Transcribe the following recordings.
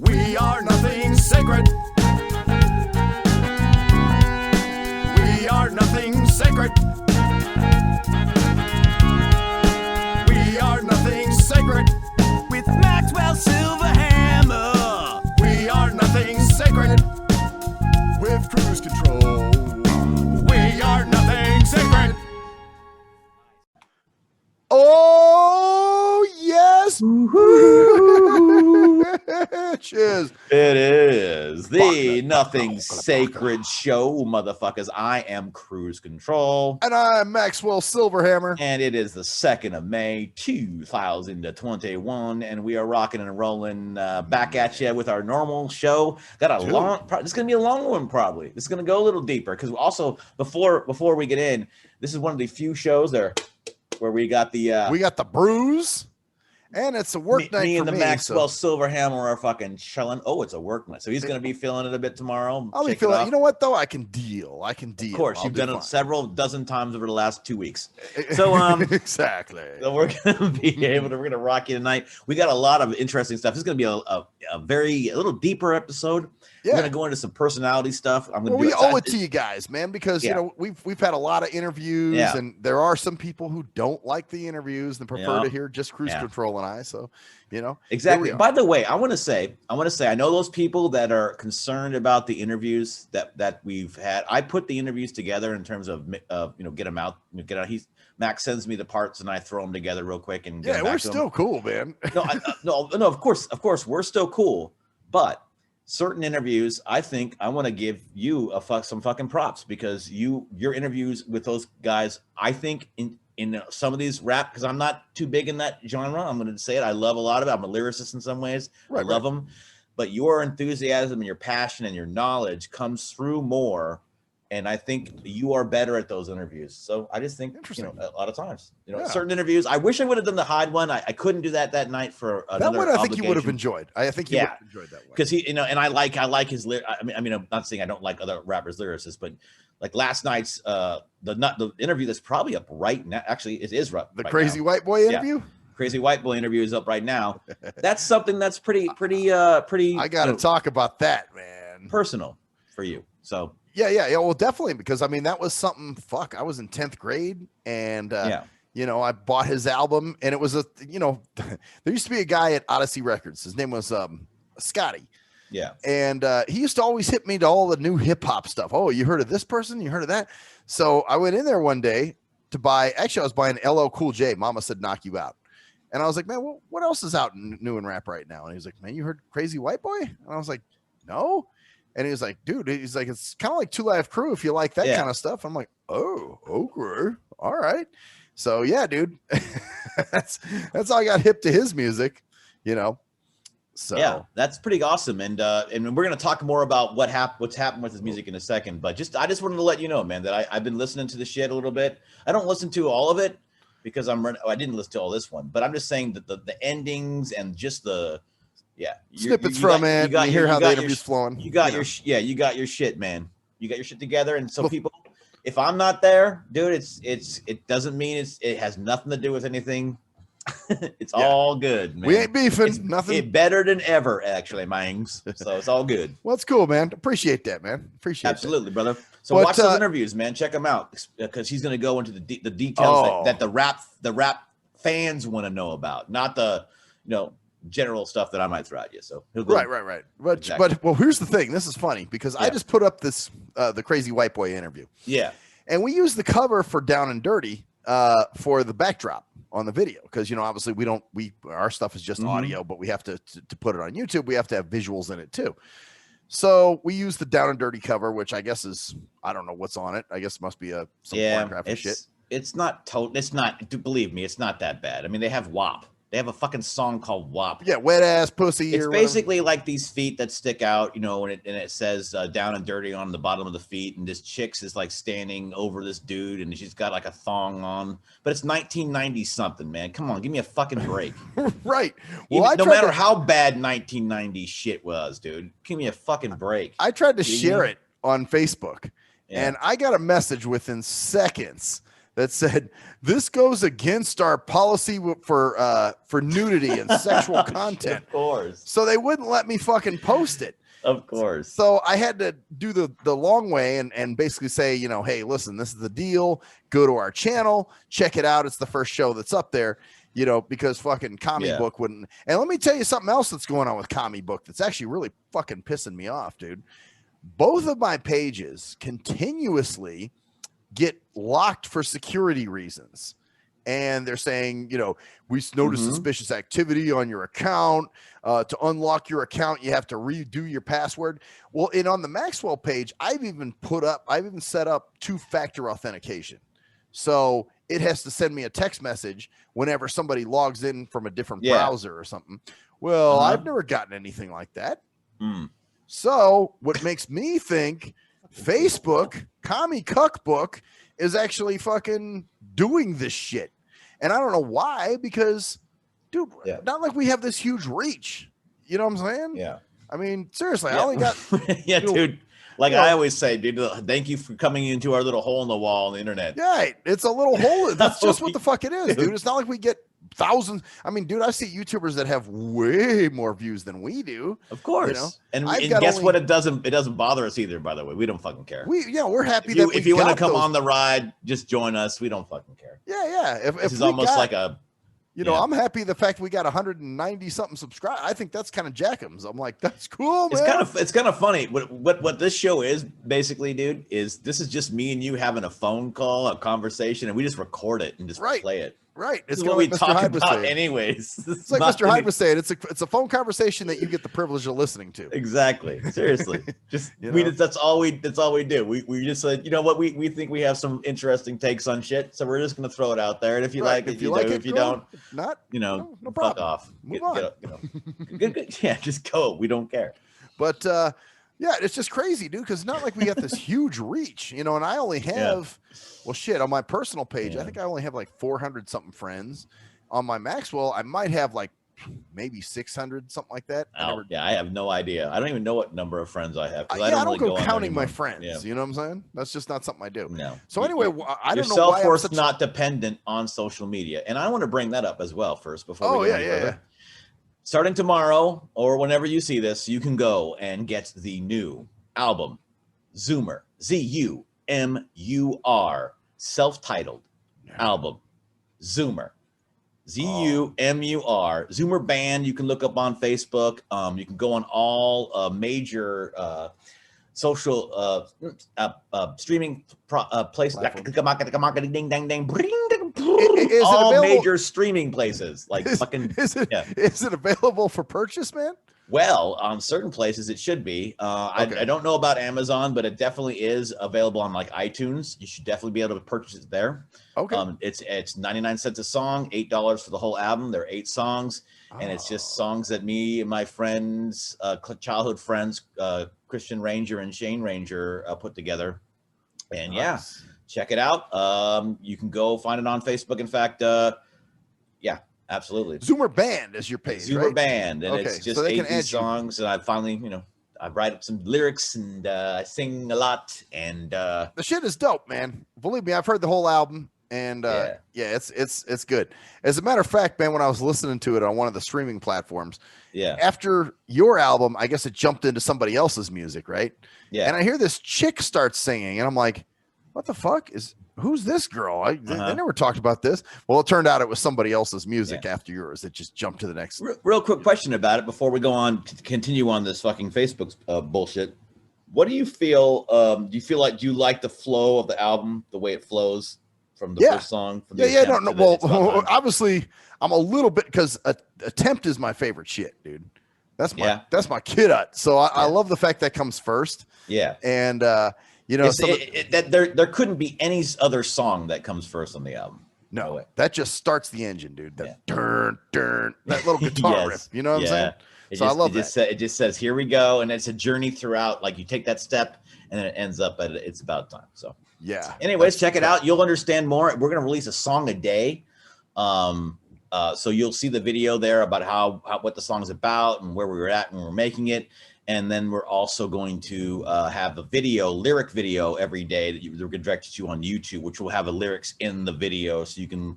We are nothing sacred. We are nothing sacred. We are nothing sacred. With Maxwell Silverhammer. We are nothing sacred. With cruise control. We are nothing sacred. Oh, yes. Cheers. It is the Nothing Sacred Show, motherfuckers. I am Cruise Control. And I'm Maxwell Silverhammer. And it is the 2nd of May, 2021. And we are rocking and rolling back at you with our normal show. Got a this is going to be a long one, probably. This is going to go a little deeper. Because also, before we get in, this is one of the few shows there where we got the brews. And it's a work night me for and the me, Maxwell Silverhammer are fucking chilling. Oh, it's a work night. So he's going to be feeling it a bit tomorrow. I'll be feeling, you know what, though? I can deal. Of course. You've done it several dozen times over the last 2 weeks. So, exactly. So we're going to be we're going to rock you tonight. We got a lot of interesting stuff. This is going to be a little deeper episode. Yeah. We're going to go into some personality stuff. We owe it to you guys, man, because you know we've had a lot of interviews, and there are some people who don't like the interviews and prefer to hear just Cruise Control and I. So, you know, exactly. By the way, I want to say, I know those people that are concerned about the interviews that we've had. I put the interviews together in terms of get them out, Max sends me the parts and I throw them together real quick and we're still cool, man. No, of course, we're still cool, but certain interviews, I think I want to give you some fucking props because your interviews with those guys, I think in some of these rap, because I'm not too big in that genre. I'm going to say it. I love a lot of it. I'm a lyricist in some ways. I love them, but your enthusiasm and your passion and your knowledge comes through more. And I think you are better at those interviews. So I just think, a lot of times, certain interviews, I wish I would have done the Hyde one. I couldn't do that night for another that one. I think you would have enjoyed. I think you would have enjoyed that one. Because and I like his I mean, I'm not saying I don't like other rappers' lyricists, but like last night's the interview that's probably up right now. Actually, it is right. The Crazy White Boy interview. Crazy White Boy interview is up right now. That's something that's pretty. I got to talk about that, man. Personal for you. So. Yeah. Well, definitely, because I mean, that was something. I was in 10th grade, and I bought his album, and it was there used to be a guy at Odyssey Records. His name was Scotty. Yeah. And he used to always hit me to all the new hip hop stuff. Oh, you heard of this person? You heard of that? So I went in there one day to buy. Actually, I was buying LL Cool J. Mama Said Knock You Out. And I was like, man, what else is out new in rap right now? And he was like, man, you heard Crazy White Boy? And I was like, no. And he was like, dude, it's kind of like 2 Live Crew if you like that kind of stuff. I'm like, oh, okay. All right. So yeah, dude. that's how I got hip to his music, So yeah, that's pretty awesome. And we're gonna talk more about what's happened with his music in a second. But I just wanted to let you know, man, that I've been listening to the shit a little bit. I don't listen to all of it because I didn't listen to all this one, but I'm just saying that the endings and just the snippets from it. You hear how the interview's flowing. You got your shit, man. You got your shit together. And so people, if I'm not there, dude, it doesn't mean it has nothing to do with anything. It's all good, man. We ain't beefing. Nothing. It's better than ever, actually, mangs. So it's all good. Well, it's cool, man. Appreciate that, man. Absolutely, brother. So watch those interviews, man. Check them out because he's gonna go into the details that the rap fans want to know about, not the general stuff that I might throw at you. So right. But here's the thing. This is funny because I just put up this the Crazy White Boy interview. Yeah, and we used the cover for Down and Dirty for the backdrop on the video because obviously our stuff is just audio, but we have to put it on YouTube. We have to have visuals in it too. So we use the Down and Dirty cover, which I guess is I don't know what's on it. I guess it must be some pornographic shit. It's not believe me, it's not that bad. I mean, they have WAP. They have a fucking song called WAP. Yeah, wet ass pussy. It's basically like these feet that stick out, and it says Down and Dirty on the bottom of the feet, and this chick's is like standing over this dude, and she's got like a thong on. But it's 1990 something, man. Come on, give me a fucking break. Right. Well, no matter how bad 1990 shit was, dude, give me a fucking break. I tried to share it on Facebook. And I got a message within seconds that said, "This goes against our policy for nudity and sexual content." Of course. So they wouldn't let me fucking post it. Of course. So I had to do the long way and basically say, hey, listen, this is the deal. Go to our channel, check it out. It's the first show that's up there, because fucking Commie Book wouldn't. And let me tell you something else that's going on with Commie Book that's actually really fucking pissing me off, dude. Both of my pages continuously get locked for security reasons. And they're saying, we notice suspicious activity on your account. To unlock your account, you have to redo your password. Well, and on the Maxwell page, I've even set up 2-factor authentication. So it has to send me a text message whenever somebody logs in from a different browser or something. Well, I've never gotten anything like that. So what makes me think Facebook, Commie Cuck Book, is actually fucking doing this shit. And I don't know why, because, dude, not like we have this huge reach. You know what I'm saying? Yeah. I mean, seriously, I only got... dude. Like I always say, dude, thank you for coming into our little hole in the wall on the internet. Yeah, it's a little hole. That's just what the fuck it is, dude. It's not like we get thousands. I mean, dude, I see YouTubers that have way more views than we do. Of course. And guess what? It doesn't bother us either, by the way. We don't fucking care. We're happy if you want to come on the ride, just join us. We don't fucking care. Yeah. If this is almost like a... I'm happy the fact we got 190 something subscribers. I think that's kind of jackums. I'm like, that's cool, man. It's kind of funny. What this show is basically, dude, is this is just me and you having a phone call, a conversation, and we just record it and just play it. Right. It's what we talk about anyways. It's like Mr. Hyde was saying. It's a phone conversation that you get the privilege of listening to. Exactly. Seriously. Just that's all we do. We just said, you know what, we think we have some interesting takes on shit, so we're just gonna throw it out there. And if you like it, you like it. If you don't, not, no problem. Fuck off. Move on. Good. Yeah, just go. We don't care. But yeah, it's just crazy, dude, because not like we got this huge reach, and I only have, well, shit, on my personal page, I think I only have like 400 something friends. On my Maxwell, I might have like maybe 600, something like that. I have no idea. I don't even know what number of friends I have. I don't go counting my friends. Yeah. You know what I'm saying? That's just not something I do. No. So anyway, I don't know why I'm self-worth not dependent on social media, and I want to bring that up as well first before we go any further. Starting tomorrow or whenever you see this, you can go and get the new album, Zoomer, Z-U-M-U-R, self-titled album, Zoomer, Z-U-M-U-R, Zoomer Band. You can look up on Facebook. You can go on all major social streaming places. All major streaming places, like fucking. Is it available for purchase, man? Well, on certain places it should be. I don't know about Amazon, but it definitely is available on like iTunes. You should definitely be able to purchase it there. Okay. It's 99 cents a song, $8 for the whole album. There are 8 songs, and it's just songs that me and my friends, childhood friends, Christian Ranger and Shane Ranger, put together. And check it out. You can go find it on Facebook. In fact, absolutely. Zoomer Band is your page, Zoomer right? Band, and it's just 8 songs. And I finally, I write up some lyrics and I sing a lot. And the shit is dope, man. Believe me, I've heard the whole album, and it's good. As a matter of fact, man, when I was listening to it on one of the streaming platforms, after your album, I guess it jumped into somebody else's music, right? Yeah. And I hear this chick start singing, and I'm like, what the fuck who's this girl? They never talked about this. Well, it turned out it was somebody else's music after yours. It just jumped to the next. Real quick question about it before we go on to continue on this fucking Facebook bullshit. What do you feel? Do you like the flow of the album, the way it flows from the first song? From the Well, obviously I'm a little bit, because Attempt is my favorite shit, dude. That's my kid ut. So I love the fact that comes first. Yeah. And there couldn't be any other song that comes first on the album. No, that just starts the engine, dude. That that little guitar riff. You know what I'm saying? I love that. It just says, "Here we go," and it's a journey throughout. Like you take that step, and then it ends up at "It's about time." So Anyways, check it out. You'll understand more. We're gonna release a song a day. So you'll see the video there about what the song's about and where we were at when we were making it. And then we're also going to have a lyric video every day that we're going to direct you on YouTube, which will have the lyrics in the video, so you can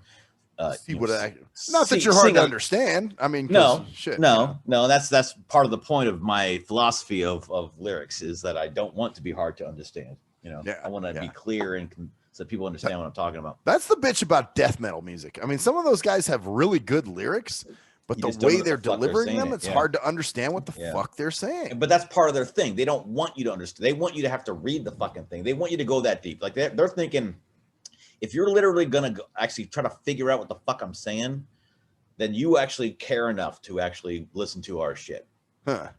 see what not that you're hard to understand. I mean, no, shit, no. That's part of the point of my philosophy of lyrics, is that I don't want to be hard to understand. I want to be clear and so people understand what I'm talking about. That's the bitch about death metal music. I mean, some of those guys have really good lyrics, but the way they're delivering them, it's hard to understand what the fuck they're saying. But that's part of their thing. They don't want you to understand. They want you to have to read the fucking thing. They want you to go that deep. Like they're thinking, if you're literally gonna actually try to figure out what the fuck I'm saying, then you actually care enough to actually listen to our shit.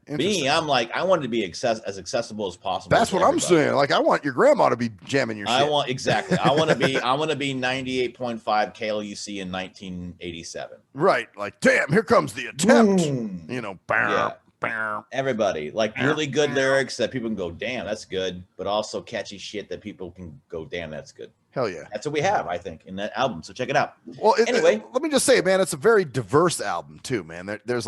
Me, I'm like, I want it to be as accessible as possible. That's what I'm saying. Like, I want your grandma to be jamming your shit. I want to be 98.5 KLUC in 1987. Right. Like, damn, here comes the attempt. Everybody, like, really good lyrics that people can go, damn, that's good, but also catchy shit that people can go, damn, that's good. Hell yeah. That's what we have, I think, in that album. So check it out. Well, anyway, let me just say, man, it's a very diverse album too, man. There's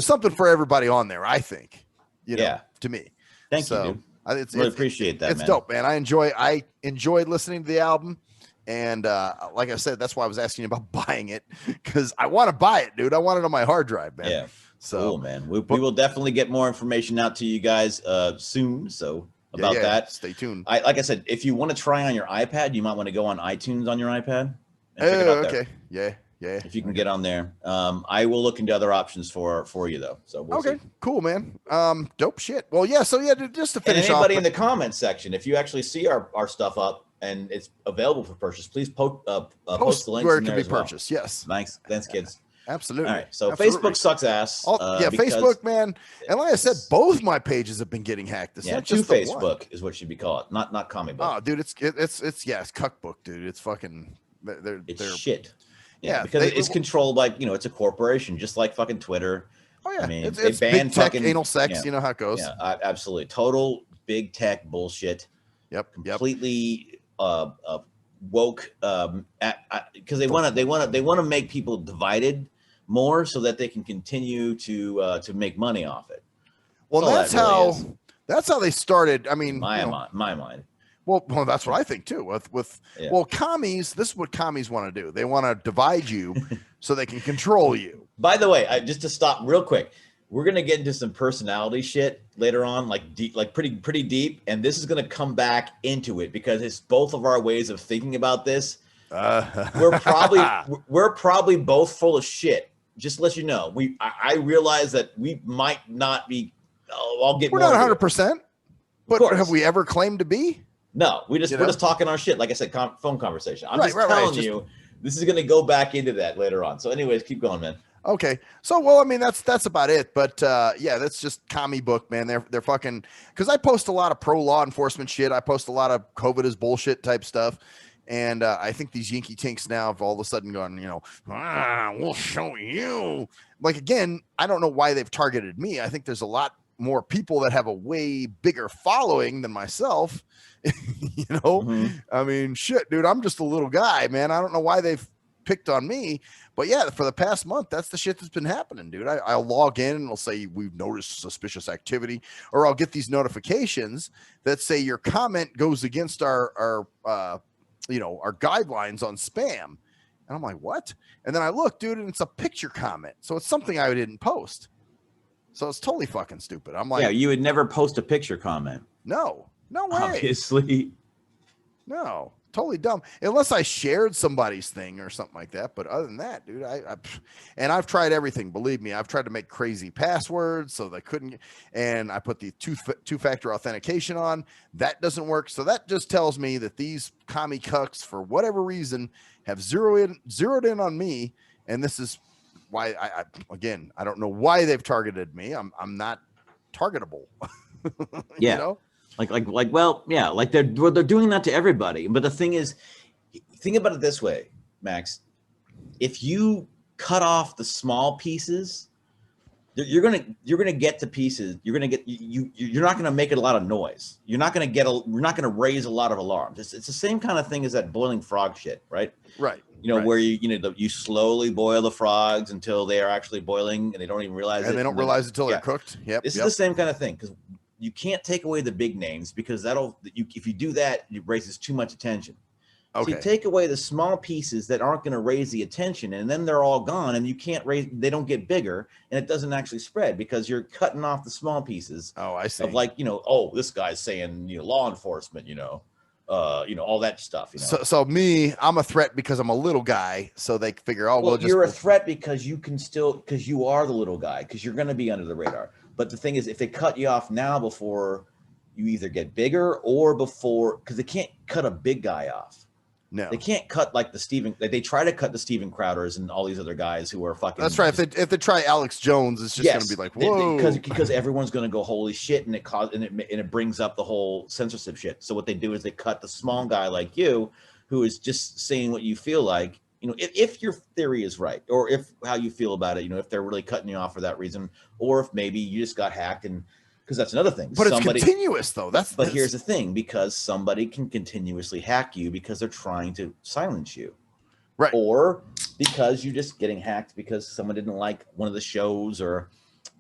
something for everybody on there, I think. To me. Thank you, dude. Really appreciate that. It's dope, man. I enjoyed listening to the album, and like I said, that's why I was asking you about buying it, because I want to buy it, dude. I want it on my hard drive, man. Yeah. So cool, man. We will definitely get more information out to you guys soon. So about that, stay tuned. Like I said, if you want to try on your iPad, you might want to go on iTunes on your iPad. And check it out there. Okay. Yeah. If you can get on there, I will look into other options for you though. So we'll see. Cool, man. Dope shit. Well, yeah. So yeah, just to finish anybody in the comments section, if you actually see our stuff up and it's available for purchase, please post the links where it can be purchased. Yes. Thanks, kids. Absolutely. All right. So Facebook sucks ass. Facebook, man. And like I said, both my pages have been getting hacked. It's not just Facebook is what should be called, not comic book. Oh, dude, it's cuck book, dude. It's fucking they're shit. Yeah, because it's controlled like, it's a corporation, just like fucking Twitter. Oh yeah, I mean, it's they ban big tech, fucking anal sex. You know how it goes. Yeah, absolutely, total big tech bullshit. Yep, completely woke. Because they want to make people divided more so that they can continue to make money off it. Well, that's how they started. I mean, my mind. Well, that's what I think too. Commies. This is what commies want to do. They want to divide you so they can control you. By the way, just to stop real quick, we're gonna get into some personality shit later on, like deep, like pretty deep, and this is gonna come back into it because it's both of our ways of thinking about this. We're probably both full of shit. Just to let you know, I realize that we might not be. We're not 100%, but have we ever claimed to be? No, we're just talking our shit. Like I said, phone conversation. I'm just telling you, this is going to go back into that later on. So anyways, keep going, man. Okay. So, well, I mean, that's about it. But that's just commie book, man. They're fucking, because I post a lot of pro law enforcement shit. I post a lot of COVID is bullshit type stuff. And I think these Yankee tinks now have all of a sudden gone, we'll show you. Like, again, I don't know why they've targeted me. I think there's a lot more people that have a way bigger following than myself. I mean, shit, dude, I'm just a little guy, man. I don't know why they've picked on me, but yeah, for the past month, that's the shit that's been happening, dude. I'll log in and it'll say we've noticed suspicious activity, or I'll get these notifications that say your comment goes against our guidelines on spam. And I'm like, what? And then I look, dude, and it's a picture comment. So it's something I didn't post. So it's totally fucking stupid. I'm like, yeah, you would never post a picture comment. No way. Obviously. No, totally dumb. Unless I shared somebody's thing or something like that. But other than that, dude, I've tried everything. Believe me, I've tried to make crazy passwords so they couldn't. And I put the two-factor authentication on. That doesn't work. So that just tells me that these commie cucks, for whatever reason, have zeroed in on me. And this is why I don't know why they've targeted me. I'm not targetable. Yeah. Like they're doing that to everybody. But the thing is, think about it this way, Max. If you cut off the small pieces, you're gonna get to pieces. You're not gonna make it a lot of noise. You're not gonna raise a lot of alarms. It's the same kind of thing as that boiling frog shit, right? Right. Where you slowly boil the frogs until they are actually boiling and they don't even realize it. And they don't realize it until they're cooked. Yep. This is the same kind of thing, because you can't take away the big names, because if you do that, it raises too much attention. Okay. So you take away the small pieces that aren't going to raise the attention, and then they're all gone, and they don't get bigger, and it doesn't actually spread because you're cutting off the small pieces. Oh, I see. Of this guy's saying, law enforcement, all that stuff. So me, I'm a threat because I'm a little guy. So they figure, you're a threat because because you are the little guy, because you're going to be under the radar. But the thing is, if they cut you off now before you either get bigger or because they can't cut a big guy off. No, they can't cut like they try to cut the Steven Crowders and all these other guys who are fucking. That's right. If they try Alex Jones, it's just going to be like, whoa, because everyone's going to go holy shit, and it brings up the whole censorship shit. So what they do is they cut the small guy like you, who is just saying what you feel like. If your theory is right, or if how you feel about it, if they're really cutting you off for that reason, or if maybe you just got hacked and. Because that's another thing. But it's continuous, though. But here's the thing: because somebody can continuously hack you because they're trying to silence you, right? Or because you're just getting hacked because someone didn't like one of the shows, or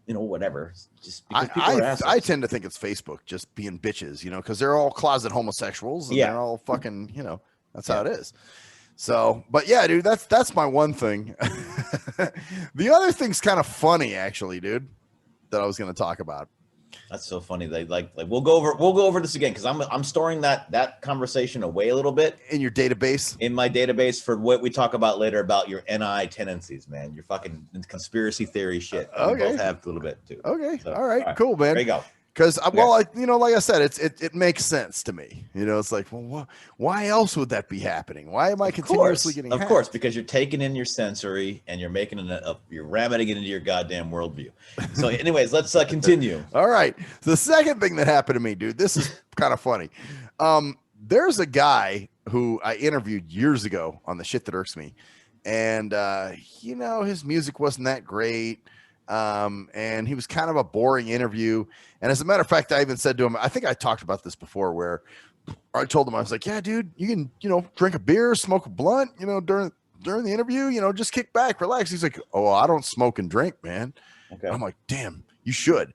whatever. Just because people are assholes. I tend to think it's Facebook just being bitches, because they're all closet homosexuals and they're all fucking, that's how it is. So, but yeah, dude, that's my one thing. The other thing's kind of funny, actually, dude, that I was going to talk about. That's so funny. They like we'll go over this again, because I'm storing that conversation away a little bit in your database, in my database, for what we talk about later about your NI tendencies, man. Your fucking conspiracy theory shit. Okay, we both have a little bit too. Okay, so, all right, cool, man. There you go. Because like I said, it makes sense to me. It's like, well, why else would that be happening? Why am I continuously getting hacked? Of course, because you're taking in your sensory and you're making you're ramming it into your goddamn worldview. So, anyways, let's continue. All right. The second thing that happened to me, dude, this is kind of funny. There's a guy who I interviewed years ago on The Shit That Irks Me, and his music wasn't that great. And he was kind of a boring interview. And as a matter of fact, I even said to him, I think I talked about this before, where I told him, I was like, yeah, dude, you can, drink a beer, smoke a blunt, during the interview, just kick back, relax. He's like, oh, I don't smoke and drink, man. Okay. I'm like, damn, you should.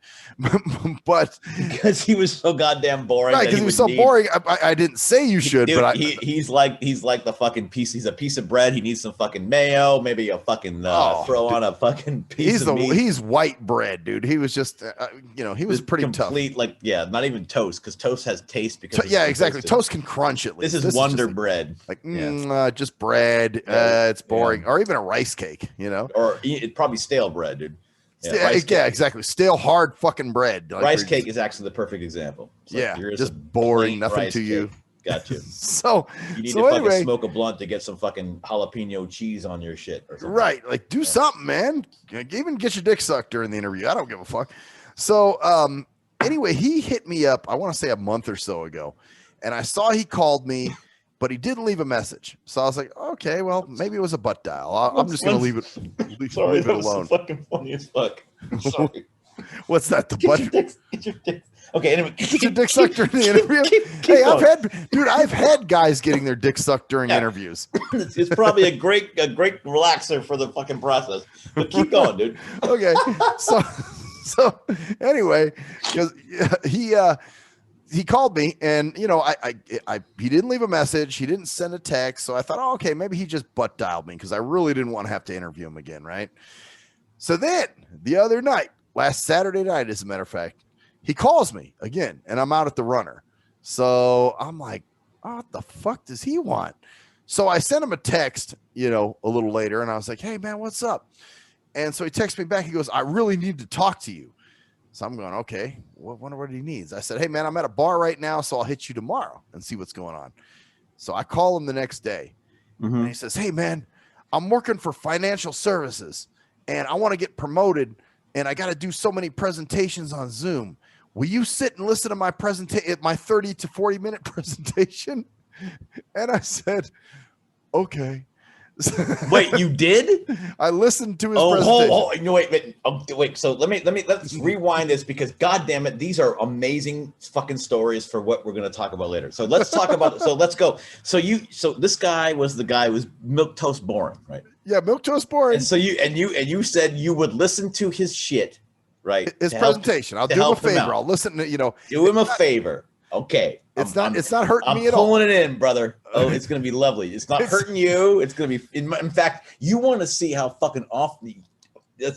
But because he was so goddamn boring. Right, because he was so boring. I didn't say you should, dude, but he's like the fucking piece. He's a piece of bread. He needs some fucking mayo, maybe a fucking on a fucking piece of meat. He's white bread, dude. He was just he was pretty complete, tough. Not even toast, because toast has taste. Because exactly. Toast can crunch at least. This is Wonder Bread. Just bread. It's boring. Or even a rice cake, or it's probably stale bread, dude. Yeah, exactly. Stale, hard fucking bread. Rice cake is actually the perfect example. It's just boring, nothing to you. Got you. So you need to fucking smoke a blunt to get some fucking jalapeno cheese on your shit or something. Right. Like, do something, man. Even get your dick sucked during the interview. I don't give a fuck. So anyway, he hit me up, I want to say a month or so ago, and I saw he called me, but he didn't leave a message. So I was like, okay, well, maybe it was a butt dial. I'm just going to leave it alone. So fucking funny as fuck. Sorry. What's that? The butt? Get your dick. Okay, anyway. Get your dick sucked during the interview? Hey, I've had guys getting their dick sucked during interviews. It's probably a great relaxer for the fucking process. But keep going, dude. Okay. So anyway, because he called me, and he didn't leave a message, he didn't send a text, so I thought, oh, okay, maybe he just butt dialed me, because I really didn't want to have to interview him again, right? So then the other night, last Saturday night, as a matter of fact, he calls me again, and I'm out at the Runner. So I'm like, oh, what the fuck does he want? So I sent him a text, a little later, and I was like, hey man, what's up? And so he texts me back. He goes, I really need to talk to you. So I'm going, okay, wonder what he needs. I said, hey, man, I'm at a bar right now, so I'll hit you tomorrow and see what's going on. So I call him the next day, and he says, hey, man, I'm working for financial services, and I want to get promoted, and I got to do so many presentations on Zoom. Will you sit and listen to my 30 to 40-minute presentation? And I said, okay. Wait, you did? I listened to his Oh, presentation. no, wait. So let's rewind this because, God damn it, these are amazing fucking stories for what we're going to talk about later. So let's talk about. So let's go. So this guy was the guy who was milquetoast boring, right? Yeah, milquetoast boring. And so you said you would listen to his shit, right? His presentation. I'll do him a favor. I'll listen to do him a favor. Okay. It's not hurting me at all. I'm pulling it in, brother. Oh, it's gonna be lovely. It's not hurting you. It's gonna be. In fact, you want to see how fucking off.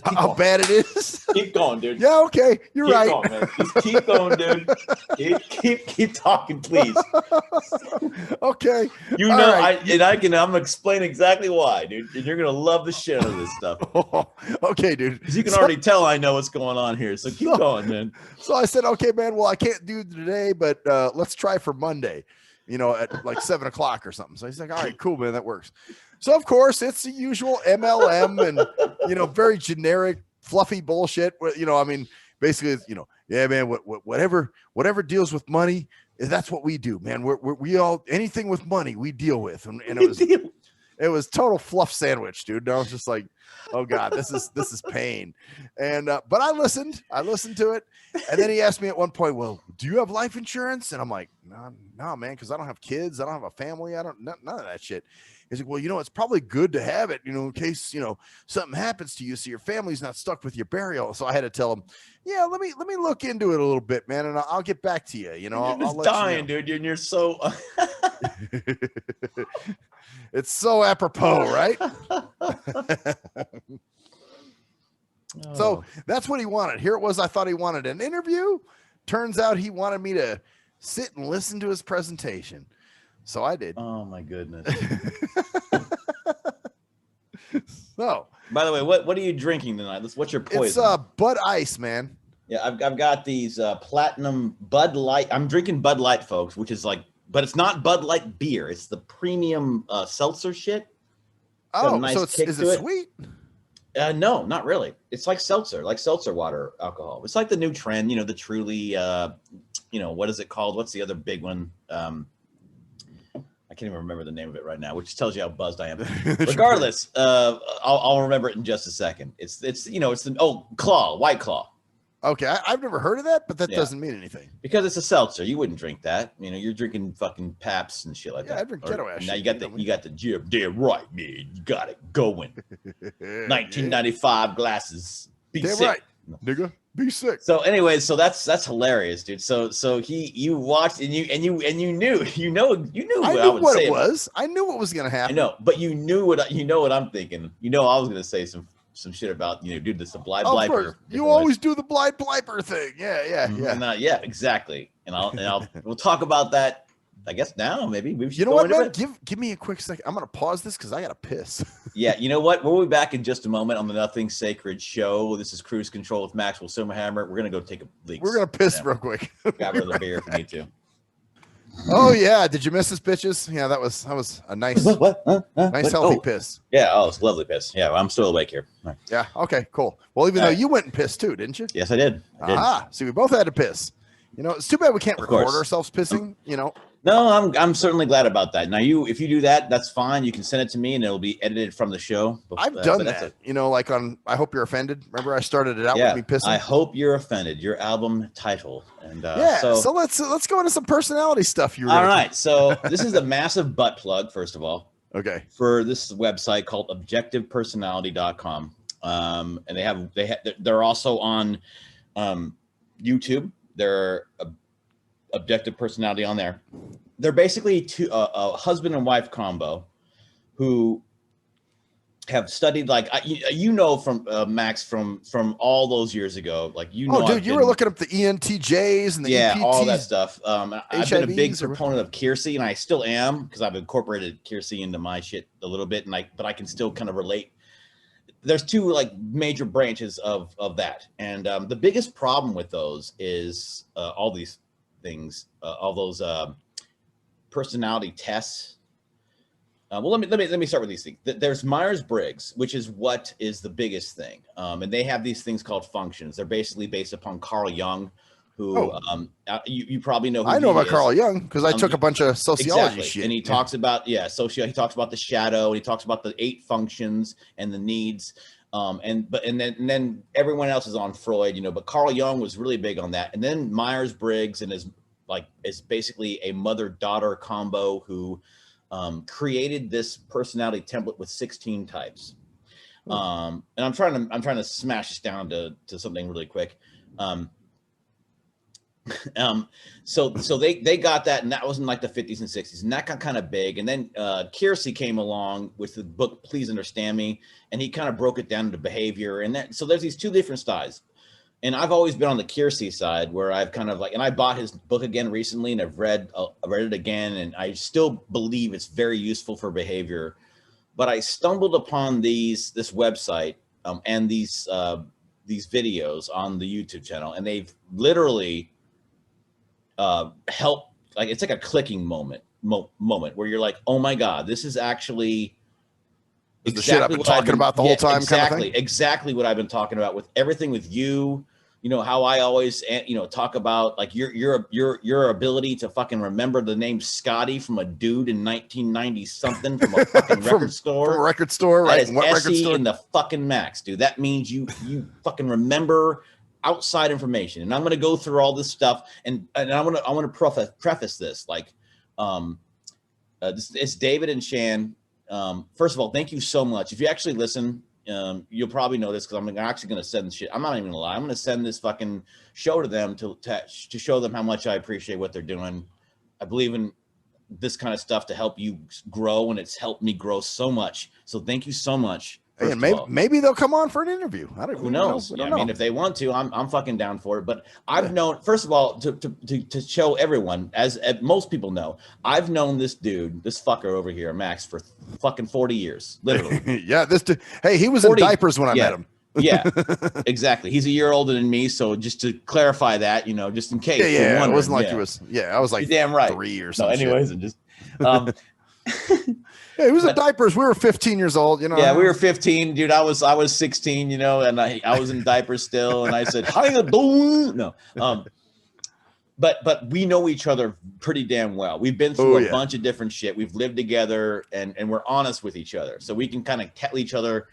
How bad it is. Keep going, dude. Yeah, okay, you're right. Going, man. Just keep going, dude. Keep talking, please. Okay. You know, right. I'm gonna explain exactly why, dude. And you're gonna love the shit out of this stuff. Okay, dude. Because you can already tell I know what's going on here. So keep going, man. So I said, okay, man. Well, I can't do today, but let's try for Monday. At like 7 o'clock or something. So he's like, all right, cool, man, that works. So of course it's the usual MLM and very generic, fluffy bullshit. Basically, it's, yeah, man, whatever deals with money, that's what we do, man. We all anything with money we deal with, and it was total fluff sandwich, dude. And I was just like, oh God, this is pain. And but I listened to it, and then he asked me at one point, well, do you have life insurance? And I'm like, no, man, because I don't have kids, I don't have a family, none of that shit. He's like, well, it's probably good to have it, in case something happens to you, so your family's not stuck with your burial. So I had to tell him, yeah, let me look into it a little bit, man, and I'll get back to you. You're just dying, dude, and you're so. It's so apropos, right? So that's what he wanted. Here it was. I thought he wanted an interview. Turns out he wanted me to sit and listen to his presentation. So I did. Oh my goodness. So, by the way, what are you drinking tonight? What's your poison? It's Bud Ice, man. Yeah, I've got these platinum Bud Light. I'm drinking Bud Light, folks, which is like, but it's not Bud Light beer. It's the premium seltzer shit. Oh, nice so is it sweet? No, not really. It's like seltzer water alcohol. It's like the new trend, the Truly, what is it called? What's the other big one? I can't even remember the name of it right now, which tells you how buzzed I am. Regardless, I'll remember it in just a second. It's White Claw. Okay, I've never heard of that, but that doesn't mean anything. Because it's a seltzer, you wouldn't drink that. You're drinking fucking Paps and shit like that. Yeah, I drink Ghetto Ash. Now you got the jib, damn right, man. You got it going. 1995 glasses. Be damn sick. Right, nigga. Be sick. So anyway, so that's hilarious, dude. So you watched and you knew what I would say. I knew what was gonna happen. I know, but you knew what I'm thinking. I was gonna say some shit about dude, this the blind bliper. You always do the blind bliper thing. Yeah. Yeah, exactly. And we'll talk about that. I guess now maybe we should. You know what, man? Give me a quick second. I'm gonna pause this because I gotta piss. Yeah, you know what? We'll be back in just a moment on the Nothing Sacred Show. This is Cruise Control with Maxwell Silverhammer. We're gonna go take a leak. We're gonna piss real quick. Grab another beer if you need to. Oh yeah, did you miss this, bitches? Yeah, that was a nice, nice healthy piss. Yeah, it's a lovely piss. Yeah, I'm still awake here. Right. Yeah, okay, cool. Well, even though you went and pissed too, didn't you? Yes, I did. See, we both had to piss. It's too bad we can't record ourselves pissing. No, I'm certainly glad about that. Now, if you do that, that's fine. You can send it to me, and it'll be edited from the show. I've done that. Like on I Hope You're Offended. Remember, I started it out with me pissing. I Hope You're Offended. Your album title. And so let's go into some personality stuff. All right. So this is a massive butt plug. First of all, okay, for this website called objectivepersonality.com. And they're also on YouTube. They're Objective Personality on there. They're basically a husband and wife combo who have studied from Max from all those years ago. Dude, you were looking up the ENTJs and the EPTs, all that stuff. I've been a big proponent of Kiersey, and I still am because I've incorporated Kiersey into my shit a little bit, but I can still kind of relate. There's two major branches of that, and the biggest problem with those is all these things, all those personality tests. Well, let me start with these things. There's Myers-Briggs, which is what is the biggest thing, and they have these things called functions. They're basically based upon Carl Jung, who you probably know who I know he about is. Carl Jung because I took a bunch of sociology Exactly. shit. And he talks about he talks about the shadow, and he talks about the 8 functions and the needs. And then everyone else is on Freud, but Carl Jung was really big on that. And then Myers-Briggs and is basically a mother-daughter combo who created this personality template with 16 types. And I'm trying to smash this down to something really quick. So they got that, and that was in like the 50s and 60s, and that got kind of big. And then Kiersey came along with the book Please Understand Me, and he kind of broke it down into behavior. And that, so there's these 2 different styles. And I've always been on the Kiersey side, where I've kind of and I bought his book again recently, and I've read it again, and I still believe it's very useful for behavior. But I stumbled upon this website and these videos on the YouTube channel, and they've literally help, like, it's like a clicking moment where you're like, oh my God, this is actually exactly the shit I've been talking about the whole time. Exactly what I've been talking about with everything with you. How I always, talk about like your ability to fucking remember the name Scotty from a dude in 1990 something from a fucking record store. From a record store, right? That is What record store? in the fucking max, dude. That means you fucking remember outside information. And I'm going to go through all this stuff, and I want to preface this like it's David and Shan. First of all, thank you so much. If you actually listen, you'll probably know this, because I'm actually going to send shit. I'm not even gonna lie. I'm going to send this fucking show to them to show them how much I appreciate what they're doing. I believe in this kind of stuff to help you grow, and it's helped me grow so much. So thank you so much. Hey, and maybe they'll come on for an interview. Who knows? I mean, if they want to, I'm fucking down for it. But I've known, first of all, to show everyone, as most people know, I've known this dude, this fucker over here, Max, for fucking 40 years, literally. Yeah, this dude. Hey, he was in diapers when I met him. Yeah, exactly. He's a year older than me, so just to clarify that, just in case. Yeah, it wasn't like he was. Yeah, I was like, you're damn right. 3 or something. No, anyways, and just. Yeah, he was in diapers. We were 15 years old, Yeah, we were 15, dude. I was 16, and I was in diapers still, and I said, "How you doing?" No, but we know each other pretty damn well. We've been through a bunch of different shit. We've lived together, and we're honest with each other, so we can kind of tell each other.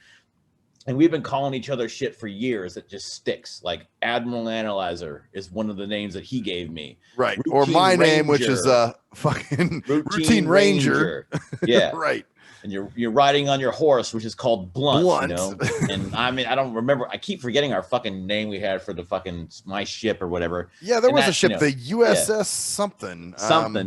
And we've been calling each other shit for years. That just sticks. Like Admiral Analyzer is one of the names that he gave me. Right. Or my name, which is fucking Routine Ranger. Yeah. Right. And you're riding on your horse, which is called Blunt. And I mean, I don't remember. I keep forgetting our fucking name we had for the fucking my ship or whatever. Yeah, there was a ship, the USS something.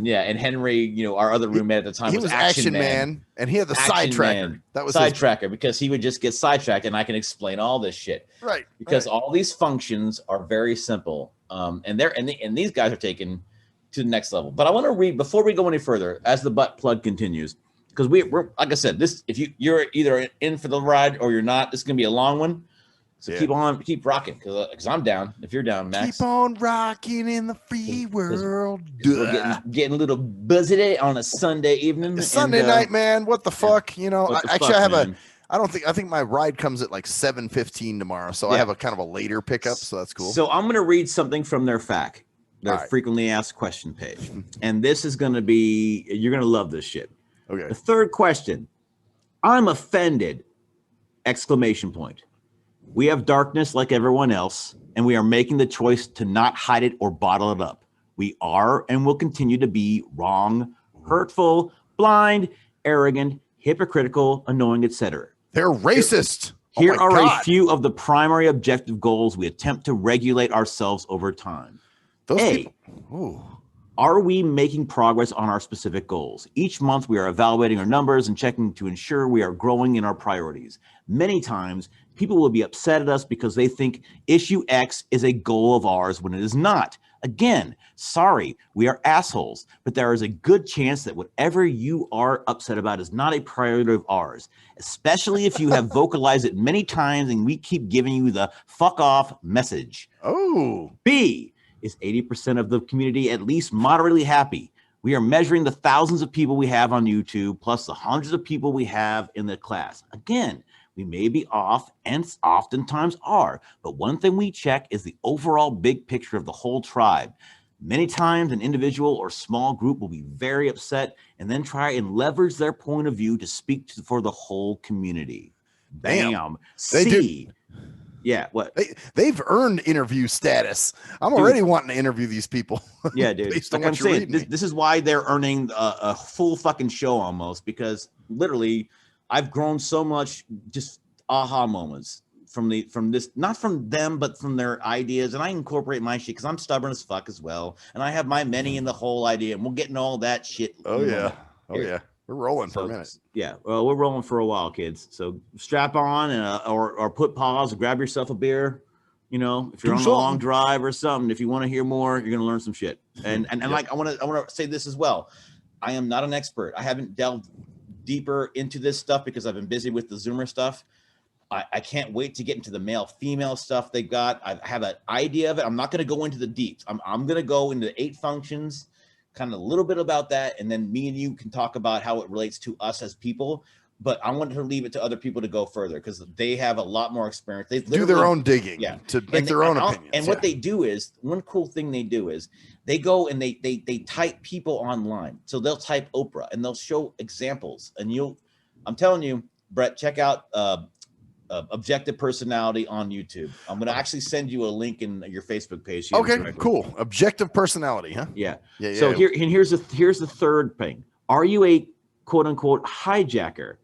Yeah. And Henry, our other roommate at the time, he was Action Man, and he had the sidetracker. That was sidetracker, because he would just get sidetracked, and I can explain all this shit. Right. Because all these functions are very simple. And these guys are taken to the next level. But I want to read, before we go any further, as the butt plug continues, because we're like I said, this, if you're either in for the ride or you're not, this is gonna be a long one. So keep rocking, because I'm down. If you're down, Max, keep on rocking in the free world. We're getting a little buzzy on a Sunday evening. It's Sunday night, man. What the fuck? I think my ride comes at like 7:15 tomorrow, so I have a kind of a later pickup, so that's cool. So I'm gonna read something from their FAQ, their frequently asked question page, and this is gonna be, you're gonna love this shit. Okay. The third question, I'm offended! ! We have darkness like everyone else, and we are making the choice to not hide it or bottle it up. We are and will continue to be wrong, hurtful, blind, arrogant, hypocritical, annoying, etc. They're racist. Here are a few of the primary objective goals we attempt to regulate ourselves over time. Are we making progress on our specific goals? Each month, we are evaluating our numbers and checking to ensure we are growing in our priorities. Many times, people will be upset at us because they think issue X is a goal of ours when it is not. Again, sorry, we are assholes, but there is a good chance that whatever you are upset about is not a priority of ours, especially if you have vocalized it many times and we keep giving you the fuck off message. B, is 80% of the community at least moderately happy? We are measuring the thousands of people we have on YouTube plus the hundreds of people we have in the class. Again, We may be off and oftentimes are, but one thing we check is the overall big picture of the whole tribe. Many times an individual or small group will be very upset and then try and leverage their point of view to speak for the whole community. Bam. Damn, they do. Yeah, what? They've earned interview status. I'm already wanting to interview these people. Yeah, dude. Based like on what I'm you're saying, reading this is why they're earning a full fucking show almost, because literally I've grown so much, just aha moments from this, not from them, but from their ideas. And I incorporate my shit because I'm stubborn as fuck as well. And I have my many in the whole idea, and we'll get into all that shit. Oh yeah. Oh yeah. We're rolling for a minute. Yeah, well, we're rolling for a while, kids. So strap on and or put pause, grab yourself a beer. You know, if you're on a long drive or something, if you want to hear more, you're gonna learn some shit. And Yep. like I want to say this as well. I am not an expert. I haven't delved deeper into this stuff because I've been busy with the Zoomer stuff. I can't wait to get into the male-female stuff they got. I have an idea of it. I'm not going to go into the deeps. I'm going to go into 8 functions, kind of a little bit about that, and then me and you can talk about how it relates to us as people. But I want to leave it to other people to go further because they have a lot more experience. They do their own digging, to make their own opinions. And what they do is, one cool thing they do is they go and they type people online. So they'll type Oprah and they'll show examples. And I'm telling you, Brett, check out Objective Personality on YouTube. I'm going to actually send you a link in your Facebook page. Okay, cool. Objective Personality, huh? Yeah. So here's the third thing. Are you a quote unquote hijacker?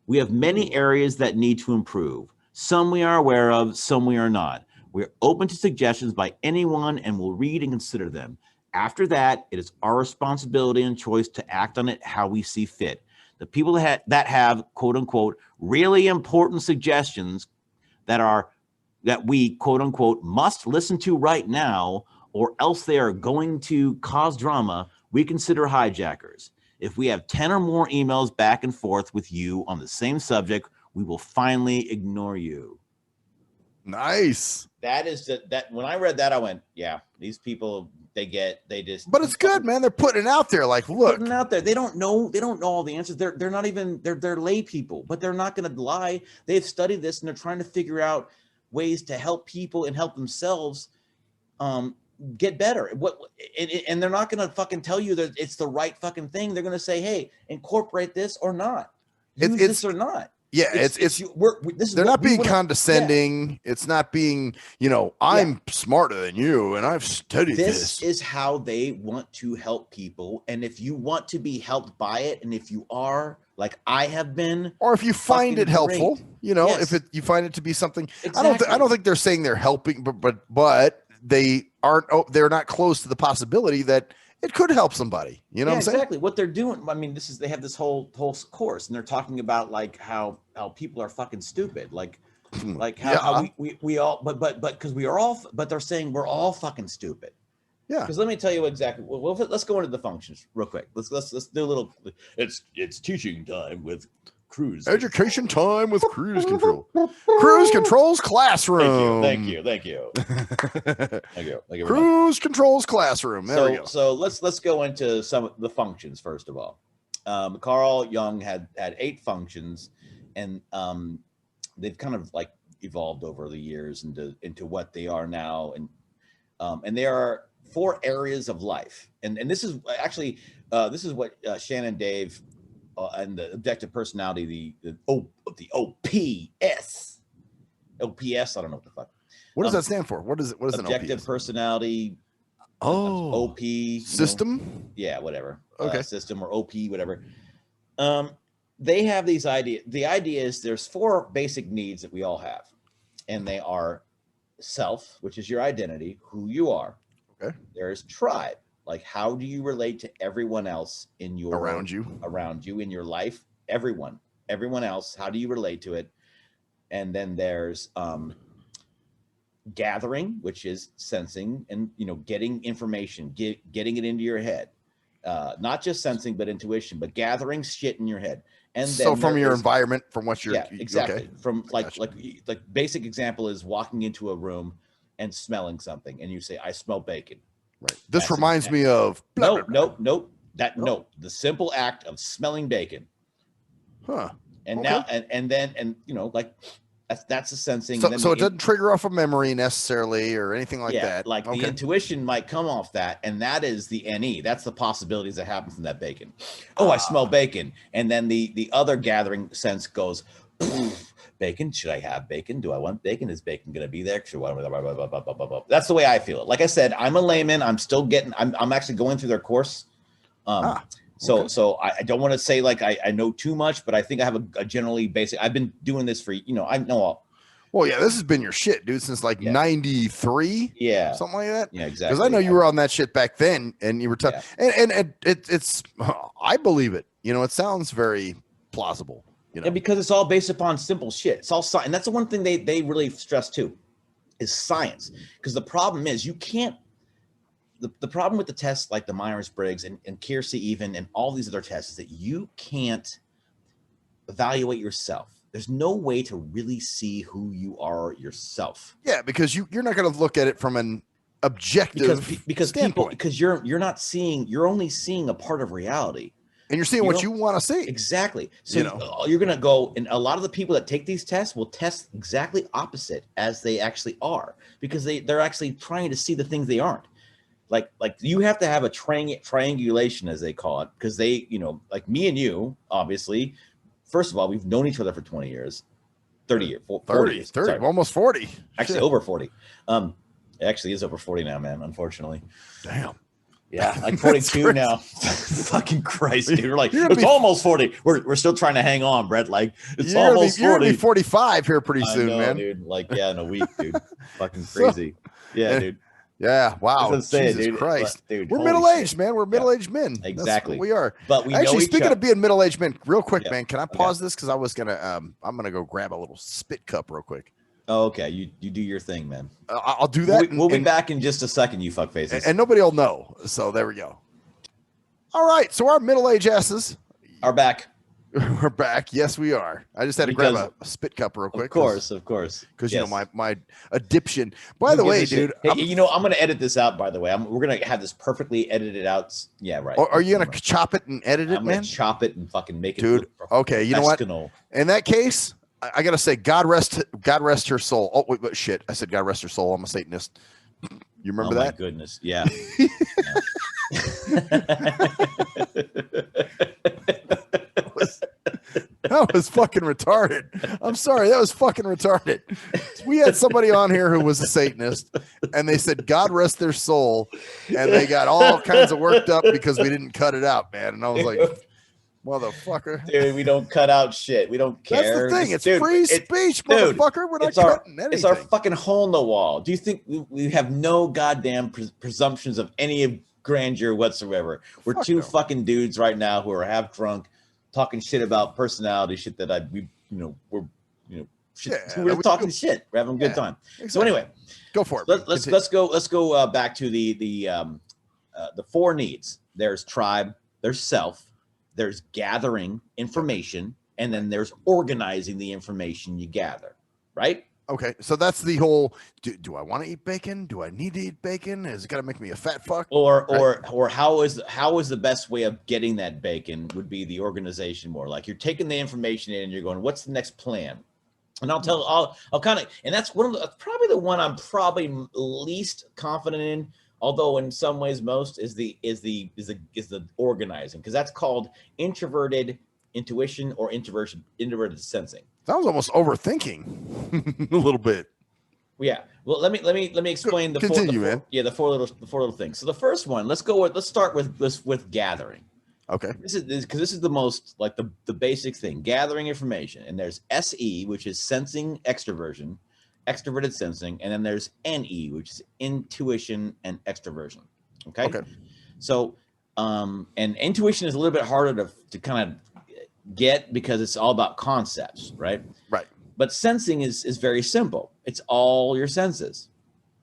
We have many areas that need to improve. Some we are aware of, some we are not. We're open to suggestions by anyone and will read and consider them. After that, it is our responsibility and choice to act on it how we see fit. The people that have quote unquote really important suggestions that we quote unquote must listen to right now, or else they are going to cause drama, we consider hijackers. If we have 10 or more emails back and forth with you on the same subject, we will finally ignore you. Nice. That is that when I read that, I went, yeah, these people, but it's good, man. They're putting it out there. Like, look, putting it out there. They don't know all the answers. They're not even, they're lay people, but they're not going to lie. They've studied this and they're trying to figure out ways to help people and help themselves get better. And they're not going to fucking tell you that it's the right fucking thing. They're going to say, hey, incorporate this or not. Use this or not. Yeah, they're not being condescending. Yeah. It's not being, I'm smarter than you and I've studied this. This is how they want to help people. And if you want to be helped by it, and if you are, like I have been, or if you find it helpful, yes. if you find it to be something, exactly. I don't think they're saying they're helping, but they aren't. They're not close to the possibility that it could help somebody. You know what I'm saying? Exactly. What they're doing. I mean, they have this whole course, and they're talking about like how people are fucking stupid, like how we all, but because we are all, but they're saying we're all fucking stupid. Yeah. Because let me tell you exactly. Well, let's go into the functions real quick. Let's do a little. It's teaching time with Cruise. Education time with Cruise Control. Cruise Control's classroom. Thank you. Cruise Control's classroom. There we go. So let's go into some of the functions first of all. Carl Jung had 8 functions, and they've kind of like evolved over the years into what they are now, and there are 4 areas of life, and this is actually this is what Shannon Dave. And the objective personality, the OPS. OPS, I don't know what the fuck. What does that stand for? What is it? What is objective an OPS? Personality? OP system? Yeah, whatever. Okay. System or OP, whatever. They have these ideas. The idea is there's 4 basic needs that we all have, and they are self, which is your identity, who you are. Okay. There's tribe. Like, how do you relate to everyone else around you in your life? Everyone else. How do you relate to it? And then there's gathering, which is sensing and getting information, getting it into your head. Not just sensing, but intuition, but gathering shit in your head. And then so from your environment, from what you're exactly. Okay. From like basic example is walking into a room and smelling something, and you say, "I smell bacon." Right. This reminds me of nope. The simple act of smelling bacon. Huh. And Okay. now and then like that's the sensing. So, Then so it doesn't trigger off a memory necessarily or anything like that. Like the intuition might come off that, and that is the NE. That's the possibilities that happen from that bacon. Oh, I smell bacon. And then the other gathering sense goes, bacon. Should I have bacon? Do I want bacon? Is bacon going to be there? That's the way I feel it. Like I said, I'm a layman. I'm still getting. I'm actually going through their course. So I don't want to say like I know too much, but I think I have a generally basic. I've been doing this for I know all. Well, yeah, this has been your shit, dude, since like 93. Yeah. Something like that. Yeah, exactly. Because I know you were on that shit back then and you were tough. Yeah. And it's I believe it. It sounds very plausible. Yeah, because it's all based upon simple shit. It's all science. And that's the one thing they really stress too is science. Because the problem is you can't the problem with the tests like the Myers-Briggs and Keirsey even and all these other tests is that you can't evaluate yourself. There's no way to really see who you are yourself. Yeah, because you're not going to look at it from an objective because standpoint. Because you're only seeing a part of reality. And you're seeing what you want to see. Exactly. So you're going to go, and a lot of the people that take these tests will test exactly opposite as they actually are, because they're actually trying to see the things they aren't. Like you have to have a triangulation, as they call it, because they, like me and you, obviously, first of all, we've known each other for 20 years, 30 years, 40 years, 30, almost 40. Actually, over 40. It actually is over 40 now, man, unfortunately. Damn. Yeah, like 42 now. Fucking Christ, dude. We're like, it's almost 40. We're still trying to hang on, Brett. Like, it's almost 40. You're going to be 45 here pretty soon, man. Dude. Like, yeah, in a week, dude. Fucking crazy. Dude. Yeah, wow. Jesus dude. Christ. Dude, we're middle-aged, man. We're middle-aged men. Exactly. That's what we are. But we actually, speaking of being middle-aged men, real quick, man, can I pause this? Because I was going to, I'm going to go grab a little spit cup real quick. Oh, okay. You do your thing, man. I'll do that. We'll be back in just a second, you fuck faces. And nobody will know. So there we go. All right. So our middle-aged asses are back. We're back. Yes, we are. I just had to grab a spit cup real quick. Of course. Because my addiction. By the way, dude. Hey, I'm going to edit this out. By the way, we're going to have this perfectly edited out. Yeah, right. Are you going to chop it and edit it, I'm going to chop it and fucking make it. Dude. Okay. You know what? In that case, I got to say, God rest her soul. Oh wait, but shit! I said God rest her soul. I'm a Satanist. You remember that? Oh my goodness. Yeah. That was fucking retarded. I'm sorry. That was fucking retarded. We had somebody on here who was a Satanist, and they said, God rest their soul. And they got all kinds of worked up because we didn't cut it out, man. And I was like, motherfucker. Dude, we don't cut out shit. We don't care. That's the thing. It's free speech, motherfucker. We're not cutting anything. It's our fucking hole in the wall. Do you think we have no goddamn presumptions of any of grandeur whatsoever? We're two fucking dudes right now who are half drunk, talking shit about personality shit that we're talking shit. We're having a good time. Exactly. So anyway, go for it. Let's go back to the 4 needs. There's tribe, there's self, there's gathering information, and then there's organizing the information you gather, right? Okay, so that's the whole. Do I want to eat bacon? Do I need to eat bacon? Is it gonna make me a fat fuck? Or how is the best way of getting that bacon would be the organization more. Like you're taking the information in and you're going, what's the next plan? And I'll kind of, and that's probably the one I'm probably least confident in. Although in some ways most is the organizing, because that's called introverted intuition or introverted sensing. That was almost overthinking a little bit. Yeah. Well, let me explain the four little things. So the first one, let's start with gathering. Okay. This is the most like the basic thing, gathering information. And there's SE, which is sensing extroversion, extroverted sensing, and then there's NE, which is intuition and extroversion. Okay. So and intuition is a little bit harder to kind of get because it's all about concepts, right? Right. But sensing is very simple. It's all your senses.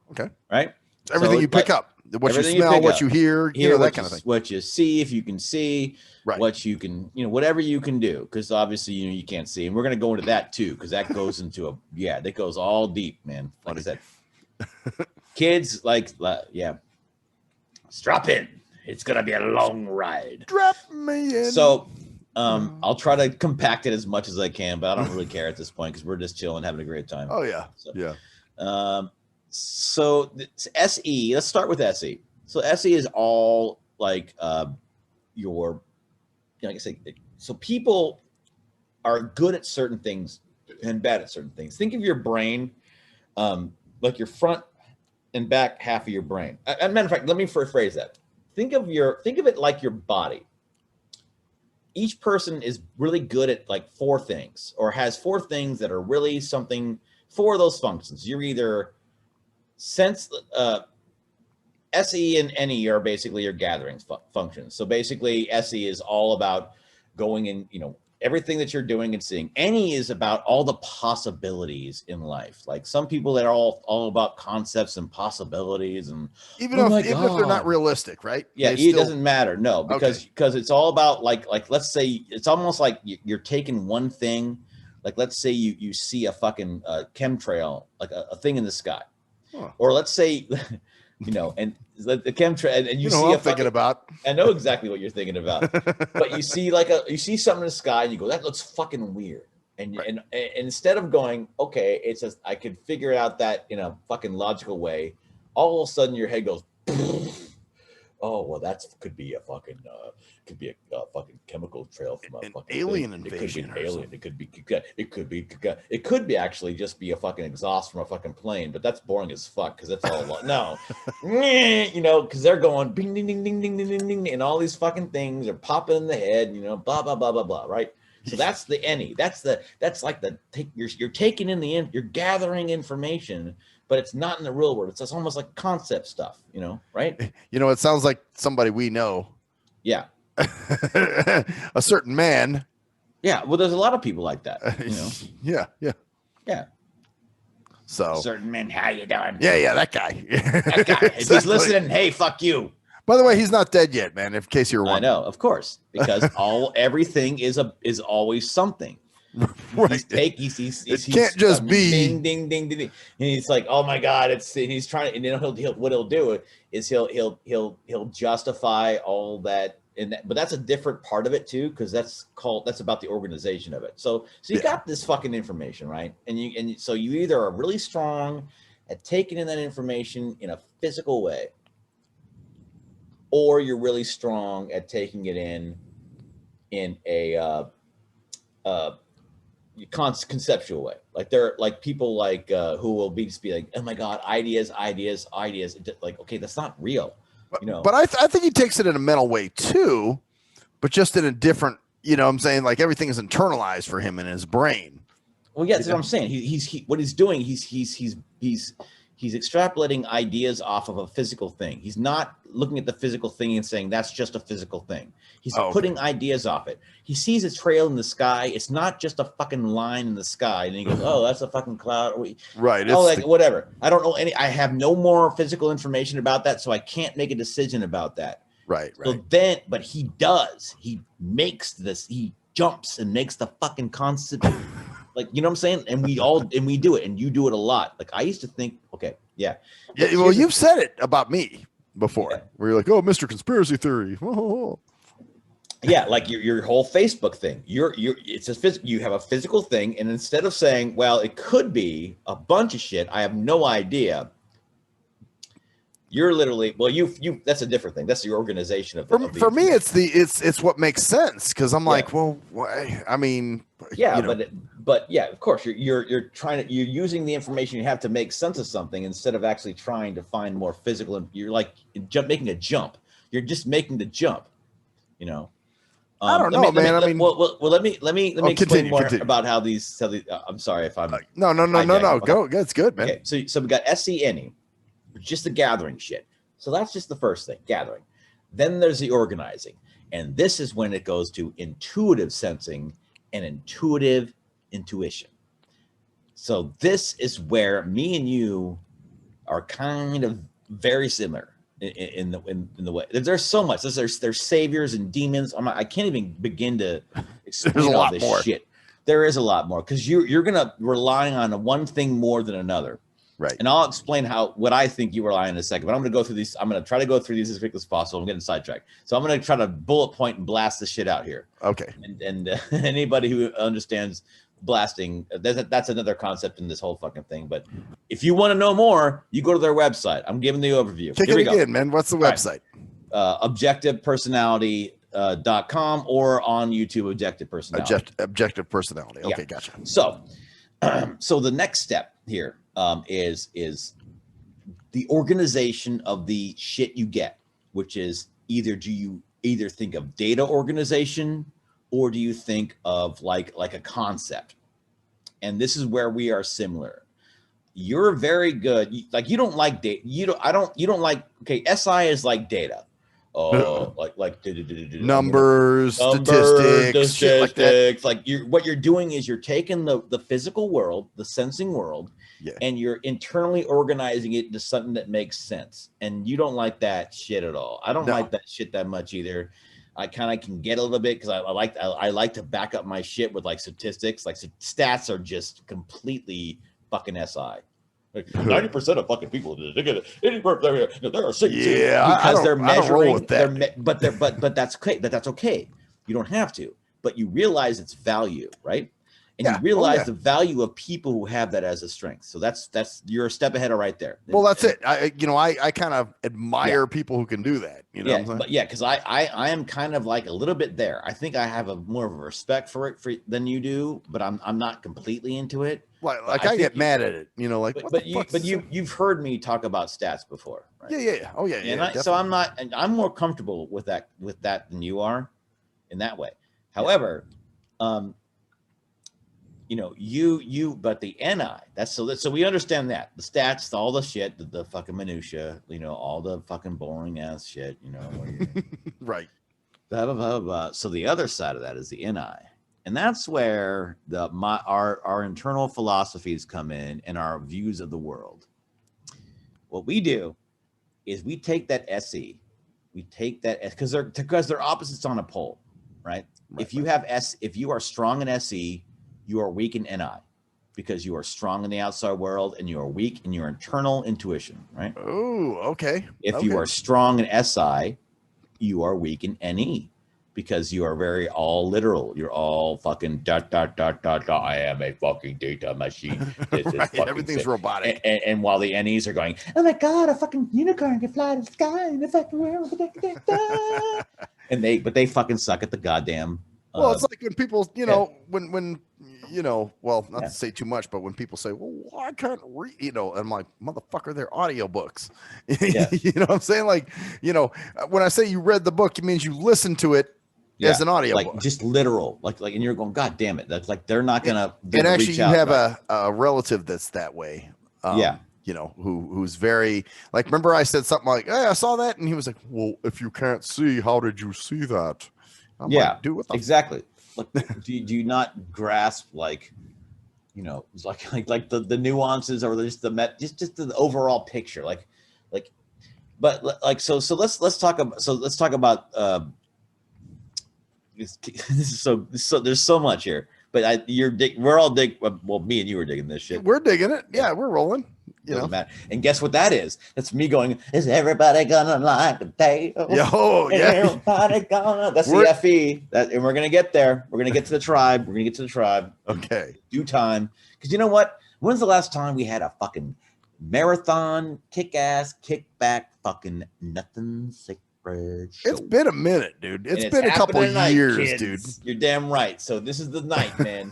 Okay. Right? It's everything you pick up. What you smell, what you hear, that kind of thing. What you see, if you can see, right. What you can, whatever you can do. Because obviously, you can't see. And we're going to go into that too, because that goes into that goes all deep, man. Like I said, kids, strap in. It's going to be a long ride. Drop me in. So I'll try to compact it as much as I can, but I don't really care at this point because we're just chilling, having a great time. Oh yeah, So, yeah. So SE, let's start with SE. So SE is all like your, like I say, so people are good at certain things and bad at certain things. Think of your brain, like your front and back half of your brain. As a matter of fact, let me rephrase that. Think of it like your body. Each person is really good at like 4 things, or has 4 things that are really something. 4 of those functions. You're either SE and NE are basically your gathering functions. So basically, SE is all about going in, everything that you're doing and seeing. NE is about all the possibilities in life. Like some people that are all about concepts and possibilities, and Even if they're not realistic, right? Yeah, it doesn't matter. No, because it's all about like let's say it's almost like you're taking one thing. Like let's say you see a fucking chemtrail, like a thing in the sky, or let's say, and the chemtrail, and you see I'm thinking about. I know exactly what you're thinking about, but you see you see something in the sky and you go, that looks fucking weird, and and instead of going, okay, it's just I could figure out that in a fucking logical way, all of a sudden your head goes. Oh well, could be a fucking fucking chemical trail from a fucking alien invasion. It could be an alien. It could be actually just be a fucking exhaust from a fucking plane. But that's boring as fuck because that's all. No, because they're going bing ding ding ding ding ding ding ding, and all these fucking things are popping in the head. Blah blah blah blah blah. Right. So that's the NE. That's like you're taking in you're gathering information. But it's not in the real world. It's almost like concept stuff, right? It sounds like somebody we know. Yeah. A certain man. Yeah. Well, there's a lot of people like that, Yeah. Yeah. So. A certain man, how you doing? Yeah, that guy. That guy. If he's listening, hey, fuck you. By the way, he's not dead yet, man, in case you're wondering. I know, of course, because everything is always something. Right. He's can't just be ding ding ding ding, and he's like, oh my god, he's trying to, and then what he'll do is he'll justify all that, but that's a different part of it too, because that's about the organization of it. So you got this fucking information, right? And so you either are really strong at taking in that information in a physical way, or you're really strong at taking it in a conceptual way. Like there are like people like who will be like, oh my god, ideas, like, okay, that's not real, but I think he takes it in a mental way too, but just in a different, I'm saying, like everything is internalized for him in his brain. Well, yeah, that's what I'm saying. What he's doing, he's extrapolating ideas off of a physical thing. He's not looking at the physical thing and saying that's just a physical thing. He's putting ideas off it. He sees a trail in the sky. It's not just a fucking line in the sky. And he goes, oh, that's a fucking cloud. Right. Oh, like whatever. I don't know I have no more physical information about that, so I can't make a decision about that. Right. So but he does. He makes this. He jumps and makes the fucking concept. Like, you know what I'm saying? And we do it, and you do it a lot. Like I used to think, okay, yeah. Well, you've said it about me before, where you're like, oh, Mr. Conspiracy Theory. Yeah, like your whole Facebook thing. You have a physical thing, and instead of saying, well, it could be a bunch of shit, I have no idea. You're literally, well, you that's a different thing. That's your organization of for me, it's what makes sense, because I'm like, well, why? I mean, yeah, but yeah, of course, you're using the information you have to make sense of something instead of actually trying to find more physical. And you're like making a jump. You're just making the jump. I don't know, man. Let me explain more about how these. I'm sorry if I'm. No. Go. That's good, man. Okay, so we got SCNE, just the gathering shit. So that's just the first thing, gathering. Then there's the organizing, and this is when it goes to intuitive sensing and intuitive intuition. So this is where me and you are kind of very similar. In the way there's so much there's saviors and demons. I can't even begin to explain all this shit. There is a lot more, because you're gonna rely on one thing more than another. Right. And I'll explain what I think you rely on in a second. But I'm going to go through these. I'm going to try to go through these as quickly as possible. I'm getting sidetracked, so I'm going to try to bullet point and blast the shit out here. Okay. And anybody who understands blasting, that's another concept in this whole fucking thing. But if you want to know more, you go to their website. I'm giving the overview. Kick it again, man. What's the website? Objectivepersonality.com or on YouTube, Objective Personality. Objective Personality. Okay, Yeah. gotcha. So the next step here is the organization of the shit you get, which is do you think of data organization, or do you think of like a concept? And this is where we are similar. You're very good. You don't like data. You don't like, okay, SI is like data. Numbers, statistics, shit like that. Like what you're doing is you're taking the physical world, the sensing world, and you're internally organizing it into something that makes sense. And you don't like that shit at all. I don't like that shit that much either. I kind of can get a little bit because I like to back up my shit with like statistics. Like stats are just completely fucking SI. Like 90% of fucking people, they get it. There are 6. Yeah, because they're measuring. With that. But that's okay. But that's okay. You don't have to. But you realize its value, right? And you realize the value of people who have that as a strength. So that's you're a step ahead of right there. Well, that's it. I kind of admire people who can do that. You know what I'm saying? But because I am kind of like a little bit there. I think I have more of a respect for it than you do, but I'm not completely into it. Like I get mad at it, but you've heard me talk about stats before, right? Yeah. Oh yeah. And so I'm more comfortable with that than you are in that way. However, but the NI, so we understand that the stats, all the shit, the fucking minutia, all the fucking boring ass shit, right. Blah, blah, blah, blah. So the other side of that is the NI. And that's where our internal philosophies come in and our views of the world. What we do is we take that SE, because they're opposites on a pole, right? If you are strong in SE, you are weak in NI, because you are strong in the outside world and you are weak in your internal intuition, right? Oh, okay. If you are strong in SI, you are weak in NE, because you are very all literal. You're all fucking ... I am a fucking data machine. This right. is Everything's sick. robotic. And while the NEs are going, oh my God, a fucking unicorn can fly to the sky in the fucking world. And they fucking suck at the goddamn. Well, it's like when people, when well, not to say too much, but when people say, well, I can't read, I'm like, motherfucker, they're audiobooks. You know what I'm saying? Like, when I say you read the book, it means you listen to it as an audio like book. Just literal, like, and you're going, God damn it. That's like, they're not going to. And actually you have a relative that's that way. Who's very, like, remember I said something like, hey, I saw that. And he was like, well, if you can't see, how did you see that? I'm like, dude, what the exactly. Like, do you not grasp, like, it's like the nuances, or just the overall picture, but so let's talk about this is so there's so much here, but we're all well, me and you are digging this shit. We're digging it. Yeah, we're rolling. Doesn't matter. And guess what that is? That's me going, is everybody gonna like the potato? Everybody gonna. That's the FE. And we're gonna get there. We're gonna get to the tribe. Okay. Due time. Because you know what? When's the last time we had a fucking marathon, kick-ass, kick-back, fucking nothing sacred show? It's been a minute, dude. It's been a couple of years, kids. Dude. You're damn right. So this is the night, man.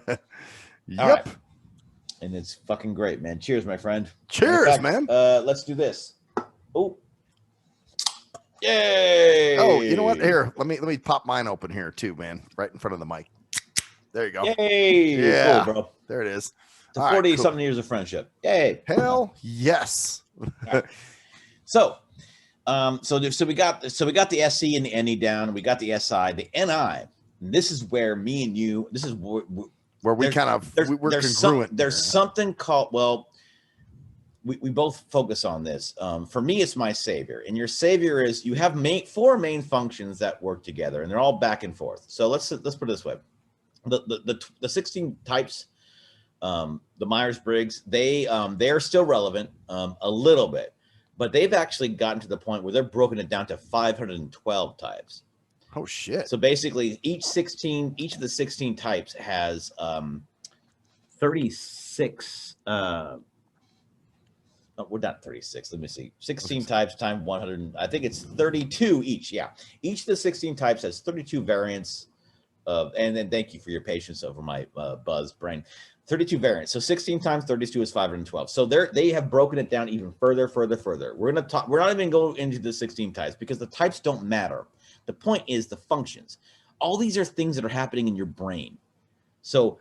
Yep. All right. And it's fucking great, man. Cheers, my friend. Cheers, man. Let's do this. Oh, yay! Oh, you know what? Here, let me pop mine open here too, man. Right in front of the mic. There you go. Yay! Yeah, cool, bro. There it is. To 40-something years of friendship. Yay! Hell yes. Right. So we got the SC and the NE down. We got the SI, the NI. This is where me and you. This is where we kind of we're congruent. There's something called, well, we both focus on this. For me, it's my savior, and your savior is, you have four main functions that work together, and they're all back and forth. So let's put it this way: the 16 types the Myers-Briggs, they're still relevant a little bit, but they've actually gotten to the point where they're broken it down to 512 types. Oh shit. So basically each of the 16 types has 36 no, we're not 36. Let me see. 16 types times 100. I think it's 32 each. Yeah. Each of the 16 types has 32 variants of, and then thank you for your patience over my buzz brain. 32 variants. So 16 times 32 is 512. So they have broken it down even further. We're going to talk. We're not even going into the 16 types because the types don't matter. The point is the functions. All these are things that are happening in your brain. So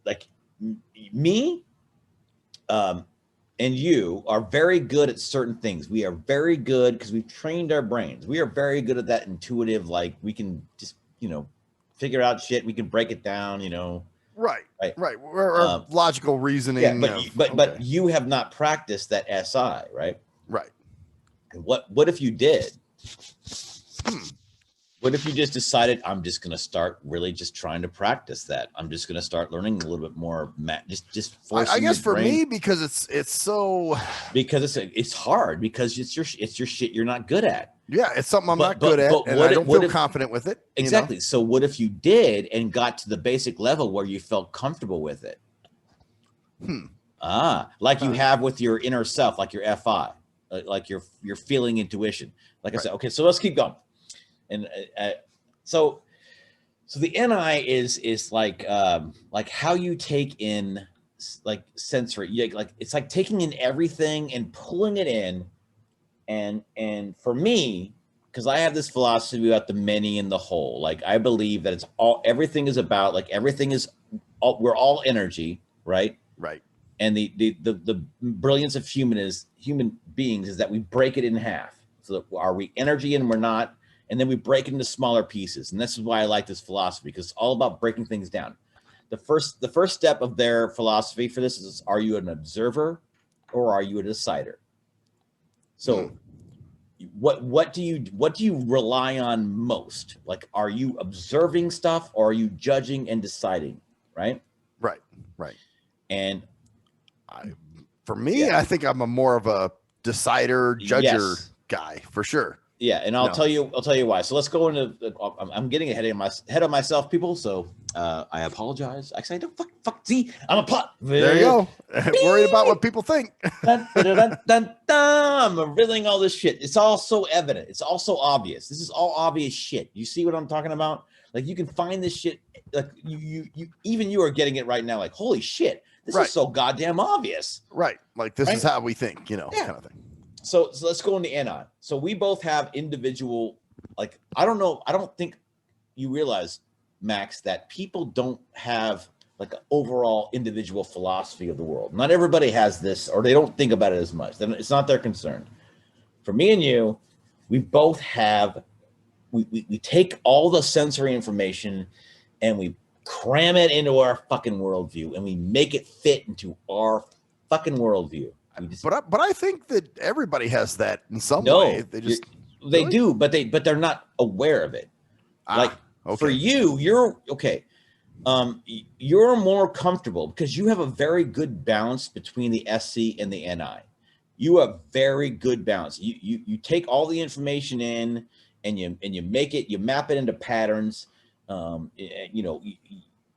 like me, and you are very good at certain things. We are very good because we've trained our brains. We are very good at that intuitive, like we can just, figure out shit. We can break it down, Right. Or logical reasoning. Yeah, but you have not practiced that SI, right? Right. And what if you did? What if you just decided, I'm just going to start really just trying to practice that? I'm just going to start learning a little bit more. Just forcing I guess for brain, me, because it's so, because it's hard because it's your shit you're not good at. Yeah, it's something I'm not good at, and I don't feel confident with it. Exactly. So what if you did and got to the basic level where you felt comfortable with it? Like you have with your inner self, like your FI, like your feeling intuition. Like I said, okay, so let's keep going. And so the NI is like how you take in like sensory, like it's like taking in everything and pulling it in. And for me, because I have this philosophy about the many and the whole, like I believe that everything is about, like everything is we're all energy, right? Right. And the brilliance of human beings is that we break it in half. So are we energy and we're not? And then we break it into smaller pieces. And this is why I like this philosophy, because it's all about breaking things down. The first step of their philosophy for this is, are you an observer or are you a decider? So what do you rely on most? Like, are you observing stuff or are you judging and deciding? Right. And for me, I think I'm more of a decider, judger guy for sure. Yeah, and I'll tell you why. So let's go into. I'm getting ahead of myself, people. So I apologize. Actually, I don't fuck. See, I'm a pot. There you go. Worried about what people think. I'm revealing all this shit. It's all so evident. It's all so obvious. This is all obvious shit. You see what I'm talking about? Like you can find this shit. Like you are getting it right now. Like holy shit, this is so goddamn obvious. Right. Like this is how we think. Kind of thing. So let's go into NI. So we both have individual, like, I don't know. I don't think you realize, Max, that people don't have like an overall individual philosophy of the world. Not everybody has this, or they don't think about it as much. It's not their concern. For me and you, we both have, we take all the sensory information and we cram it into our fucking worldview and we make it fit into our fucking worldview. But I think that everybody has that in some way. They do, but they're not aware of it. For you, you're okay. You're more comfortable because you have a very good balance between the SC and the NI. You have very good balance. You take all the information in and you make it, you map it into patterns.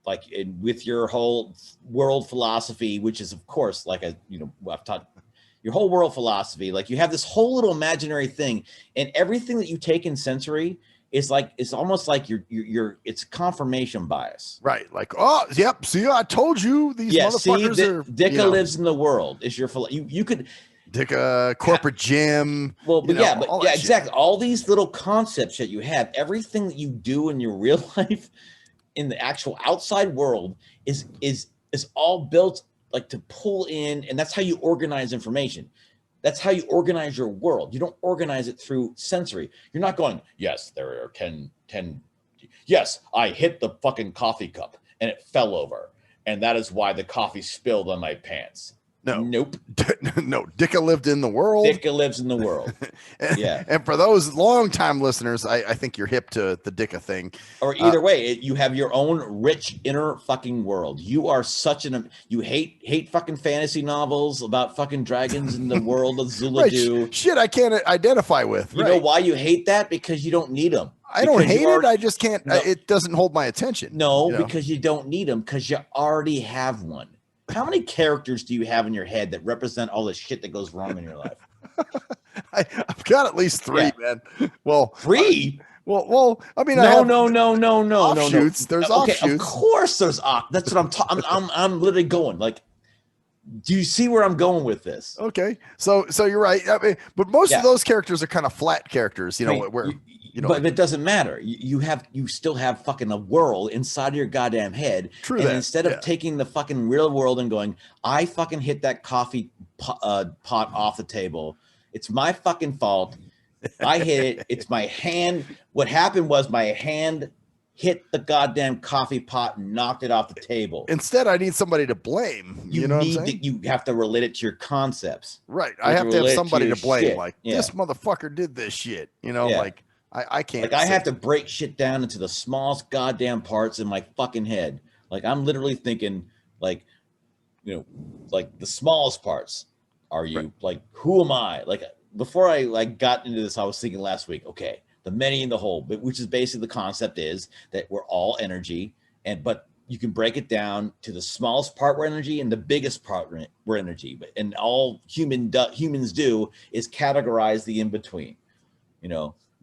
Like with your whole world philosophy, which is of course, like I've taught your whole world philosophy, like you have this whole little imaginary thing, and everything that you take in sensory is like, it's almost like it's confirmation bias. Right. Like, oh, yep. See, I told you these motherfuckers are. Dicka lives in the world. Is your you could. Dicka, corporate gym. Well, exactly. All these little concepts that you have, everything that you do in your real life, in the actual outside world, is all built like to pull in, and that's how you organize information. That's how you organize your world. You don't organize it through sensory. You're not going, yes, there are 10. Yes, I hit the fucking coffee cup and it fell over. And that is why the coffee spilled on my pants. No. Nope. No, Dicka lived in the world. Dicka lives in the world. Yeah. And for those longtime listeners, I think you're hip to the Dicka thing. Or either way, you have your own rich inner fucking world. You are such you hate fucking fantasy novels about fucking dragons in the world of Zuladu. Right, shit I can't identify with. You know why you hate that? Because you don't need them. I don't hate it. I just can't. No. It doesn't hold my attention. No, because you don't need them because you already have one. How many characters do you have in your head that represent all the shit that goes wrong in your life? I've got at least 3, man. Well, 3? Well, I mean, no. Offshoots. There's offshoots. Of course, there's That's what I'm talking. I'm literally going like. Do you see where I'm going with this? Okay, so you're right. I mean, but most of those characters are kind of flat characters. But it doesn't matter. You still have fucking a world inside of your goddamn head. True. And that. instead of taking the fucking real world and going, I fucking hit that coffee pot off the table. It's my fucking fault. I hit it. It's my hand. What happened was my hand hit the goddamn coffee pot and knocked it off the table. Instead, I need somebody to blame. You know what I'm saying? You have to relate it to your concepts. Right. I have to have somebody to blame. Shit. Like, this motherfucker did this shit. Like, I can't. Like, I have to break shit down into the smallest goddamn parts in my fucking head. Like, I'm literally thinking, like, like the smallest parts. Are you like, who am I? Like, before I got into this, I was thinking last week, okay, the many and the whole, which is basically the concept is that we're all energy, but you can break it down to the smallest part we're energy and the biggest part we're energy. And all humans do is categorize the in between.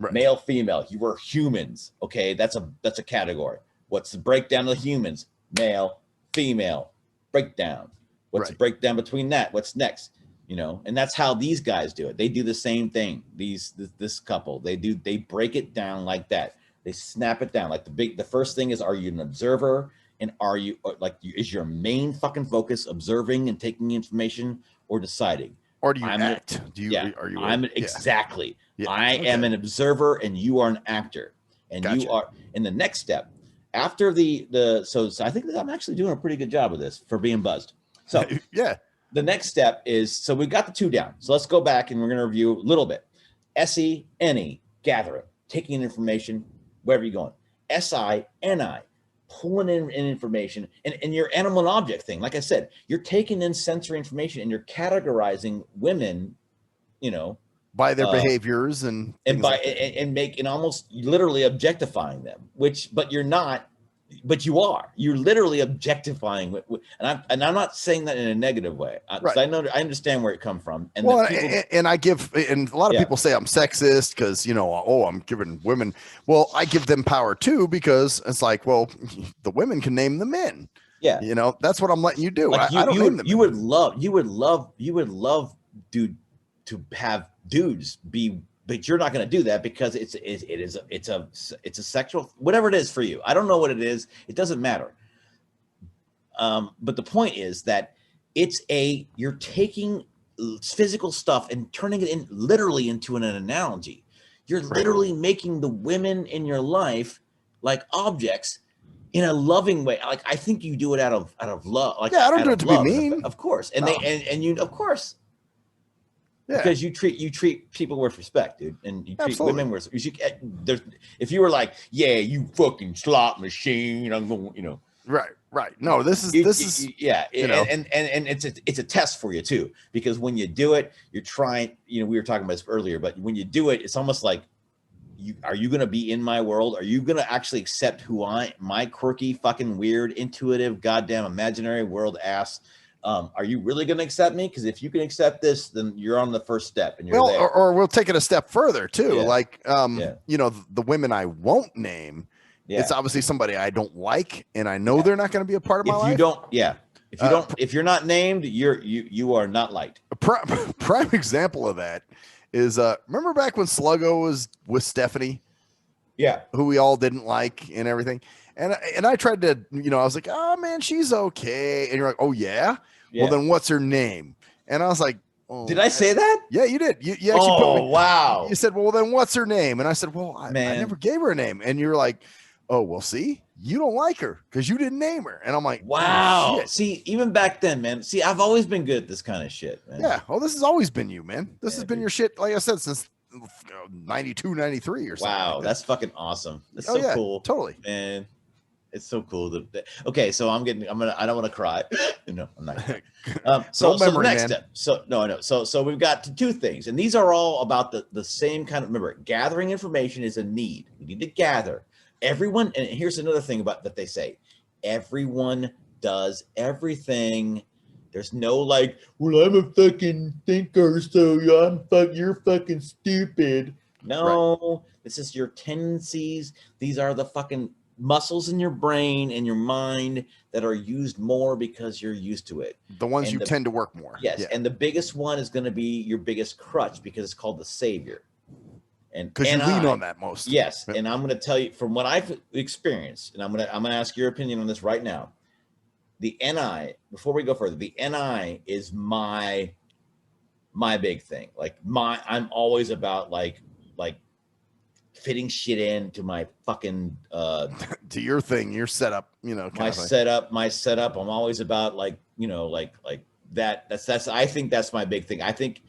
Right. Male, female. You were humans. Okay, that's a category. What's the breakdown of the humans? Male, female, breakdown. What's the breakdown between that? What's next? And that's how these guys do it. They do the same thing. This couple, they break it down like that. They snap it down. Like the first thing is, are you an observer? And is your main fucking focus observing and taking information or deciding? Or do you act? Exactly. Yeah. I am an observer and you are an actor. And you are in the next step. After so I think that I'm actually doing a pretty good job of this for being buzzed. So yeah. The next step is, so we've got the 2 down. So let's go back and we're going to review a little bit. SE, NE, gathering, taking in information, wherever you're going. SI, NI, pulling in information. And your animal and object thing, like I said, you're taking in sensory information and you're categorizing women, by their behaviors and almost literally objectifying them, but you're not. But you are. You're literally objectifying, and I'm not saying that in a negative way. Right. I understand where it comes from. And and a lot of people say I'm sexist because I'm giving women. Well, I give them power too because it's like, well, the women can name the men. Yeah, that's what I'm letting you do. Like I don't name them. You would love, dude, to have dudes be. But you're not going to do that because it's a sexual, whatever it is for you. I don't know what it is. It doesn't matter. But the point is that you're taking physical stuff and turning it literally into an analogy. You're literally making the women in your life like objects in a loving way. Like, I think you do it out of love. Like, I don't do it to be mean. Of course. And of course. Yeah. Because you treat people with respect, dude, and you treat women with. If you were like, yeah, you fucking slot machine, I'm going, Right. No, this is and it's a test for you too, because when you do it, you're trying. We were talking about this earlier, but when you do it, it's almost like, are you going to be in my world? Are you going to actually accept my quirky, fucking weird, intuitive, goddamn imaginary world ass? Are you really going to accept me? Because if you can accept this, then you're on the first step, and you're there. Or we'll take it a step further too. Yeah. Like, the women I won't name. Yeah. It's obviously somebody I don't like, and I know they're not going to be a part of my life. If you're not named, you are not liked. A prime example of that is remember back when Sluggo was with Stephanie, who we all didn't like and everything. And I tried to, I was like, oh man, she's okay. And you're like, oh yeah? Well, then what's her name? And I was like, oh, did I say that? Yeah, you did. You actually put me. Wow. You said, well, then what's her name? And I said, well, I never gave her a name. And you're like, oh, well, see, you don't like her because you didn't name her. And I'm like, wow. oh, shit. See, even back then, man. See, I've always been good at this kind of shit, man. Yeah. Well, this has always been you, man. This has been dude. your shit, like I said, since 92, 93 or something. Wow, like that's fucking awesome. That's Oh, so yeah, cool. totally. Man. It's so cool. Okay, so I don't want to cry. No, I'm not. So the next step. So we've got two things, and these are all about the same kind of. Remember, gathering information is a need. We need to gather. Everyone, and here's another thing about that they say: everyone does everything. There's no like, well, I'm a fucking thinker, so you're fucking stupid. No, this is your tendencies. These are the fucking muscles in your brain and your mind that are used more because you're used to it. The ones you tend to work more. Yes. Yeah. And the biggest one is going to be your biggest crutch because it's called the savior. And because you lean on that most. Yes. And I'm going to tell you from what I've experienced, and I'm going to ask your opinion on this right now. The NI, before we go further, the NI is my big thing. I'm always about like fitting shit into my fucking to your thing, your setup, my setup. I'm always about like that. That's I think that's my big thing. I think,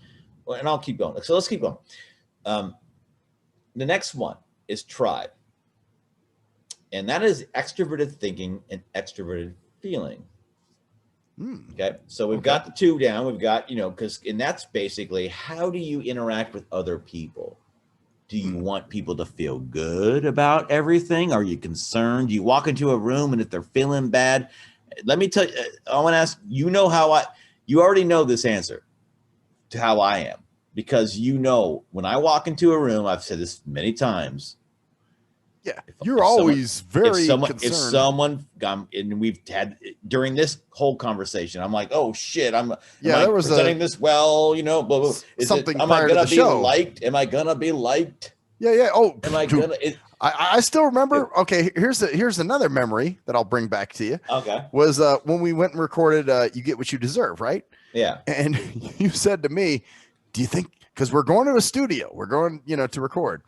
and I'll keep going. So let's keep going. The next one is tribe. And that is extroverted thinking and extroverted feeling. Okay. So we've got the two down. We've got, and that's basically how do you interact with other people? Do you want people to feel good about everything? Are you concerned? You walk into a room and if they're feeling bad, let me tell you, I want to ask, you already know this answer to how I am, because when I walk into a room, I've said this many times. Yeah. You're always very concerned. If someone, and we've had during this whole conversation, I'm like, oh shit, am I presenting this well, blah, blah. Am I gonna be liked? Am I gonna be liked? Yeah. Oh, am I gonna? I still remember. Okay, here's another memory that I'll bring back to you. Okay, was when we went and recorded "You Get What You Deserve," right? Yeah. And you said to me, "Do you think?" Because we're going to a studio, we're going, to record,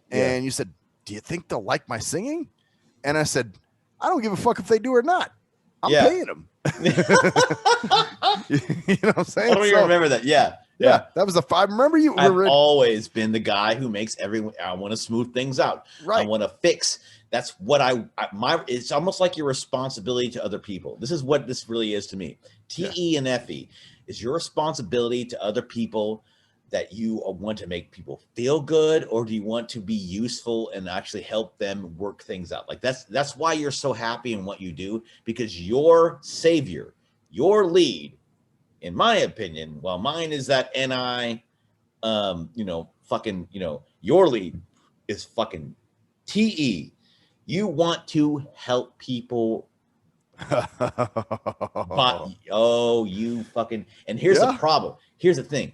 and you said, "Do you think they'll like my singing?" And I said, "I don't give a fuck if they do or not. I'm paying them." You know what I'm saying? I don't even remember that. Yeah. That was I remember you. I've always been the guy who makes everyone. I want to smooth things out. Right. I want to fix. That's what it's almost like your responsibility to other people. This is what this really is to me. TE and FE is your responsibility to other people, that you want to make people feel good, or do you want to be useful and actually help them work things out? Like that's why you're so happy in what you do, because your savior, your lead, in my opinion, well, mine is that NI, your lead is fucking TE. You want to help people. But and here's the problem. Here's the thing.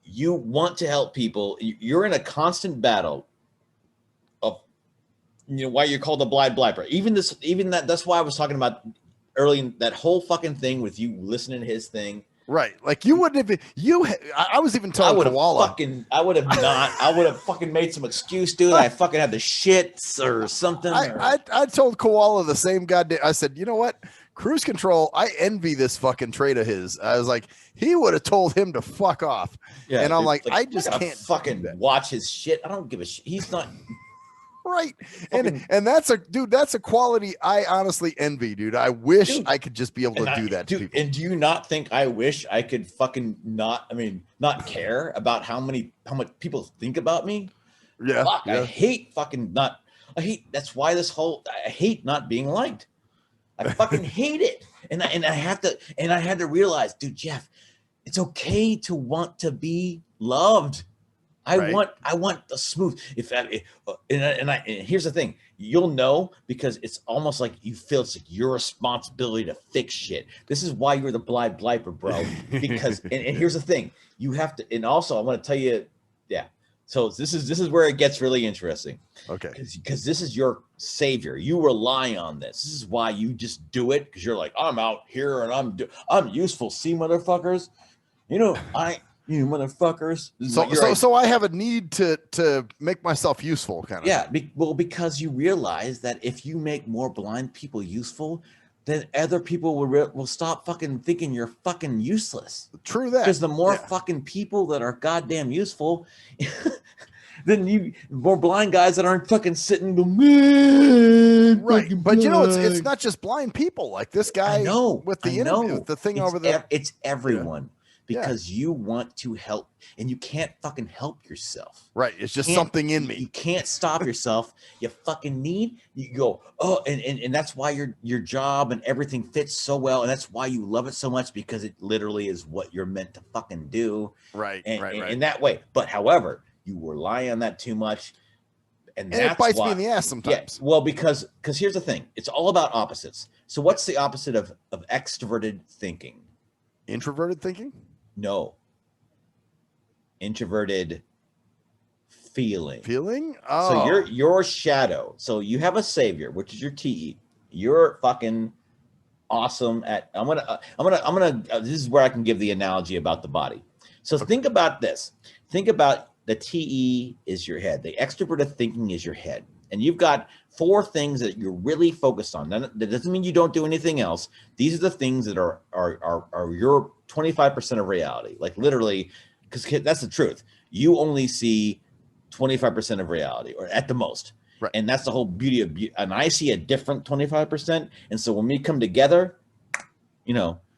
You want to help people. You're in a constant battle of, why you're called a blind bliper. That's why I was talking about early in that whole fucking thing with you listening to his thing. Right. Like you wouldn't have I was even telling Koala. I would have fucking made some excuse, dude. I fucking had the shits or something. I told Koala the same goddamn. I said, you know what? Cruise Control, I envy this fucking trait of his. I was like, he would have told him to fuck off. Yeah, and I'm like, I just can't fucking watch his shit. I don't give a shit. He's not right. And that's a quality I honestly envy, dude. I wish I could just be able to do that to people. And do you not think I wish I could fucking not care about how much people think about me? Yeah. Fuck, I hate that's why I hate not being liked. I fucking hate it. And I had to realize, dude, Jeff, it's okay to want to be loved. I want the smooth. And here's the thing, you'll know, because it's almost like you feel it's like your responsibility to fix shit. This is why you're the blind bliper, bro. Because and here's the thing, you have to. And also, I want to tell you, So this is where it gets really interesting. Okay. Because this is your savior. You rely on this. This is why you just do it, because you're like, I'm out here and I'm useful. See, motherfuckers. You motherfuckers. This is So what you're so I have a need to make myself useful, kind of. Yeah, because you realize that if you make more blind people useful, then other people will stop fucking thinking you're fucking useless. True that. Because the more Yeah. fucking people that are goddamn useful, then more blind guys that aren't fucking sitting go, man, Right, fucking but you know, it's blind." not just blind people. Like this I guy know with I the interview, know. with the thing It's over there. it's everyone Yeah. because you want to help and you can't fucking help yourself. Right, it's just Can't- something in You me. can't stop yourself. You fucking need. You go. Oh, and that's why your job and everything fits so well, and that's why you love it so much because it literally is what you're meant to fucking do. Right, And, right. in that way. But however, you rely on that too much, and And that's it bites why, me in the ass Yeah, sometimes. well, because here's the thing. It's all about opposites. So what's the opposite of extroverted thinking? Introverted thinking. No. Introverted feeling. Feeling. So Oh, your shadow. So you have a savior, which is your TE. You're fucking awesome at. I'm gonna. This is where I can give the analogy about the body. So think about this. Think about the TE is your head. The extroverted thinking is your head, and you've got 4 things that you're really focused on. That doesn't mean you don't do anything else. These are the things that are your 25% of reality. Like literally, because that's the truth. You only see 25% of reality, or at the most. Right. And that's the whole beauty of and I see a different 25%. And so when we come together,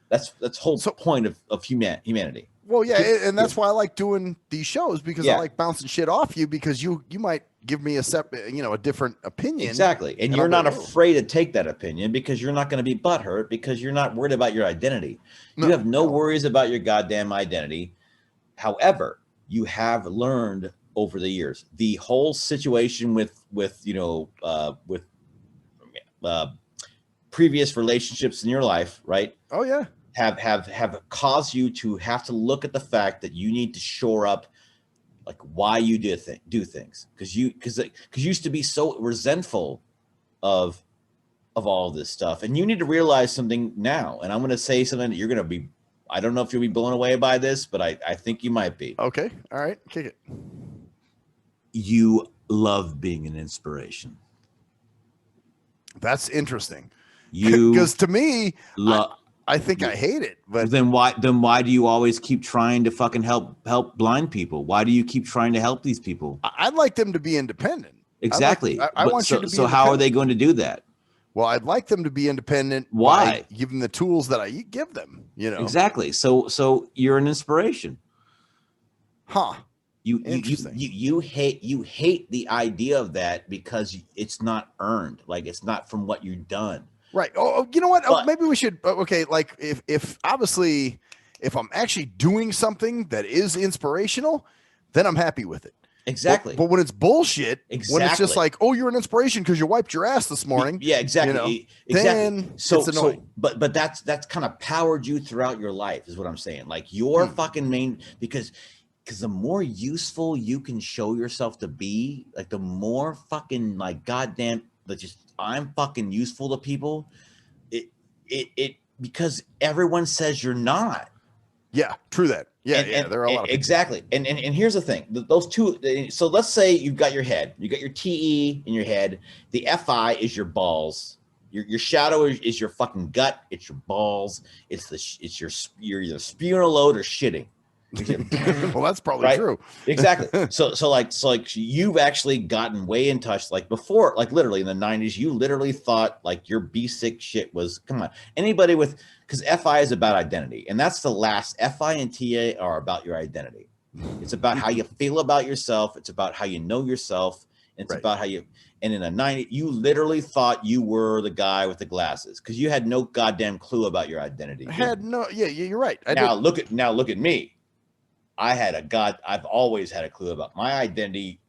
that's whole point of humanity. well, yeah, and that's why I like doing these shows because I Yeah. like bouncing shit off you because you might give me a separate, a different opinion. Exactly. And And you're I'll not be like, "Oh." afraid to take that opinion because you're not going to be butthurt because you're not worried about your identity. No, You have no no. worries about your goddamn identity. However, you have learned over the years the whole situation with previous relationships in your life, right? Oh yeah. Have caused you to have to look at the fact that you need to shore up like why you do things because you used to be so resentful of all this stuff, and you need to realize something now. And I'm going to say something that you're going to be. I don't know if you'll be blown away by this, but I think you might be. Okay. All right. Kick it. You love being an inspiration. That's interesting. You Because to me, love. I think I hate it. But Then why do you always keep trying to fucking help blind people? Why do you keep trying to help these people? I'd like them to be independent. Exactly. I want you to be. So how are they going to do that? Well, I'd like them to be independent. Why? By giving the tools that I give them. Exactly. So you're an inspiration. Huh. You Interesting. you hate the idea of that because it's not earned. Like it's not from what you've done. Right. Oh, you know what? But- Maybe we should. Okay. Like if obviously, if I'm actually doing something that is inspirational, then I'm happy with it. Exactly. But when it's bullshit, when it's just Exactly. like, oh, you're an inspiration because you wiped your ass this morning. Yeah, exactly. Exactly. Then it's annoying. But that's kind of powered you throughout your life, is what I'm saying. Like your fucking main because the more useful you can show yourself to be, like the more fucking like goddamn I'm fucking useful to people. It because everyone says you're not. Yeah, true that. Yeah, And there are a lot of people. exactly. And here's the thing: those two. So let's say you've got your head, you got your TE in your head. The FI is your balls. Your shadow is your fucking gut. It's your balls. You're either spewing a load or shitting. Well, that's probably Right? true. Exactly. So like you've actually gotten way in touch. Like before, like literally in the 90s, you literally thought like your B6 shit was, come on, anybody with, because FI is about identity. And that's the last. FI and TA are about your identity. It's about how you feel about yourself. It's about how you know yourself. It's Right. about how you, and in the 90s, you literally thought you were the guy with the glasses because you had no goddamn clue about your identity. I had no. Yeah, you're right. Now look at me. I've always had a clue about my identity.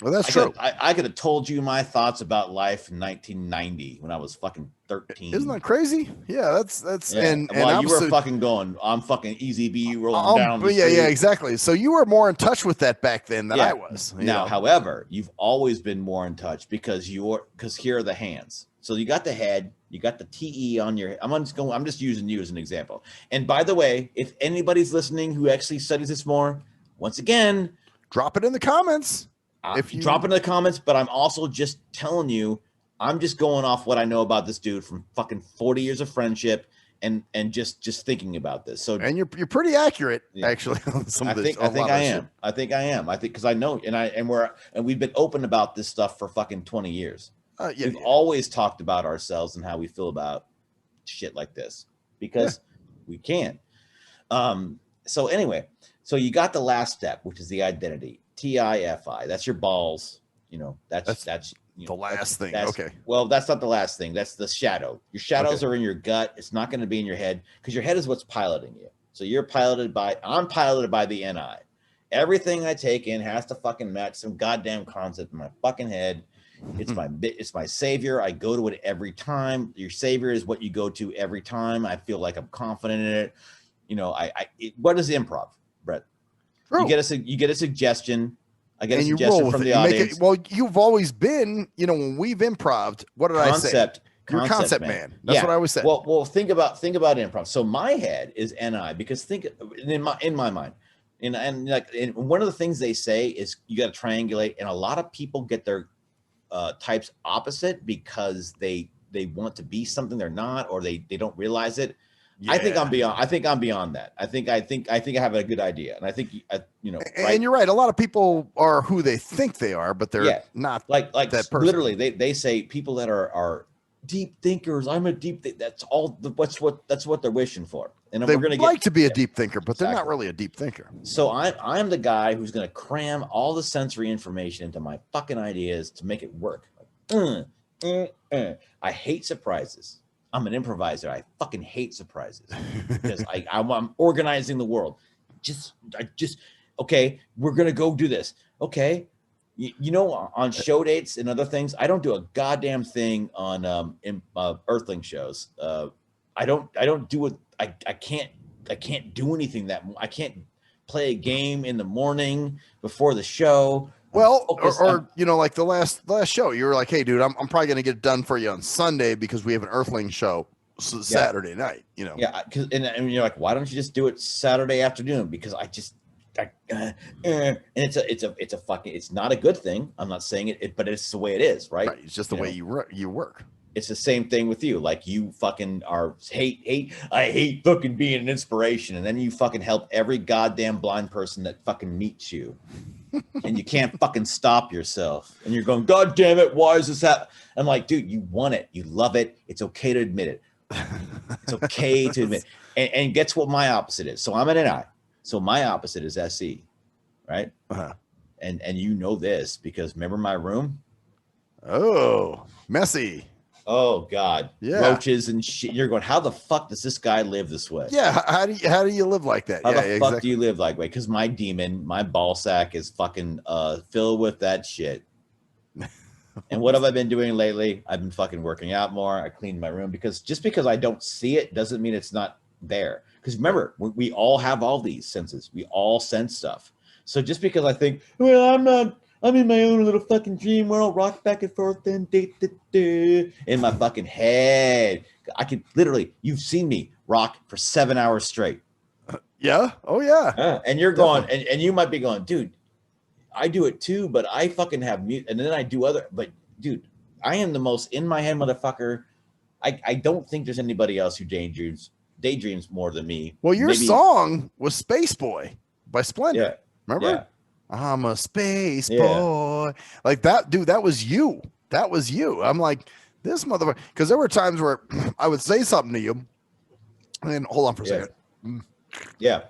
Well, that's true. I could have told you my thoughts about life in 1990 when I was fucking 13. Isn't that crazy? Yeah, that's Yeah. and While you were obviously- fucking going, I'm fucking easy B rolling down the yeah, street. yeah, exactly. So you were more in touch with that back then than Yeah. I was. you Now, know? however, you've always been more in touch because here are the hands. So you got the head, you got the TE on your. I'm just using you as an example. And by the way, if anybody's listening who actually studies this more, once again, drop it in the comments. if you drop it in the comments, but I'm also just telling you, I'm just going off what I know about this dude from fucking 40 years of friendship and just thinking about this. So And you're pretty accurate, actually. On some of this, I think I am. I think because I know and we've been open about this stuff for fucking 20 years. We've always talked about ourselves and how we feel about shit like this because we can. So anyway, so you got the last step, which is the identity. TIFI. That's your balls. You know, that's the last thing. Okay. Well, that's not the last thing. That's the shadow. Your shadows are in your gut. It's not going to be in your head because your head is what's piloting you. So I'm piloted by the NI. Everything I take in has to fucking match some goddamn concept in my fucking head. It's my savior. I go to it every time. Your savior is what you go to every time. I feel like I'm confident in it. You know, what is improv, Brett? True. You get a suggestion. I get a suggestion from the audience. You've always been, when we've improved, what did I say? You're a concept man. That's what I always said. Well, think about improv. So my head is NI because in my mind, and one of the things they say is you got to triangulate, and a lot of people get their types opposite because they want to be something they're not, or they don't realize it. Yeah. I think I'm beyond that. I think I have a good idea, and I think right? And you're right. A lot of people are who they think they are, but they're not like that person. Literally, they say people that are deep thinkers. I'm a deep. That's all. That's what they're wishing for. And they would like to be a deep thinker, but they're not really a deep thinker. So I'm the guy who's going to cram all the sensory information into my fucking ideas to make it work. I hate surprises. I'm an improviser. I fucking hate surprises because I'm organizing the world. Okay, we're going to go do this. Okay. On show dates and other things, I don't do a goddamn thing on Earthling shows. I don't do it. I can't do anything I can't play a game in the morning before the show. Well, or like the last show, you were like, "Hey, dude, I'm probably gonna get it done for you on Sunday because we have an Earthling show Saturday night." Yeah, and you're like, "Why don't you just do it Saturday afternoon?" Because and it's a fucking, it's not a good thing. I'm not saying it, but it's the way it is, right? Right. It's just the way you work. It's the same thing with you. Like you fucking I hate fucking being an inspiration, and then you fucking help every goddamn blind person that fucking meets you. And you can't fucking stop yourself. And you're going, God damn it, why is this happening? I'm like, dude, you want it. You love it. It's okay to admit it. It's okay to admit it. And guess what my opposite is? So I'm an NI. So my opposite is SE, right? Uh-huh. And you know this because remember my room? Oh, messy. Oh God, yeah, roaches and shit. You're going, how the fuck does this guy live this way? Yeah, how do you live like that? How the fuck do you live like way? Because my demon, my ball sack is fucking filled with that shit. And what have I been doing lately? I've been fucking working out more. I cleaned my room because I don't see it doesn't mean it's not there. Because remember, we all have all these senses. We all sense stuff. So just because I think, well, I'm in my own little fucking dream world, rock back and forth and in my fucking head. I could literally, you've seen me rock for 7 hours straight. Yeah. Oh yeah. And you're going, and you might be going, dude, I do it too, but I fucking have mute, and then I do but dude, I am the most in my head motherfucker. I don't think there's anybody else who daydreams more than me. Well, your song was Space Boy by Splendor. Yeah. Remember? Yeah. I'm a space boy. Like that, dude, that was you. That was you. I'm like, this motherfucker. Because there were times where I would say something to you. And hold on for a second. Yeah.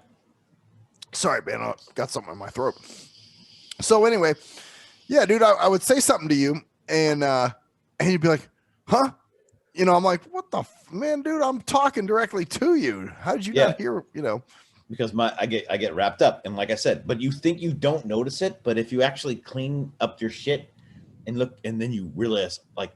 Sorry, man. I got something in my throat. So anyway, yeah, dude, I would say something to you and you'd be like, huh? I'm like, what the man, dude, I'm talking directly to you. How did you not hear, because I get wrapped up, and like I said, but you think you don't notice it, but if you actually clean up your shit and look, and then you realize, like,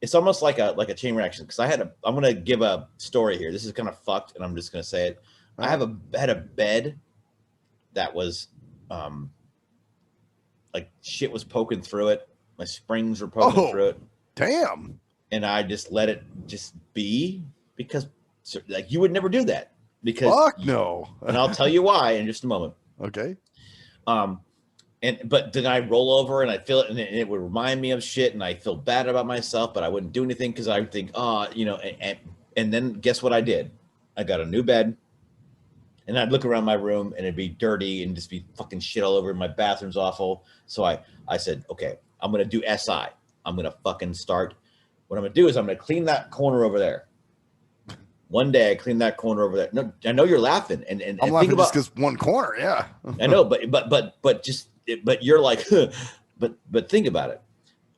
it's almost like a chain reaction. Because I'm gonna give a story here. This is kind of fucked, and I'm just gonna say it. I had a bed that was like shit was poking through it. My springs were poking through it. Damn. And I just let it just be, because like you would never do that, because fuck no. And I'll tell you why in just a moment. Okay. But then I roll over and I feel it, and it would remind me of shit, and I feel bad about myself, but I wouldn't do anything because I would think, and then guess what I did? I got a new bed, and I'd look around my room and it'd be dirty and just be fucking shit all over. My bathroom's awful. So I said, okay, I'm gonna do SI. I'm gonna fucking start. What I'm gonna do is I'm gonna clean that corner over there. One day I cleaned that corner over there. No, I know you're laughing, and I'm laughing just because one corner. Yeah, I know, but you're like, but think about it.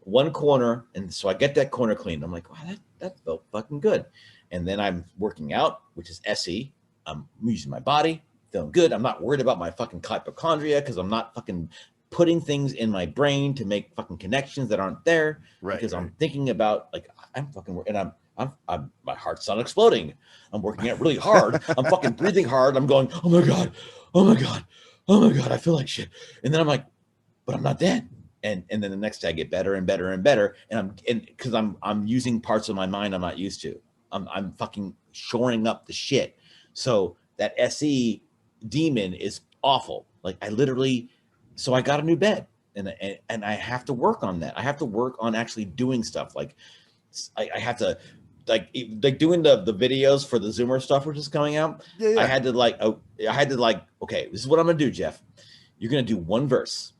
One corner, and so I get that corner cleaned. I'm like, wow, that felt fucking good. And then I'm working out, which is SE. I'm using my body, feeling good. I'm not worried about my fucking hypochondria because I'm not fucking putting things in my brain to make fucking connections that aren't there. Right. Because I'm thinking about, like, I'm fucking, and I'm my heart's not exploding. I'm working out really hard. I'm fucking breathing hard. I'm going, oh my God, oh my God, oh my God, I feel like shit. And then I'm like, but I'm not dead. And then the next day I get better and better and better. And because I'm using parts of my mind I'm not used to. I'm fucking shoring up the shit. So that SE demon is awful. Like so I got a new bed, and I have to work on that. I have to work on actually doing stuff. Like I have to like doing the videos for the Zoomer stuff, which is coming out. Yeah. I had to okay, this is what I'm gonna do, Jeff. You're gonna do one verse,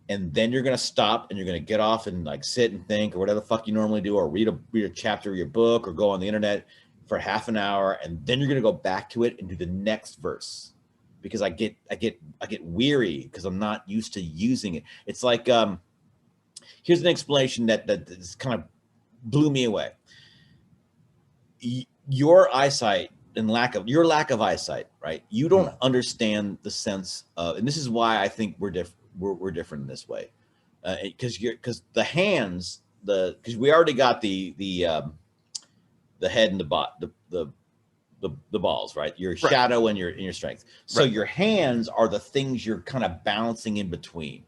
and then you're gonna stop and you're gonna get off and like sit and think or whatever the fuck you normally do, or read a chapter of your book or go on the internet for half an hour, and then you're gonna go back to it and do the next verse, because I get weary because I'm not used to using it. It's like here's an explanation that kind of blew me away. Your eyesight and lack of eyesight, right? You don't understand the sense of, and this is why I think we're different in this way, because the hands, because we already got the head and the balls, right? Your shadow and your strength. So your hands are the things you're kind of balancing in between.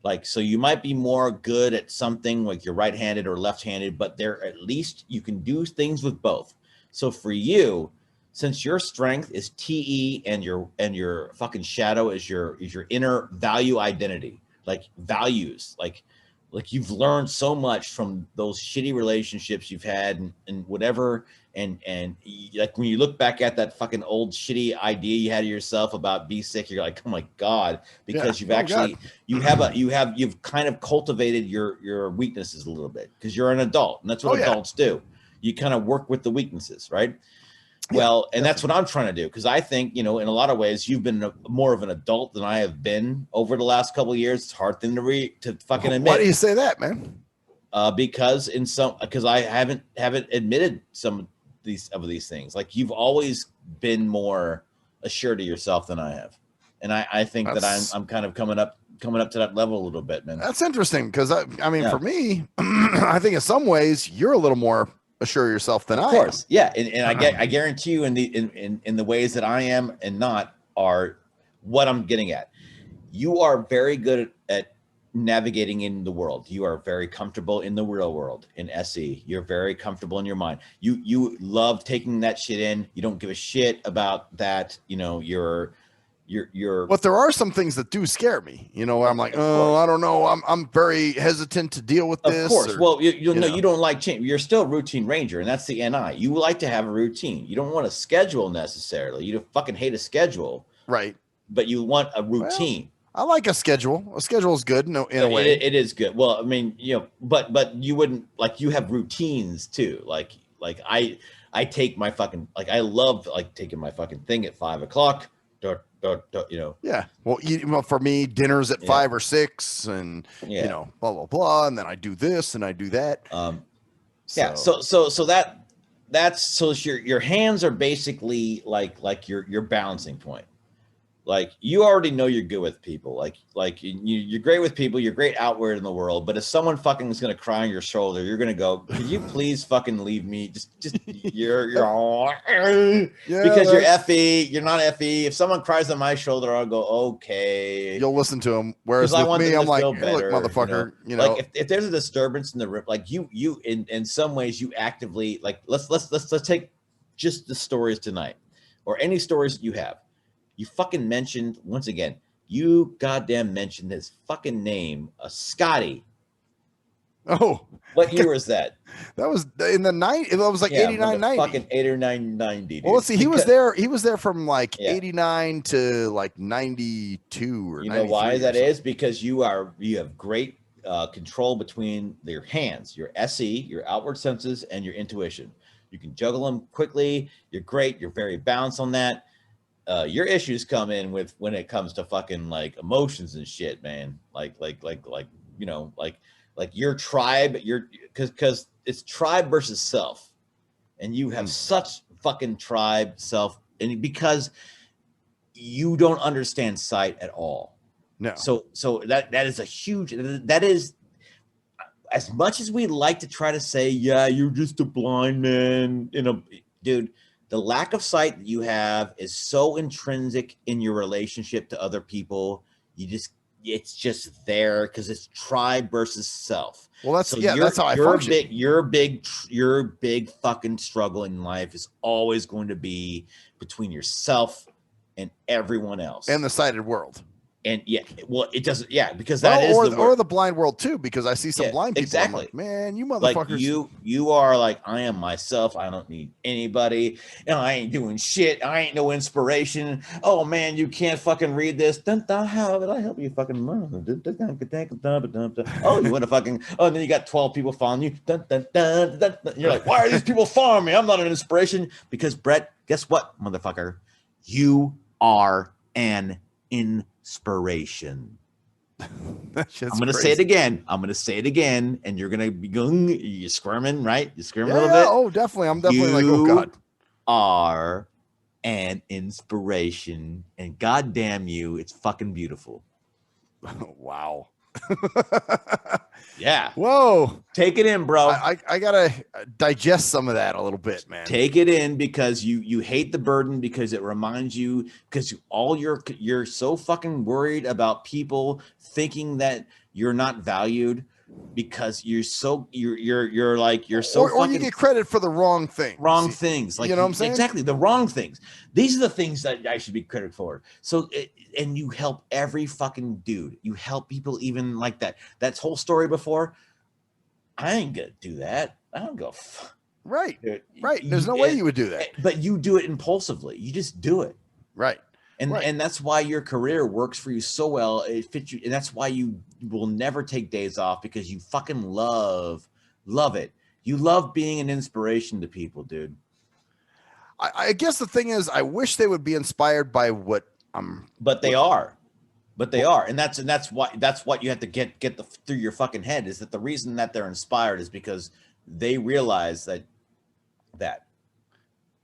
Like, so you might be more good at something like you're right-handed or left-handed, but there at least you can do things with both. So for you, since your strength is TE and your fucking shadow is your inner value identity, like values, like you've learned so much from those shitty relationships you've had and whatever. And like when you look back at that fucking old shitty idea you had of yourself about be sick, you're like, oh my God, because you've actually, you've kind of cultivated your weaknesses a little bit because you're an adult, and that's what adults do. You kind of work with the weaknesses, right? Well, and that's what I'm trying to do, because I think, in a lot of ways, you've been more of an adult than I have been over the last couple of years. It's a hard thing to fucking admit. Why do you say that, man? Because I haven't admitted some of these things. Like, you've always been more assured of yourself than I have, and I think that I'm kind of coming up to that level a little bit, man. That's interesting, because I mean, for me, I think in some ways you're a little more assure yourself than I am. Of course, yeah, and I guarantee you, in the ways that I am and not are what I'm getting at. You are very good at navigating in the world. You are very comfortable in the real world in SE. You're very comfortable in your mind. You love taking that shit in. You don't give a shit about that. You're but there are some things that do scare me, where I'm like, oh, I don't know, I'm very hesitant to deal with this. Of course. Well, you don't like change. You're still a routine ranger, and that's the NI. You like to have a routine. You don't want a schedule necessarily. You fucking hate a schedule, right? But you want a routine. Well, I like a schedule. A schedule is good in a way. It is good. Well, I mean, but you wouldn't, like, you have routines too. Like I take my fucking, like, I love like taking my fucking thing at 5 o'clock. Yeah. Well, for me, dinner's at 5 or 6, and blah blah blah, and then I do this and I do that. So that's so your hands are basically like your balancing point. Like you already know you're good with people. Like you're great with people. You're great outward in the world. But if someone fucking is gonna cry on your shoulder, you're gonna go, "Could you please fucking leave me? Just you're all because you're FE. You're not FE. If someone cries on my shoulder, I'll go okay. You'll listen to him. Whereas I with want me, them I'm to like, feel hey, look, better, motherfucker. Like if there's a disturbance in the rip, like you in some ways you actively like let's take just the stories tonight or any stories that you have. You fucking mentioned once again. You goddamn mentioned his fucking name, Scotty. Oh, What year was that? That was in the 90s. It was like 89, 90. Fucking 89, 90. Dude. Well, let's see. He was there. He was there from like Yeah. 89 to like 92 or. You know why that is? Because you have great control between your hands, your SE, your outward senses, and your intuition. You can juggle them quickly. You're great. You're very balanced on that. Your issues come in with when it comes to fucking like emotions and shit, man. Like you know, like your tribe, because it's tribe versus self, and you have such fucking tribe self, and because you don't understand sight at all. No. So that is a huge. That is as much as we like to try to say, yeah, you're just a blind man, dude. The lack of sight that you have is so intrinsic in your relationship to other people. It's just there because it's tribe versus self. Well, that's how I function. Your big fucking struggle in life is always going to be between yourself and everyone else and the sighted world. And yeah, well, it doesn't. Yeah, because or the blind world too. Because I see some blind people. Exactly, like, man, you motherfuckers. Like you are like, I am myself. I don't need anybody. I ain't doing shit. I ain't no inspiration. Oh man, you can't fucking read this. How did I help you? Fucking. Oh, you want to fucking? Oh, and then you got 12 people following you. You're like, why are these people following me? I'm not an inspiration. Because Brett, guess what, motherfucker? You are an inspiration. I'm gonna say it again. And you're gonna be going. You're squirming, right? You're squirming a little bit. Oh, definitely. I'm definitely like, oh god. Are an inspiration, and goddamn you, it's fucking beautiful. Wow. Yeah. Whoa. Take it in, bro. I gotta digest some of that a little bit, man. Take it in because you hate the burden because it reminds you because you're so fucking worried about people thinking that you're not valued because you're so or you get credit for the wrong things. Like, you know what I'm saying? Exactly, the wrong things. These are the things that I should be credited for. So and you help every fucking dude. You help people even like that. That whole story before. I ain't gonna do that. I don't go. Right. Right. There's no way you would do that. But you do it impulsively. You just do it. Right. And that's why your career works for you so well. It fits you, and that's why you will never take days off because you fucking love it. You love being an inspiration to people, dude. I guess the thing is, I wish they would be inspired by what I'm. But they are. And that's what you have to get through your fucking head is that the reason that they're inspired is because they realize that.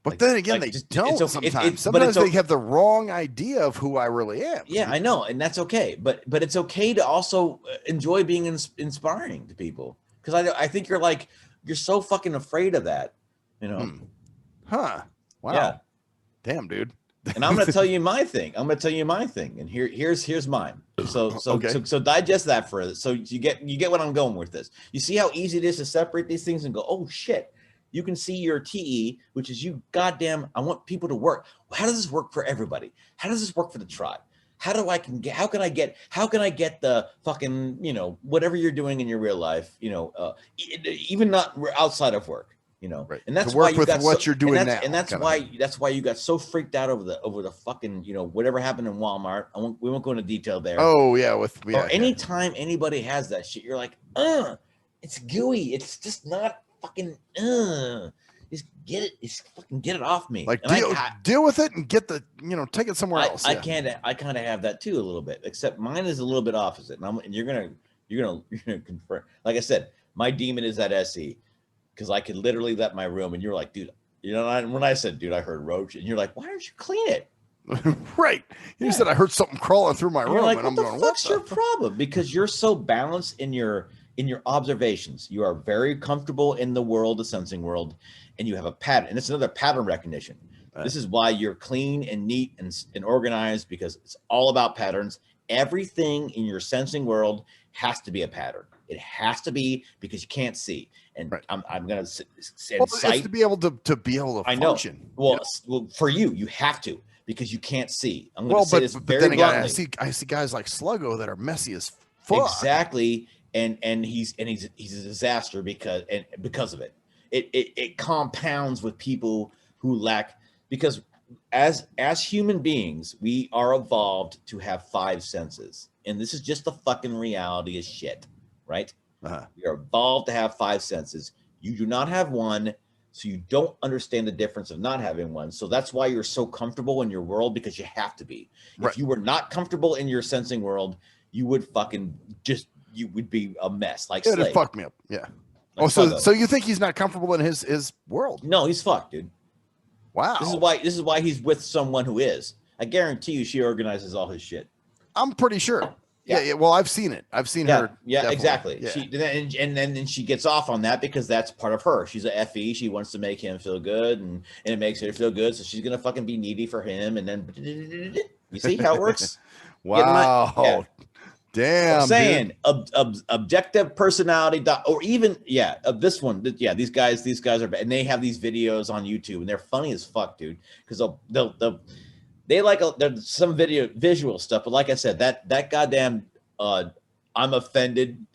But then again, they don't sometimes. Sometimes they have the wrong idea of who I really am. Yeah, I know, and that's okay. But it's okay to also enjoy being inspiring to people because I think you're so fucking afraid of that, Huh? Wow. Yeah. Damn, dude. And I'm going to tell you my thing. And here's mine. So digest that for it. So you get what I'm going with this. You see how easy it is to separate these things and go, oh shit. You can see your TE, which is you goddamn. I want people to work. How does this work for everybody? How does this work for the tribe? How can I get the fucking, whatever you're doing in your real life, even not outside of work. Right. And that's to work why with what you're doing now. And that's why you got so freaked out over the fucking, whatever happened in Walmart. We won't go into detail there. Oh yeah. Or anytime anybody has that shit, you're like, it's gooey. It's just not fucking, just get it. Just fucking get it off me. Like deal with it and get the, take it somewhere else. I kind of have that too a little bit, except mine is a little bit opposite. And you're gonna confirm. Like I said, my demon is that SE. because I could literally let my room, and you're like, dude, you know, when I said, dude, I heard roach, and you're like, why don't you clean it? Right. You said I heard something crawling through my And room, you're like, and I'm what going, the fuck's what your the? problem? Because you're so balanced in your observations. You are very comfortable in the world, the sensing world, and you have a pattern. And it's another pattern recognition. This is why you're clean and neat and organized, because it's all about patterns. Everything in your sensing world has to be a pattern. It has to be, because you can't see. And Right. I'm going to Well, cite. it's to be able to I know. function. Well, well, for you have to, because you can't see. I'm going to Well, say this but very then again, bluntly. I see guys like Sluggo that are messy as fuck. Exactly, and he's a disaster because of it. It compounds with people who lack, because as human beings, we are evolved to have 5 senses, and this is just the fucking reality as shit, right? We are evolved to have 5 senses. You do not have one, so you don't understand the difference of not having one. So that's why you're so comfortable in your world, because you have to be. Right. If you were not comfortable in your sensing world, you would you would be a mess, like It'd Slade. fuck me up. Yeah. Like so you think he's not comfortable in his world? No, he's fucked, dude. Wow. This is why he's with someone who is. I guarantee you, she organizes all his shit. I'm pretty sure. Yeah. Yeah. Well, I've seen it. I've seen her. Yeah, definitely. exactly. Yeah. She and then she gets off on that because that's part of her. She's a FE. She wants to make him feel good, and it makes her feel good. So she's gonna fucking be needy for him, and then you see how it works. Wow. Damn. I'm saying objective personality, or even this one. Yeah, these guys are bad, and they have these videos on YouTube, and they're funny as fuck, dude. Because they like there's some visual stuff, but like I said, that goddamn I'm offended.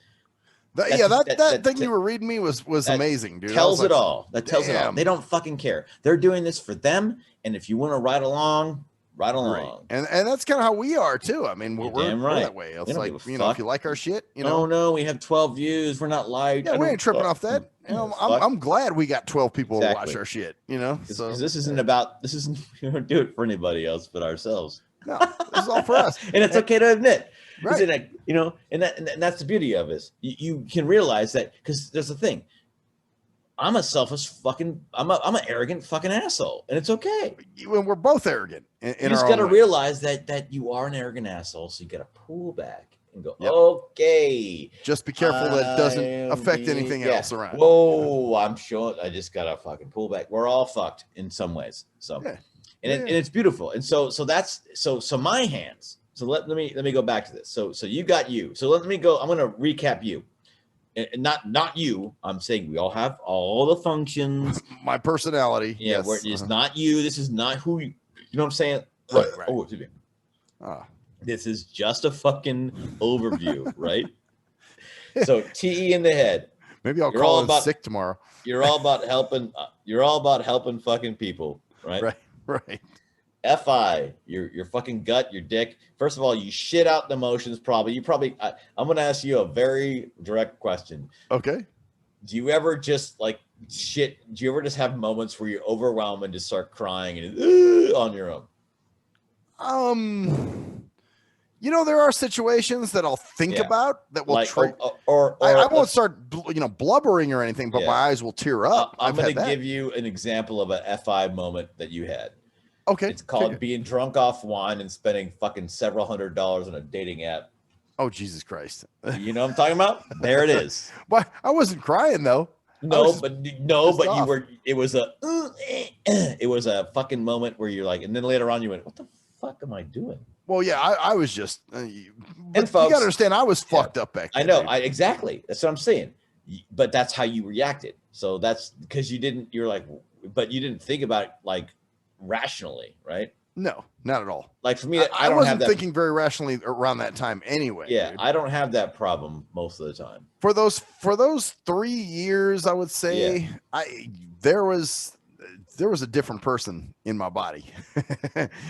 That thing you were reading me was amazing, dude. Tells it all. That tells it all. They don't fucking care. They're doing this for them, and if you want to ride along. Right along. And that's kind of how we are too. I mean, we're right. that way. It's like, you know, if you like our shit, you know. Oh no, we have 12 views. We're not live. Yeah, we ain't tripping off that. You know, I'm glad we got 12 people to watch our shit, you know. So this isn't we don't do it for anybody else but ourselves. No, this is all for us. And it's okay to admit. Right. You know, and that's the beauty of this. You can realize that, because there's a thing. I'm a selfish fucking. I'm an arrogant fucking asshole, and it's okay. When we're both arrogant, you just got to realize that you are an arrogant asshole, so you got to pull back and go, okay. Just be careful that it doesn't affect anything else around. Whoa, I'm sure I just got to fucking pull back. We're all fucked in some ways, so and it's beautiful, and so that's so my hands. So let me go back to this. So you got you. So let me go. I'm gonna recap you. And not you. I'm saying we all have all the functions. My personality. Yeah, where it's not you. This is not who you know what I'm saying? Right. Oh, excuse me. This is just a fucking overview, right? So TE in the head. Maybe I'll call in sick tomorrow. You're all about helping. You're all about helping fucking people, right? Right. FI, your fucking gut, your dick. First of all, you shit out the emotions. I'm going to ask you a very direct question. Okay. Do you ever just like shit? Do you ever just have moments where you're overwhelmed and just start crying and on your own? You know, there are situations that I'll think about that will trigger. Or I won't start, blubbering or anything, but my eyes will tear up. I'm going to give you an example of a FI moment that you had. Okay. It's called being drunk off wine and spending fucking several $100s on a dating app. Oh, Jesus Christ. You know what I'm talking about? There it is. Well, I wasn't crying though. But you were, it was a fucking moment where you're like, and then later on you went, what the fuck am I doing? Well, yeah, I was just, and folks, you gotta understand, I was fucked up back then. I know. Exactly. That's what I'm saying. But that's how you reacted. So that's because you didn't think about it like rationally, right? No, not at all. Like for me, I wasn't thinking very rationally around that time anyway. Yeah, dude. I don't have that problem most of the time. For those 3 years, I would say there was a different person in my body.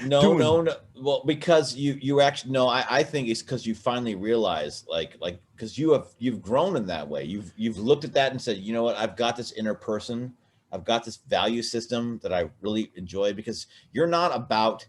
No. Well, because you actually I think it's because you finally realize like because you've grown in that way. You've looked at that and said, you know what, I've got this inner person. I've got this value system that I really enjoy, because you're not about,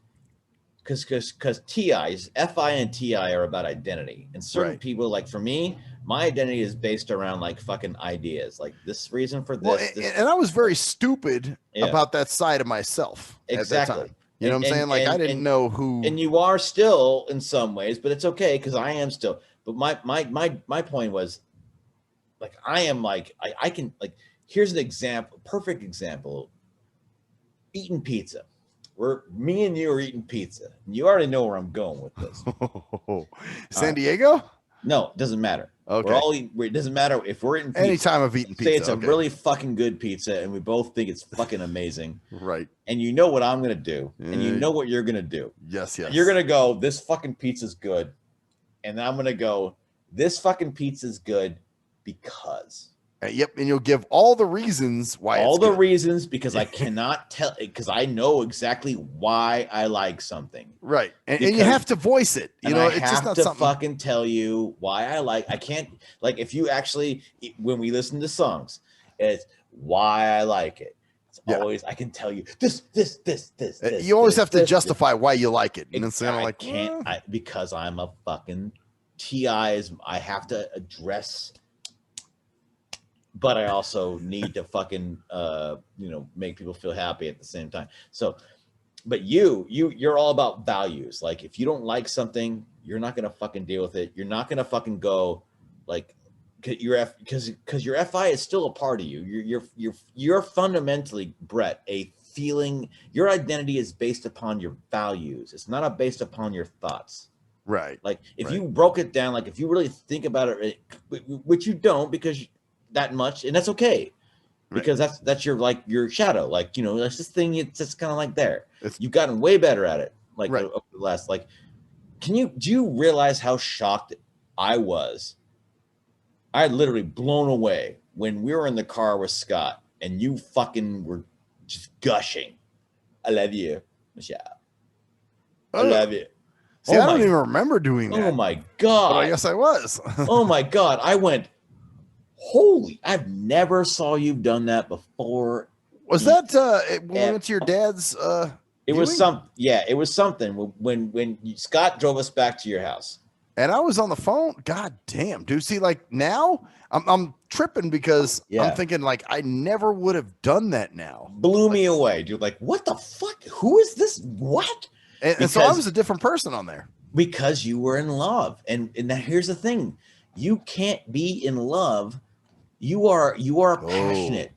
because TIs, FI and TI are about identity. And certain people, like for me, My identity is based around like fucking ideas, like this reason for Well, this. and I was very stupid Yeah. about that side of myself at that Exactly. time. You know what I'm saying? Like I didn't know who. And you are still in some ways, but it's okay because I am still. But my point was, like, I am like I can like. Here's an example, perfect example. Eating pizza. Me and you are eating pizza. And you already know where I'm going with this. San Diego? No, it doesn't matter. Okay. We're all eating, it doesn't matter if we're eating pizza. Anytime I've eaten pizza. Say it's a really fucking good pizza and we both think it's fucking amazing. Right. And you know what I'm going to do. And you know what you're going to do. Yes, yes. You're going to go, this fucking pizza's good. And I'm going to go, this fucking pizza's good because. Yep, and you'll give all the reasons why. All it's the good. reasons, because I cannot tell, because I know exactly why I like something. Right, and you have to voice it. You know, it's just not something. Fucking tell you why I like. I can't, like, if you actually, when we listen to songs, it's why I like it. It's always, I can tell you this. You always have to justify why you like it, and it's kind of like because I'm a fucking TI is. I have to address. But I also need to fucking, make people feel happy at the same time. So, but you're all about values. Like, if you don't like something, you're not going to fucking deal with it. You're not going to fucking go like, because your FI is still a part of you. You're fundamentally, Brett, a feeling. Your identity is based upon your values. It's not based upon your thoughts. Right. Like, if you broke it down, like if you really think about it, which you don't, because that much, and that's okay, because that's your shadow. Like, that's this thing. It's just kind of like there. You've gotten way better at it. Like over the last, like, do you realize how shocked I was? I literally blown away when we were in the car with Scott and you fucking were just gushing. I love you, Michelle. I love you. See, I don't even remember doing that. Oh my God. But I guess I was. Oh my God. I went, holy, I've never saw you've done that before. Was that when we went to your dad's it was it was something when Scott drove us back to your house. And I was on the phone. God damn, dude. See, like now I'm tripping because I'm thinking like I never would have done that now. Blew me away, dude. Like, what the fuck? Who is this? What? And so I was a different person on there. Because you were in love. And now here's the thing. You can't be in love. You are passionate.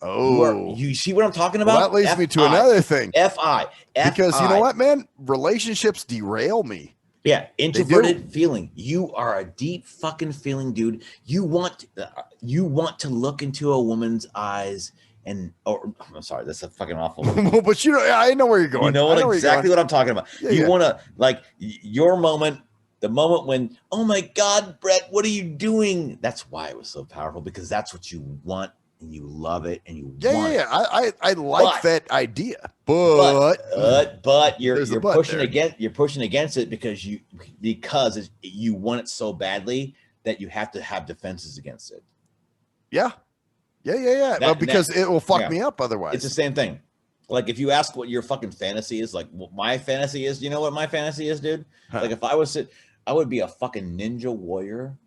You see what I'm talking about? Well, that leads me to another thing. FI. Because you know what, man? Relationships derail me. Yeah, introverted feeling. You are a deep fucking feeling, dude. You want to look into a woman's eyes I'm sorry, that's a fucking awful. But I know where you're going. You know exactly what I'm talking about. You want to, like, your moment. The moment when, oh my God, Brett, what are you doing? That's why it was so powerful, because that's what you want and you love it and you want it. I like that idea, but you're pushing against it because you want it so badly that you have to have defenses against it. Yeah. Because it will fuck me up otherwise. It's the same thing. Like, if you ask what your fucking fantasy is, like what my fantasy is, you know what my fantasy is, dude? Like, if I would be a fucking ninja warrior.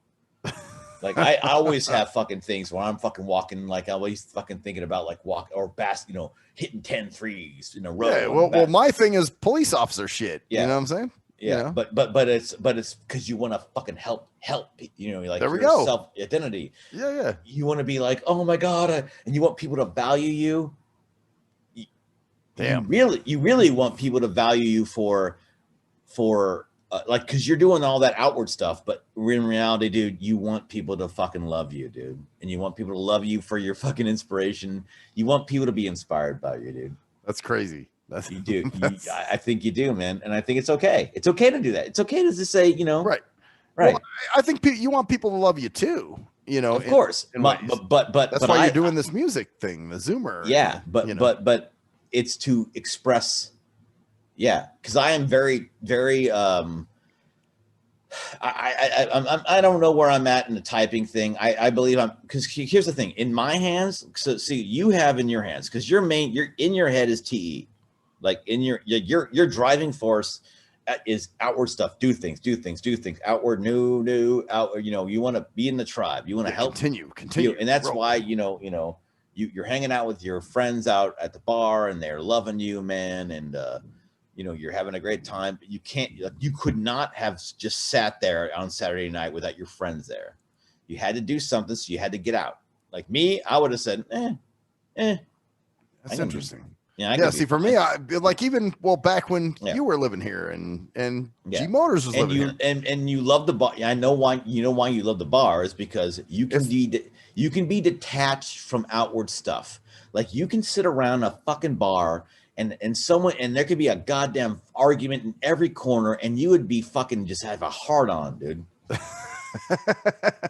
Like, I always have fucking things where I'm fucking walking, like, I'm always fucking thinking about, like, hitting 10 threes in a row. Yeah, well, my thing is police officer shit. Yeah. You know what I'm saying? Yeah, but it's because you want to fucking help, like, there we go. Self-identity. Yeah. You want to be like, oh my God, and you want people to value you. Damn. You really want people to value you for like, because you're doing all that outward stuff, but in reality, dude, you want people to fucking love you, dude, and you want people to love you for your fucking inspiration. You want people to be inspired by you, dude. That's crazy. You do. I think you do, man, and I think it's okay. It's okay to do that. It's okay to just say, right. Well, I think you want people to love you too. Of course. But that's why you're doing this music thing, the Zoomer. Yeah, but it's to express. Yeah, because I am very, very. I don't know where I'm at in the typing thing. I believe because here's the thing. In my hands, so see, you have in your hands, because your in your head is TE, like in your driving force is outward stuff. Do things. Outward, new, outward. You want to be in the tribe. You want to help. Continue. And that's why you're hanging out with your friends out at the bar, and they're loving you, man, and you're having a great time. But you could not have just sat there on Saturday night without your friends there. You had to do something, so you had to get out. Like me, I would have said, That's interesting. See, for me, back when you were living here and G Motors was living here. And you love the bar. I know why. You know why you love the bar is because you can be detached from outward stuff. Like you can sit around a fucking bar and there could be a goddamn argument in every corner, and you would be fucking just have a heart on, dude.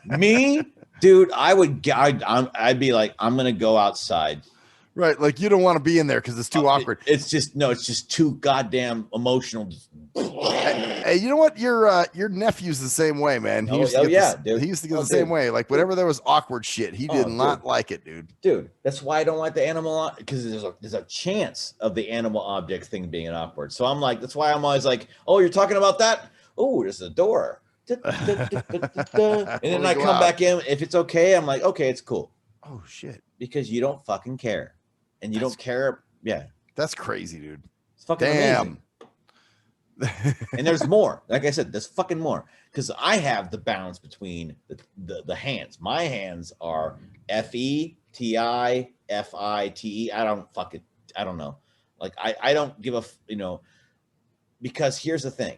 Me, dude, I'd be like, I'm gonna go outside. Right, like you don't want to be in there because it's too awkward. It's just too goddamn emotional. Hey, you know what? Your nephew's the same way, man. He used to get the same way. Like whenever there was awkward shit, he did not like it, dude. Dude, that's why I don't like the animal, because there's a chance of the animal object thing being awkward. So I'm like, that's why I'm always like, oh, you're talking about that? Oh, there's a door. And then I come back in. If it's okay, I'm like, okay, it's cool. Oh shit! Because you don't fucking care. And you don't care. Yeah. That's crazy, dude. It's fucking amazing. And there's more. Like I said, there's fucking more. Because I have the balance between the hands. My hands are FETIFITE. I don't know. Like I don't give a because here's the thing.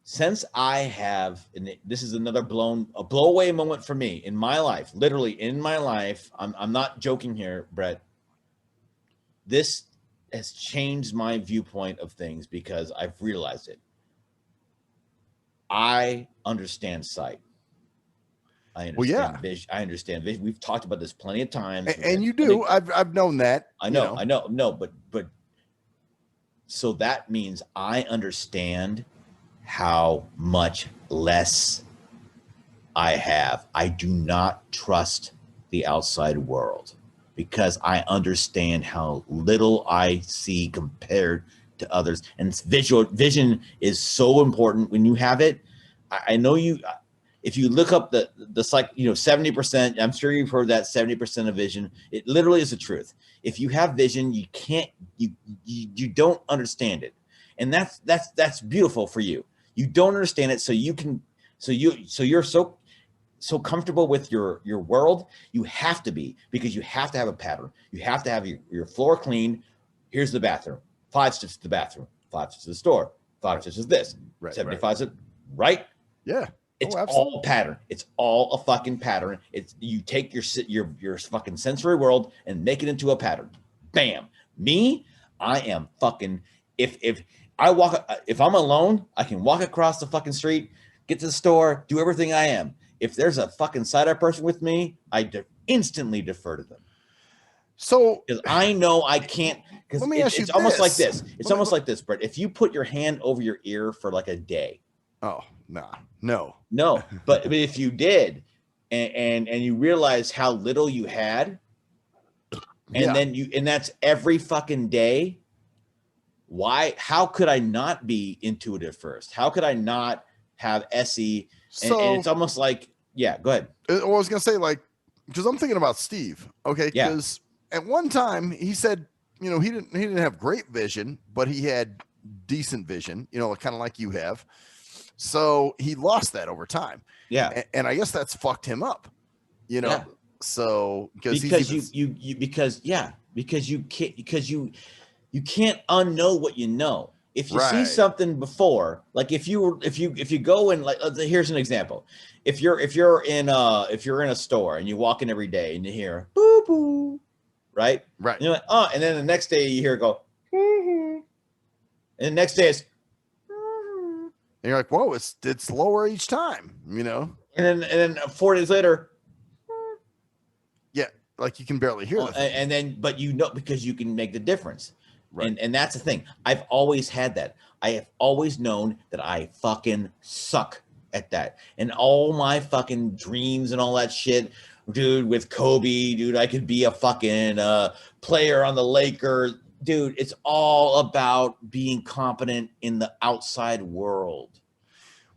Since I have, and this is another blow away moment for me in my life, literally in my life. I'm not joking here, Brett. This has changed my viewpoint of things because I've realized it. I understand sight. I understand vision. I understand vision. We've talked about this plenty of times. And you do. I've known that. I know. No, but so that means I understand how much less I have. I do not trust the outside world, because I understand how little I see compared to others. And vision is so important when you have it. I know if you look up the 70%, I'm sure you've heard that 70% of vision, it literally is the truth. If you have vision, you don't understand it. And that's beautiful for you. You don't understand it. So you're so comfortable with your world. You have to be, because you have to have a pattern. You have to have your floor clean. Here's the bathroom. 5 steps to the bathroom. 5 steps to the store. 5 steps is this. Right, 75 steps. Right? Yeah. It's all pattern. It's all a fucking pattern. It's you take your fucking sensory world and make it into a pattern. Bam. Me, I am fucking if I'm alone, I can walk across the fucking street, get to the store, do everything I am. If there's a fucking side-eye person with me, I instantly defer to them. So, because I know I can't. Because it's almost like this. It's almost like this, Brett. If you put your hand over your ear for like a day. Oh, no. But if you did, and you realize how little you had, and then that's every fucking day. Why? How could I not be intuitive first? How could I not have SE? And it's almost like, yeah, go ahead. I was going to say, like, because I'm thinking about Steve. Okay. Because at one time he said, he didn't have great vision, but he had decent vision, kind of like you have. So he lost that over time. Yeah. And I guess that's fucked him up, So because you can't unknow what you know. If you see something before, like if you go in, like, here's an example. If you're in a store and you walk in every day and you hear boo boo, right? And you're like, oh, and then the next day you hear it go, and the next day it's, and you're like, whoa, it's lower each time, And then 4 days later, like you can barely hear it. And then, but because you can make the difference. Right. And that's the thing. I've always had that. I have always known that I fucking suck at that. And all my fucking dreams and all that shit, dude, with Kobe, dude, I could be a fucking player on the Lakers. dude, it's all about being competent in the outside world.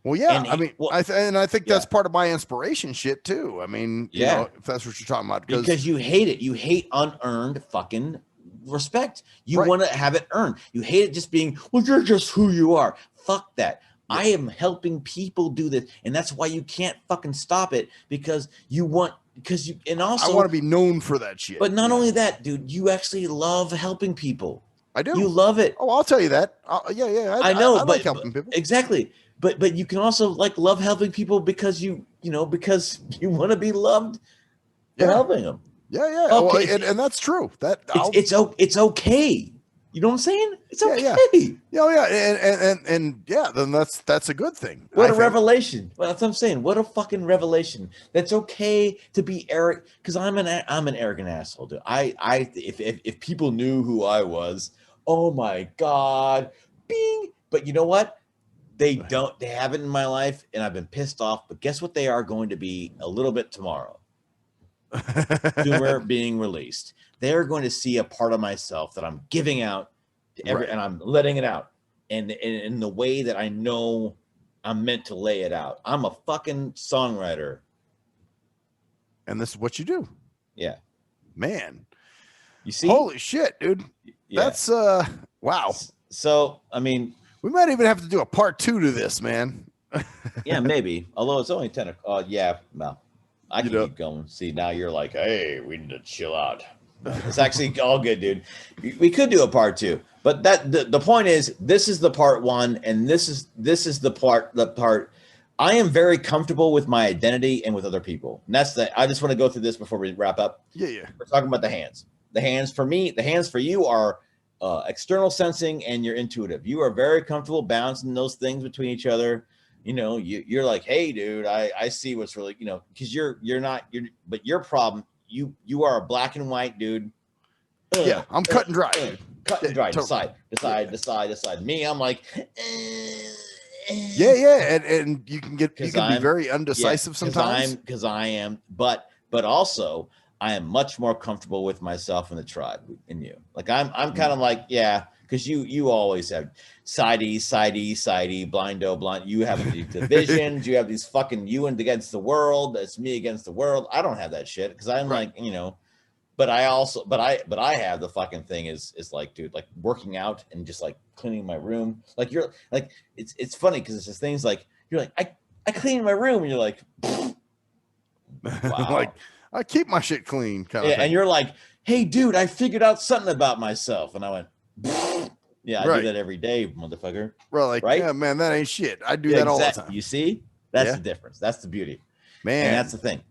Well, yeah, And I mean, well, I think yeah. that's part of my inspiration shit too. I mean, you Yeah. know, if that's what you're talking about, because you hate it. You hate unearned fucking respect. You Right. want to have it earned. You hate it just being, well, you're just who you are. Fuck that. Yeah. I am helping people do this. And that's why you can't fucking stop it because you want, because you, and also, I want to be known for that shit. but not only that, dude, you actually love helping people. I do. You love it. Oh, I'll tell you that. Yeah. I know, I like helping people. Exactly. But you can also like love helping people because you because you want to be loved for helping them. Yeah. Okay. Well, and that's true. That it's okay. You know what I'm saying? It's okay. Yeah. And yeah, then that's a good thing. What a revelation. Well, that's what I'm saying. What a fucking revelation. That's okay to be arrogant because I'm an arrogant asshole, dude. If people knew who I was, oh my God. Bing. But you know what? They haven't in my life, and I've been pissed off. But guess what? They are going to be a little bit tomorrow. Tumor being released. They're going to see a part of myself that I'm giving out to and I'm letting it out. And in the way that I know I'm meant to lay it out. I'm a fucking songwriter. And this is what you do. Yeah. Man. You see? Holy shit, dude. Yeah. That's wow. So, I mean, we might even have to do a part 2 to this, man. Yeah, maybe. Although it's only 10 o'clock. Yeah, well, I can keep going. See, now you're like, hey, we need to chill out. It's actually all good, dude. We could do a part 2, but the point is, this is the part 1, and this is the part. I am very comfortable with my identity and with other people. And that's I just want to go through this before we wrap up. Yeah. We're talking about the hands. The hands for me, the hands for you are external sensing, and you're intuitive. You are very comfortable bouncing those things between each other. You know, you're like, hey, dude, I see what's really, because but your problem, you are a black and white dude. Yeah, I'm cut and dry. Cut and dry. Totally. Decide. Me, I'm like, yeah, and you can be very undecisive sometimes. Because I am, but also I am much more comfortable with myself and the tribe in you. Like I'm kind of like, yeah. Because you always have sidey, blindo. You have these divisions. You have these fucking you and against the world. That's me against the world. I don't have that shit because I'm like, but I have the fucking thing is like, dude, like working out and just like cleaning my room. Like you're like, it's funny because it's just things like you're like, I clean my room and you're like, wow. Like I keep my shit clean kind of thing. And you're like, hey, dude, I figured out something about myself, and I went. Yeah, I do that every day, motherfucker. Right? Yeah, man, that ain't shit. I do that all the time. You see? That's the difference. That's the beauty. Man. And that's the thing.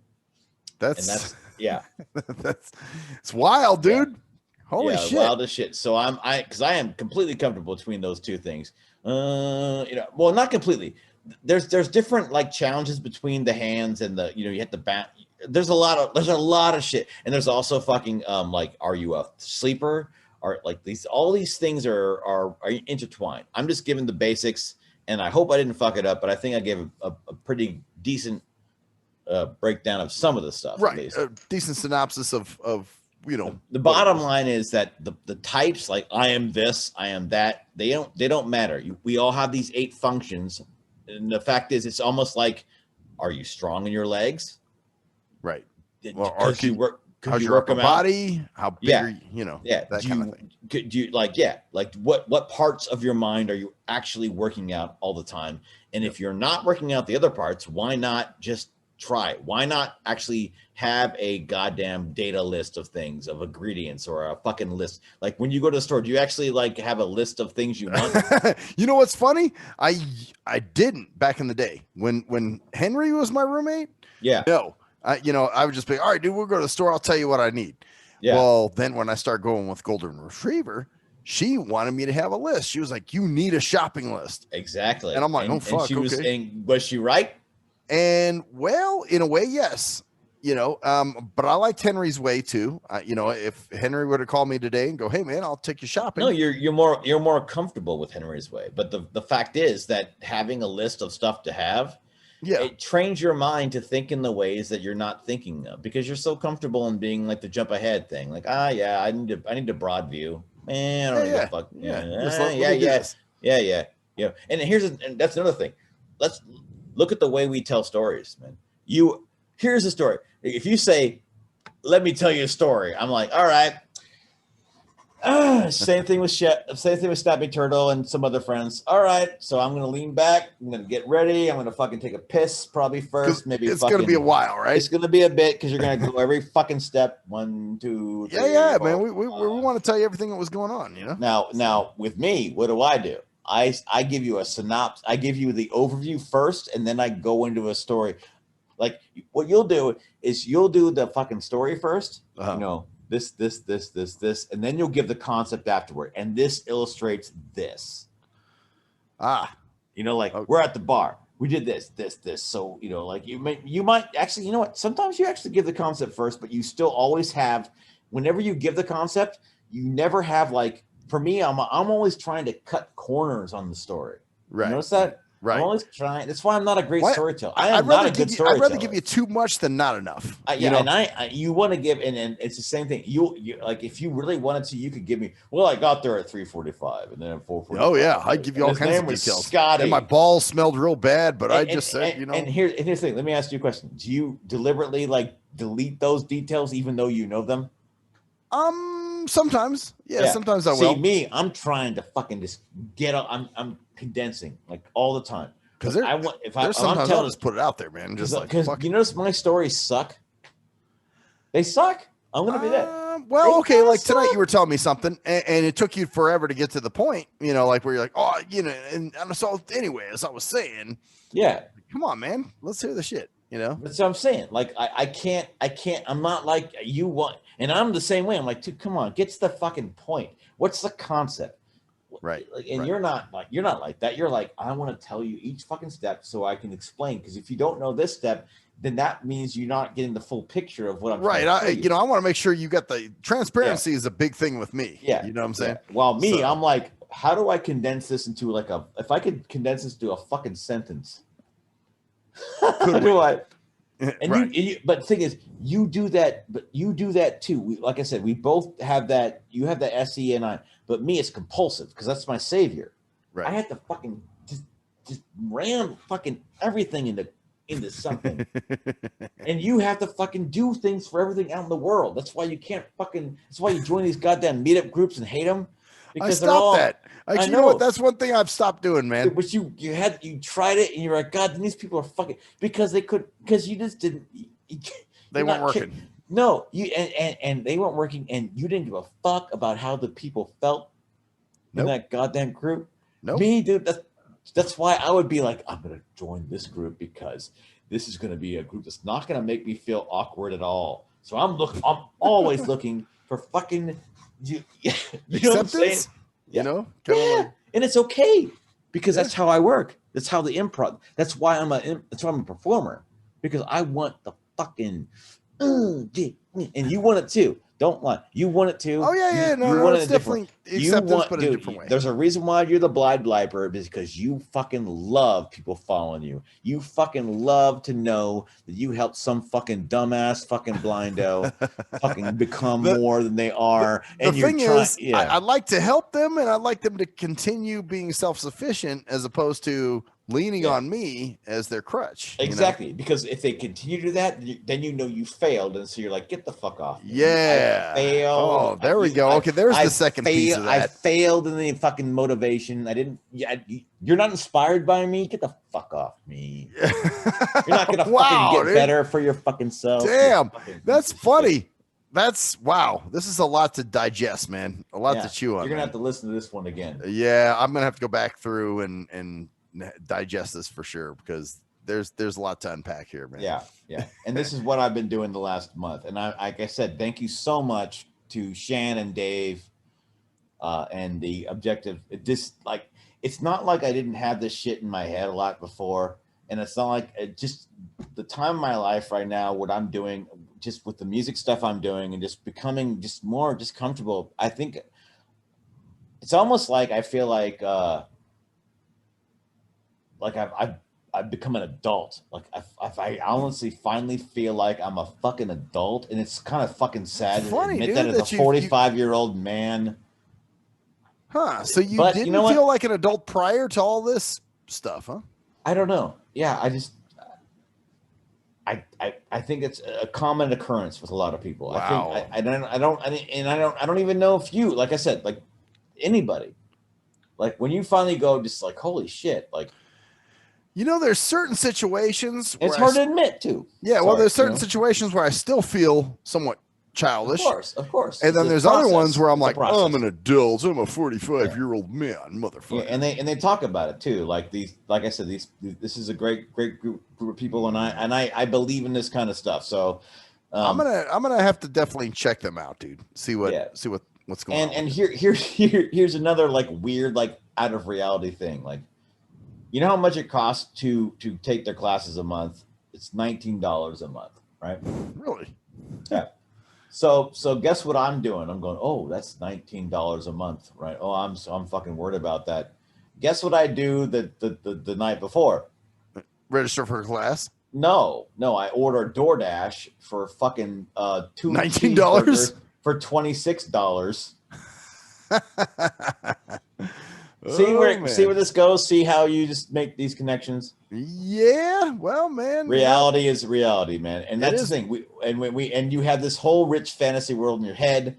That's it's wild, dude. Holy shit. Wild as shit. So because I am completely comfortable between those two things. Well, not completely. There's different like challenges between the hands and the, you have to bat. There's a lot of shit. And there's also fucking like, are you a sleeper? Are like all these things are intertwined. I'm just giving the basics, and I hope I didn't fuck it up, but I think I gave a pretty decent breakdown of some of the stuff. Right, a decent synopsis of the bottom line is that the types, like I am this, I am that, they don't matter. We all have these 8 functions, and the fact is, it's almost like, are you strong in your legs? Right. Well, or you work. How's your upper body? How big are you? That kind of thing. Do you like what parts of your mind are you actually working out all the time? And if you're not working out the other parts, why not just try? Why not actually have a goddamn data list of things, of ingredients, or a fucking list? Like when you go to the store, do you actually like have a list of things you want? You know what's funny? I didn't back in the day when Henry was my roommate. Yeah. No. I would just be, all right, dude, we'll go to the store. I'll tell you what I need. Yeah. Well, then when I start going with Golden Retriever, she wanted me to have a list. She was like, you need a shopping list. Exactly. And I'm like, fuck. Was she right? And well, in a way, yes. But I liked Henry's way too. If Henry would have called me today and go, hey man, I'll take you shopping. No, you're more comfortable with Henry's way. But the fact is that having a list of stuff to have, it trains your mind to think in the ways that you're not thinking of, because you're so comfortable in being like the jump ahead thing. Like, I need a broad view. Man, I don't give a fuck. Just let me do this. Yeah. And and that's another thing. Let's look at the way we tell stories, man. Here's a story. If you say, "Let me tell you a story," I'm like, all right. Same thing with Snappy Turtle and some other friends. All right, so I'm gonna lean back. I'm gonna get ready. I'm gonna fucking take a piss probably first. Maybe it's gonna be a while, right? It's gonna be a bit because you're gonna go every fucking step. 1, 2, 3. Yeah, man. We want to tell you everything that was going on. You know. Now with me, what do? I give you a synopsis. I give you the overview first, and then I go into a story. Like what you'll do is you'll do the fucking story first. You know. This, and then you'll give the concept afterward. And this illustrates this. You know, like we're at the bar. We did this. So, you know, like you might actually, you know what? Sometimes you actually give the concept first, but you still always have, whenever you give the concept, you never have like, for me, I'm always trying to cut corners on the story. Right. You notice that? Right. I'm always trying. That's why I'm not a great storyteller. I am not a good storyteller. I'd rather give you too much than not enough. And you want to give, and it's the same thing. You like if you really wanted to, you could give me. Well, I got there at 3:45, and then at 4:45. Oh yeah, I'd give you all kinds of details. Scotty. And my balls smelled real bad, but I just said, you know. And here's the thing. Let me ask you a question. Do you deliberately like delete those details, even though you know them? Sometimes, sometimes I will. See me, I'm trying to fucking just get up. I'm condensing like all the time because sometimes I'll just put it out there, man. Just like because you notice my stories suck. They suck. I'm gonna be that. Well, okay, like tonight you were telling me something, and it took you forever to get to the point. You know, like where you're like, oh, you know, and so anyway, as I was saying, come on, man, let's hear the shit. You know, that's what I'm saying. Like I can't. I'm not like you want, and I'm the same way. I'm like, dude, come on, get to the fucking point. What's the concept? Right. And you're not like that. You're like, I want to tell you each fucking step so I can explain. Because if you don't know this step, then that means you're not getting the full picture of what I'm right. I want to make sure you got the transparency is a big thing with me. Yeah. You know what I'm saying? Yeah. While me, I'm like, how do I condense this into like if I could condense this to a fucking sentence? How do I? And right. But the thing is, you do that, but you do that too. Like I said, we both have that. You have the SE and I, but me, it's compulsive because that's my savior. Right. I have to fucking just ram fucking everything into something, and you have to fucking do things for everything out in the world. That's why you can't fucking. That's why you join these goddamn meetup groups and hate them. Because I stopped that. Actually, you know what? That's one thing I've stopped doing, man. But you tried it and you're like, God, these people are fucking because you just didn't. They weren't working. No, and they weren't working, and you didn't give a fuck about how the people felt in that goddamn group. No, me, dude. That's why I would be like, I'm gonna join this group because this is gonna be a group that's not gonna make me feel awkward at all. So I'm always looking for fucking. You know what I'm saying? You know? And it's okay because that's how I work. That's how the improv. That's why I'm a performer because I want the fucking and you want it too. Don't lie. You want it too. Oh yeah. No, it's definitely acceptance, but in a different way. There's a reason why you're the blind viper because you fucking love people following you. You fucking love to know that you helped some fucking dumbass fucking blindo fucking become more than they are. And the thing is, I like to help them, and I like them to continue being self-sufficient as opposed to leaning on me as their crutch. Exactly. You know? Because if they continue to do that, then you know you failed. And so you're like, get the fuck off. Yeah. I failed. Oh, there we go. Okay, there's the second piece of that. I failed in the fucking motivation. I didn't. You're not inspired by me. Get the fuck off me. You're not going to fucking get better for your fucking self. Damn. That's funny. That's wow. This is a lot to digest, man. A lot to chew on. You're going to have to listen to this one again. Yeah, I'm going to have to go back through and digest this for sure because there's a lot to unpack here, man. Yeah. And this is what I've been doing the last month. And like I said, thank you so much to Shan and Dave and the objective. It's not like I didn't have this shit in my head a lot before. And it's not like just the time of my life right now, what I'm doing just with the music stuff I'm doing and just becoming just more just comfortable. I think it's almost like I feel like I've become an adult. Like I honestly finally feel like I'm a fucking adult, and it's kind of fucking sad to admit that as a 45-year-old man. Huh. So you But didn't you know what? feel like an adult prior to all this stuff, huh? I don't know. Yeah, I think it's a common occurrence with a lot of people. Wow. I don't even know if you, like I said, like anybody, like when you finally go, just like holy shit, like You know, there's certain situations it's where hard to admit to. yeah, well, Sorry, there's certain you know? situations where I still feel somewhat Of childish. course. And then It's a there's other process. ones where I'm It's a like, process. oh, I'm an adult. I'm a 45-year-old man, motherfucker. Yeah, and they talk about it too. Like these, like I said, this is a great group of people, and I believe in this kind of stuff. So I'm gonna have to definitely check them out, dude. See what's going on. And here's another like weird, like out of reality thing. Like, you know how much it costs to take their classes a month? It's $19 a month, right? Really? Yeah. So guess what I'm doing? I'm going, oh, that's $19 a month, right? Oh, I'm fucking worried about that. Guess what I do the night before? Register for a class? No, I order DoorDash for fucking two $19 cheeseburgers for $26. See where this goes. See how you just make these connections. Yeah, well, man. Reality is reality, man, and that's the thing. And you have this whole rich fantasy world in your head,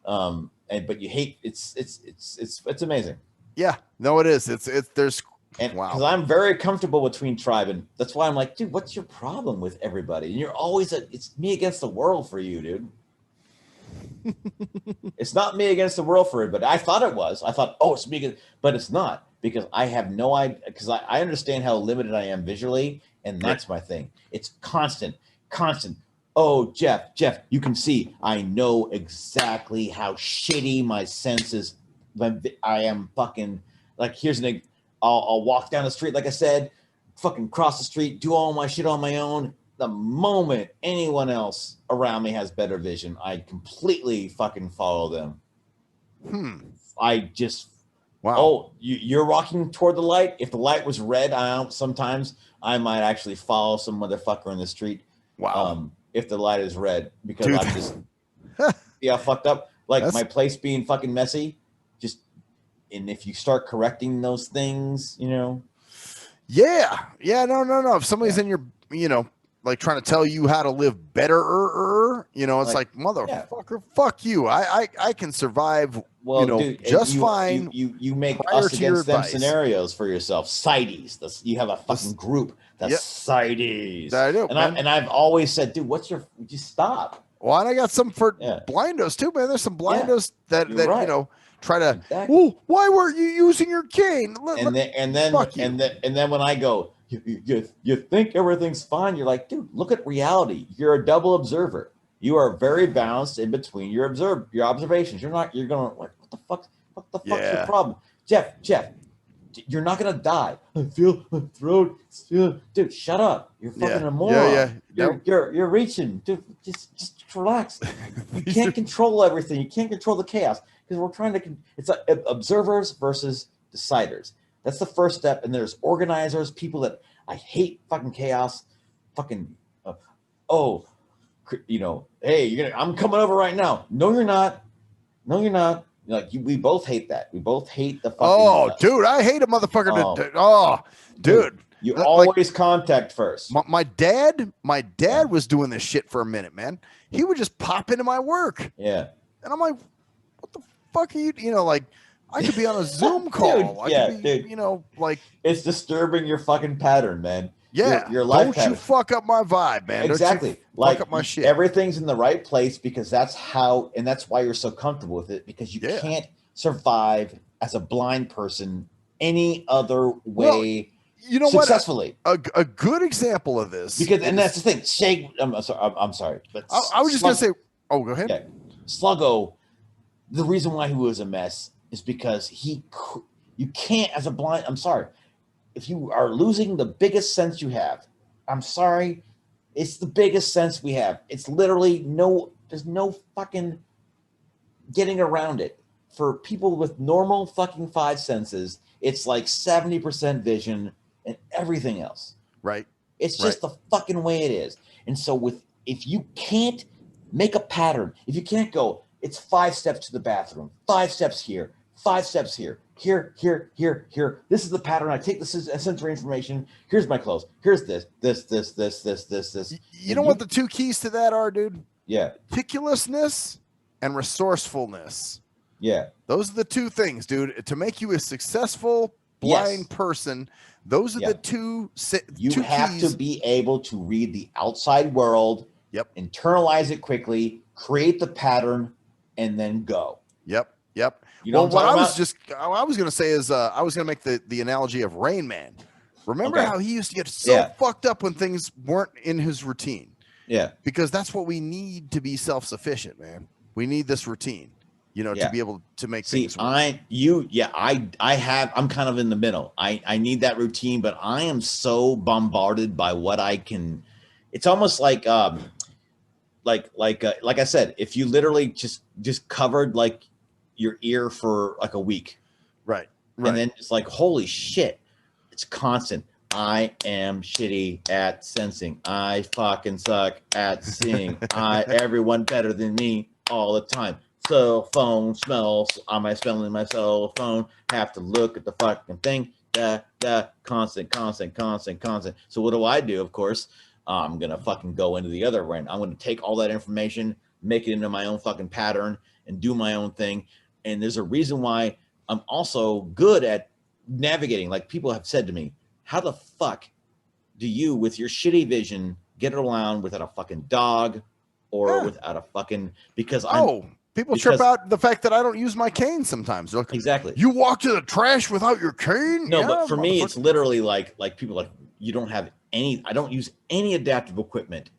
but you hate it's amazing. Yeah, no, it is. There's And wow. because I'm very comfortable between tribe, and that's why I'm like, dude, what's your problem with everybody? And you're always it's me against the world for you, dude. It's not me against the world for it, but I thought it was. I thought, oh, it's me against, but it's not, because I have no idea, because I understand how limited I am visually, and that's my thing. It's constant. Oh, Jeff, you can see, I know exactly how shitty my senses. I am fucking like, here's an. I'll walk down the street, like I said, fucking cross the street, do all my shit on my own. The moment anyone else around me has better vision, I completely fucking follow them. I just, wow. Oh, you're walking toward the light. If the light was red, sometimes I might actually follow some motherfucker in the street. Wow. If the light is red, because Dude. I'm just fucked up. Like my place being fucking messy. And if you start correcting those things, you know. Yeah, no. If somebody's in your, like trying to tell you how to live better, it's like motherfucker, fuck you. I can survive, dude, just fine. You make us against them scenarios for yourself. Sideys. You have a fucking group that's Sideys. I do, and I've always said, dude, just stop. Well, and I got some for blindos too, man. There's some blindos that right. Try to. Well, why weren't you using your cane? And then when I go, you think everything's fine? You're like, dude, look at reality. You're a double observer. You are very balanced in between your observations. You're going like, what the fuck's your problem, Jeff? You're not gonna die. I feel my throat. Dude, shut up. You're fucking a moron. You're reaching. Dude, just relax. You can't control everything. You can't control the chaos. Because we're trying to, it's like observers versus deciders. That's the first step. And there's organizers, people that I hate fucking chaos, fucking, hey, I'm coming over right now. No, you're not. Like we both hate that. We both hate the fucking. Dude, I hate a motherfucker. Dude. You always contact first. My dad was doing this shit for a minute, man. He would just pop into my work. Yeah. And I'm like, what the fuck are you, like, I could be on a Zoom call. Dude. Like. It's disturbing your fucking pattern, man. Yeah. Your life Don't pattern. you fuck up my vibe, man. Exactly. Fuck up my shit. Everything's in the right place because that's why you're so comfortable with it, because you can't survive as a blind person any other way. Well, successfully. What? A good example of this. And that's the thing. I'm sorry. But I was just going to say, go ahead. Okay. Sluggo, the reason why he was a mess is because you can't, as a blind, I'm sorry. If you are losing the biggest sense you have, I'm sorry, it's the biggest sense we have. It's literally there's no fucking getting around it. For people with normal fucking five senses, it's like 70% vision and everything else. Right. It's just the fucking way it is. And so if you can't make a pattern, if you can't go, it's 5 steps to the bathroom, 5 steps here, 5 steps here. This is the pattern. I take this as sensory information. Here's my clothes. Here's this. You know what the 2 keys to that are, dude? Yeah. Meticulousness and resourcefulness. Yeah. Those are the 2 things, dude. To make you a successful blind person, those are the 2 You have keys. to be able to read the outside world, internalize it quickly, create the pattern, and then go. Yep. You know what I was going to say is I was going to make the analogy of Rain Man. Remember how he used to get so fucked up when things weren't in his routine? Yeah. Because that's what we need to be self-sufficient, man. We need this routine, to be able to make things work. I'm kind of in the middle. I need that routine, but I am so bombarded by what I can. It's almost like I said, if you literally just covered like your ear for like a week, right, and then it's like, holy shit, it's constant. I am shitty at sensing. I fucking suck at seeing. Everyone better than me all the time. Cell phone smells. Am I smelling my cell phone? Have to look at the fucking thing. Constant. So what do I do? Of course, I'm gonna fucking go into the other end. I'm gonna take all that information, make it into my own fucking pattern, and do my own thing. And there's a reason why I'm also good at navigating. Like people have said to me, how the fuck do you, with your shitty vision, get around without a fucking dog or without a fucking, because people trip out the fact that I don't use my cane sometimes. Like, exactly. You walk to the trash without your cane? No, but for me, it's literally like people like, you don't have any, I don't use any adaptive equipment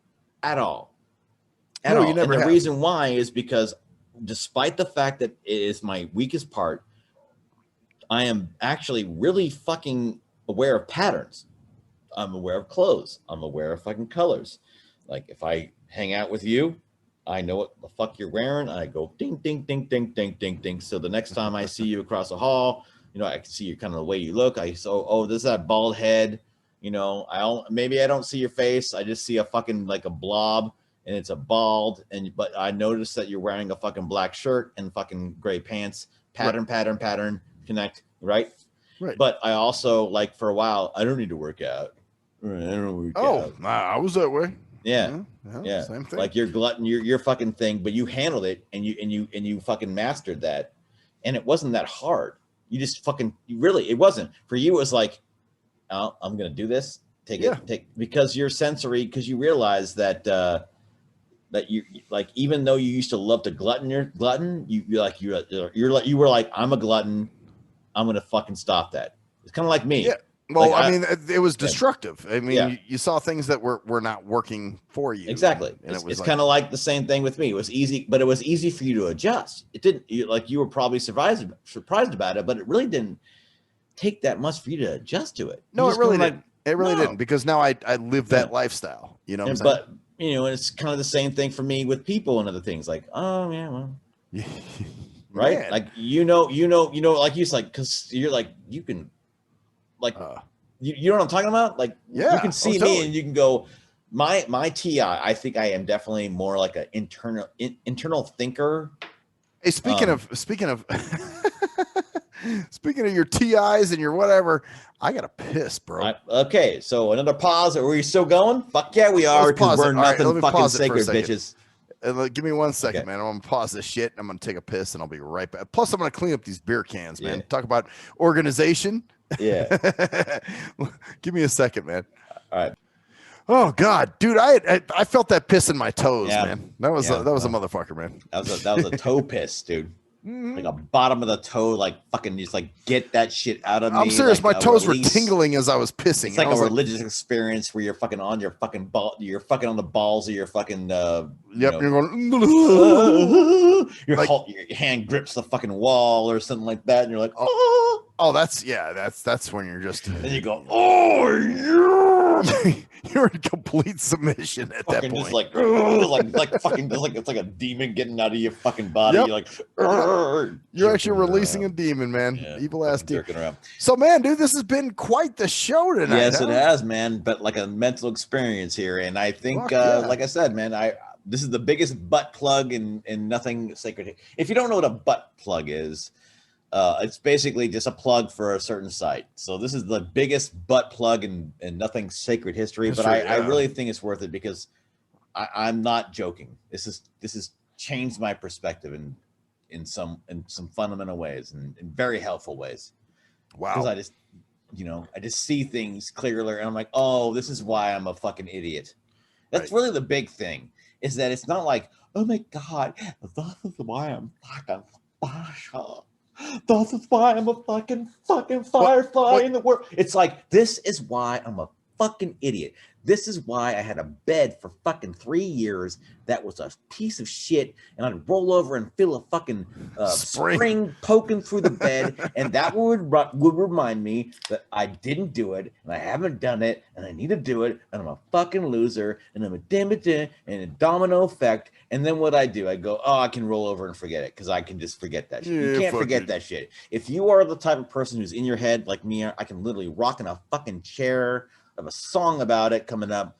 at all. At all. You never and the have. reason why is because despite the fact that it is my weakest part, I am actually really fucking aware of patterns. I'm aware of clothes. I'm aware of fucking colors. Like if I hang out with you, I know what the fuck you're wearing. I go ding, ding, ding, ding, ding, ding, ding. So the next time I see you across the hall, I can see you kind of the way you look. This is that bald head. Maybe I don't see your face. I just see a fucking like a blob. And it's a bald, but I noticed that you're wearing a fucking black shirt and fucking gray pants. Pattern, connect, right? Right. But I also, like, for a while, I don't need to work out. I was that way. Yeah. Same thing. Like your glutton, your fucking thing, but you handled it and you fucking mastered that, and it wasn't that hard. You just fucking it wasn't for you. It was like, oh, I'm gonna do this. Because you're sensory, because you realize that. That you like, even though you used to love to glutton, you were like, I'm a glutton. I'm gonna fucking stop that. It's kind of like me. Yeah. Well, I mean, it was destructive. I mean, you saw things that were not working for you. Exactly. And it's kind of like the same thing with me. It was easy, but it was easy for you to adjust. It didn't you were probably surprised about it, but it really didn't take that much for you to adjust to it. No, it really didn't. It really didn't, because now I live that lifestyle. You know what I'm saying? But it's kind of the same thing for me with people and other things. Like, oh yeah, well, right? Man. Like like you said, because you're like, you can, like, you know what I'm talking about? Like, you can see me and you can go, my TI. I think I am definitely more like an internal thinker. Hey, speaking of speaking of your TIs and your whatever, I gotta piss, bro. Okay, so another pause. Are we still going? Fuck yeah, we are, because we're nothing fucking sacred, bitches. Give me 1 second, man. I'm gonna pause this shit. I'm gonna take a piss, and I'll be right back. Plus, I'm gonna clean up these beer cans, man. Talk about organization. Yeah. Give me a second, man. All right. Oh God, dude, I felt that piss in my toes, man. That was a motherfucker, man. That was a toe piss, dude. Like a bottom of the toe, like fucking just like get that shit out of me. I'm serious, like my toes were tingling as I was pissing. It's like a religious experience where you're fucking on your fucking ball, you're fucking on the balls of your fucking you're going your hand grips the fucking wall or something like that, and you're like, oh, that's when you're just and you go, oh yeah. You're in complete submission at that point. Just like fucking, just like it's like a demon getting out of your fucking body. Yep. You're like, you're actually releasing a demon, man. Evil ass demon. So, man, dude, this has been quite the show tonight. Yes, it has, man. But like a mental experience here, and I think, like I said, man, this is the biggest butt plug and nothing sacred. If you don't know what a butt plug is, It's basically just a plug for a certain site. So this is the biggest butt plug in nothing sacred history, but I really think it's worth it because I'm not joking. This is changed my perspective in some fundamental ways and in very helpful ways. Wow. Because I just see things clearly, and I'm like, oh, this is why I'm a fucking idiot. That's really the big thing, is that it's not like, oh my God, this is why I'm fucking special. This is why I'm a fucking firefly in the world. It's like, this is why I'm a fucking idiot. This is why I had a bed for fucking 3 years that was a piece of shit, and I'd roll over and feel a fucking spring poking through the bed, and that would remind me that I didn't do it, and I haven't done it, and I need to do it, and I'm a fucking loser, and I'm a and a domino effect. And then what I do, I go, oh, I can roll over and forget it because I can just forget that shit. You can't forget that shit. If you are the type of person who's in your head like me, I can literally rock in a fucking chair. I have a song about it coming up.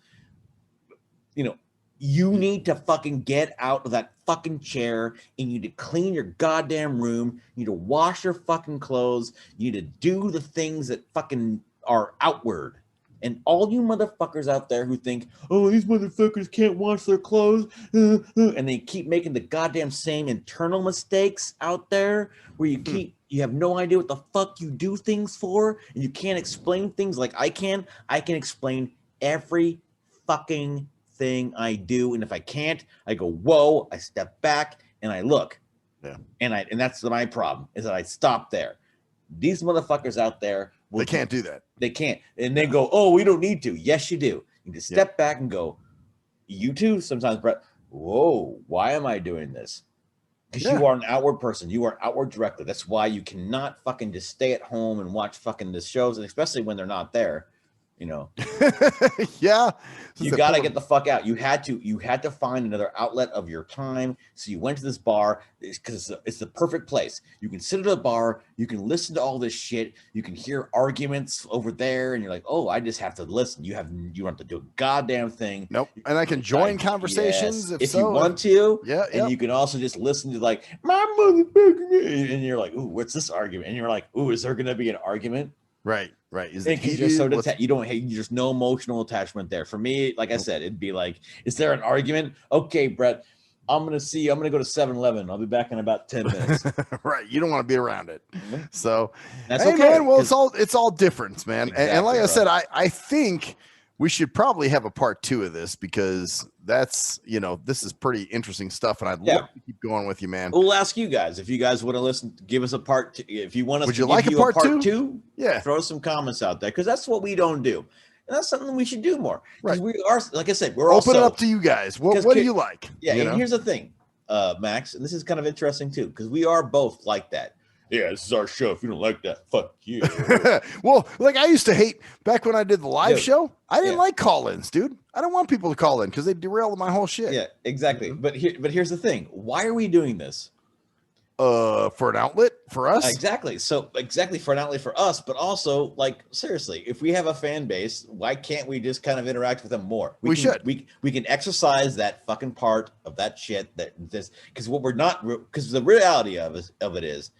You need to fucking get out of that fucking chair, and you need to clean your goddamn room. You need to wash your fucking clothes. You need to do the things that fucking are outward. And all you motherfuckers out there who think, oh, these motherfuckers can't wash their clothes, and they keep making the goddamn same internal mistakes out there where you have no idea what the fuck you do things for, and you can't explain things like I can. I can explain every fucking thing I do, and if I can't, I go, whoa, I step back and I look. Yeah. And that's my problem, is that I stop there. These motherfuckers out there, they can't do that. They can't. And they go, oh, we don't need to. Yes, you do. You just step back and go, you too, sometimes, Brett, whoa, why am I doing this? Because you are an outward person. You are outward directed. That's why you cannot fucking just stay at home and watch fucking the shows, and especially when they're not there. Yeah. You got to get the fuck out. You had to find another outlet of your time. So you went to this bar because it's the perfect place. You can sit at a bar. You can listen to all this shit. You can hear arguments over there, and you're like, oh, I just have to listen. You don't have to do a goddamn thing. Nope. And I can join conversations if you want to. Yeah. And you can also just listen to like, my motherfucker, and you're like, ooh, what's this argument? And you're like, ooh, is there gonna be an argument? Right. Is it you're so you don't hate, there's no emotional attachment there. For me, like I said, it'd be like, is there an argument? Okay, Brett, I'm gonna go to 7-Eleven. I'll be back in about 10 minutes. Right. You don't want to be around it. Mm-hmm. So that's okay, okay. Man, well, it's all difference, man. Exactly, and like I said, I think we should probably have a part 2 of this because that's, this is pretty interesting stuff. And I'd love to keep going with you, man. We'll ask you guys if you guys want to listen, give us a part 2. If you want us to like give you a part 2? 2, yeah, throw some comments out there because that's what we don't do. And that's something we should do more. Right. We are, like I said, we're open it up to you guys. What do you like? Yeah. And here's the thing, Max, and this is kind of interesting too, because we are both like that. Yeah, this is our show. If you don't like that, fuck you. Well, like I used to hate back when I did the live show. I didn't like call-ins, dude. I don't want people to call in because they derail my whole shit. Yeah, exactly. But here's the thing. Why are we doing this? For an outlet for us. Exactly. So exactly for an outlet for us, but also like seriously, if we have a fan base, why can't we just kind of interact with them more? We should. We can exercise that fucking part of that shit because because the reality of it is.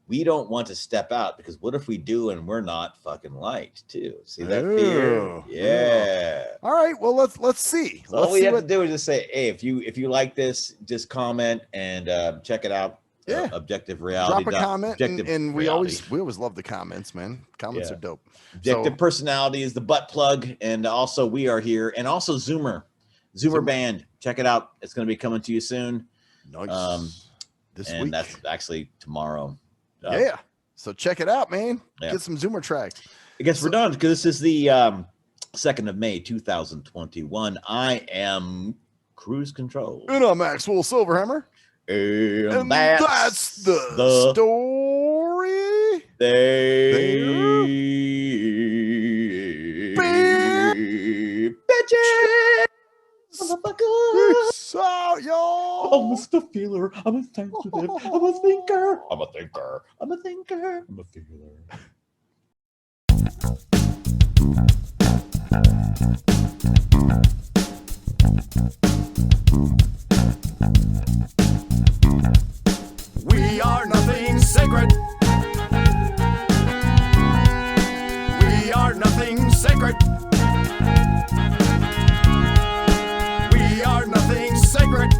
We don't want to step out because what if we do and we're not fucking liked too? See that fear? Yeah. All right. Well, let's see. So all we have to do is just say, hey, if you like this, just comment and check it out. Yeah. Objective Reality. Drop a comment, and we always love the comments, man. Comments are dope. Objective Personality is the butt plug, and also we are here, and also Zoomer Band. Check it out. It's going to be coming to you soon. Nice. This week. That's actually tomorrow. Yeah. So check it out, man. Get some Zoomer tracks. I guess we're done because this is the 2nd of May, 2021. I am Cruise Control. And I'm Maxwell Silverhammer. And that's the story. Bitches. Peace out, y'all. I'm a stuff feeler. I'm a sensitive. I'm a thinker. I'm a thinker. I'm a thinker. I'm a feeler. We are nothing sacred sacred. We are nothing sacred.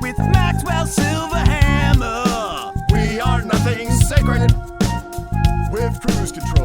with Maxwell Silverhammer. We are nothing sacred. With cruise control.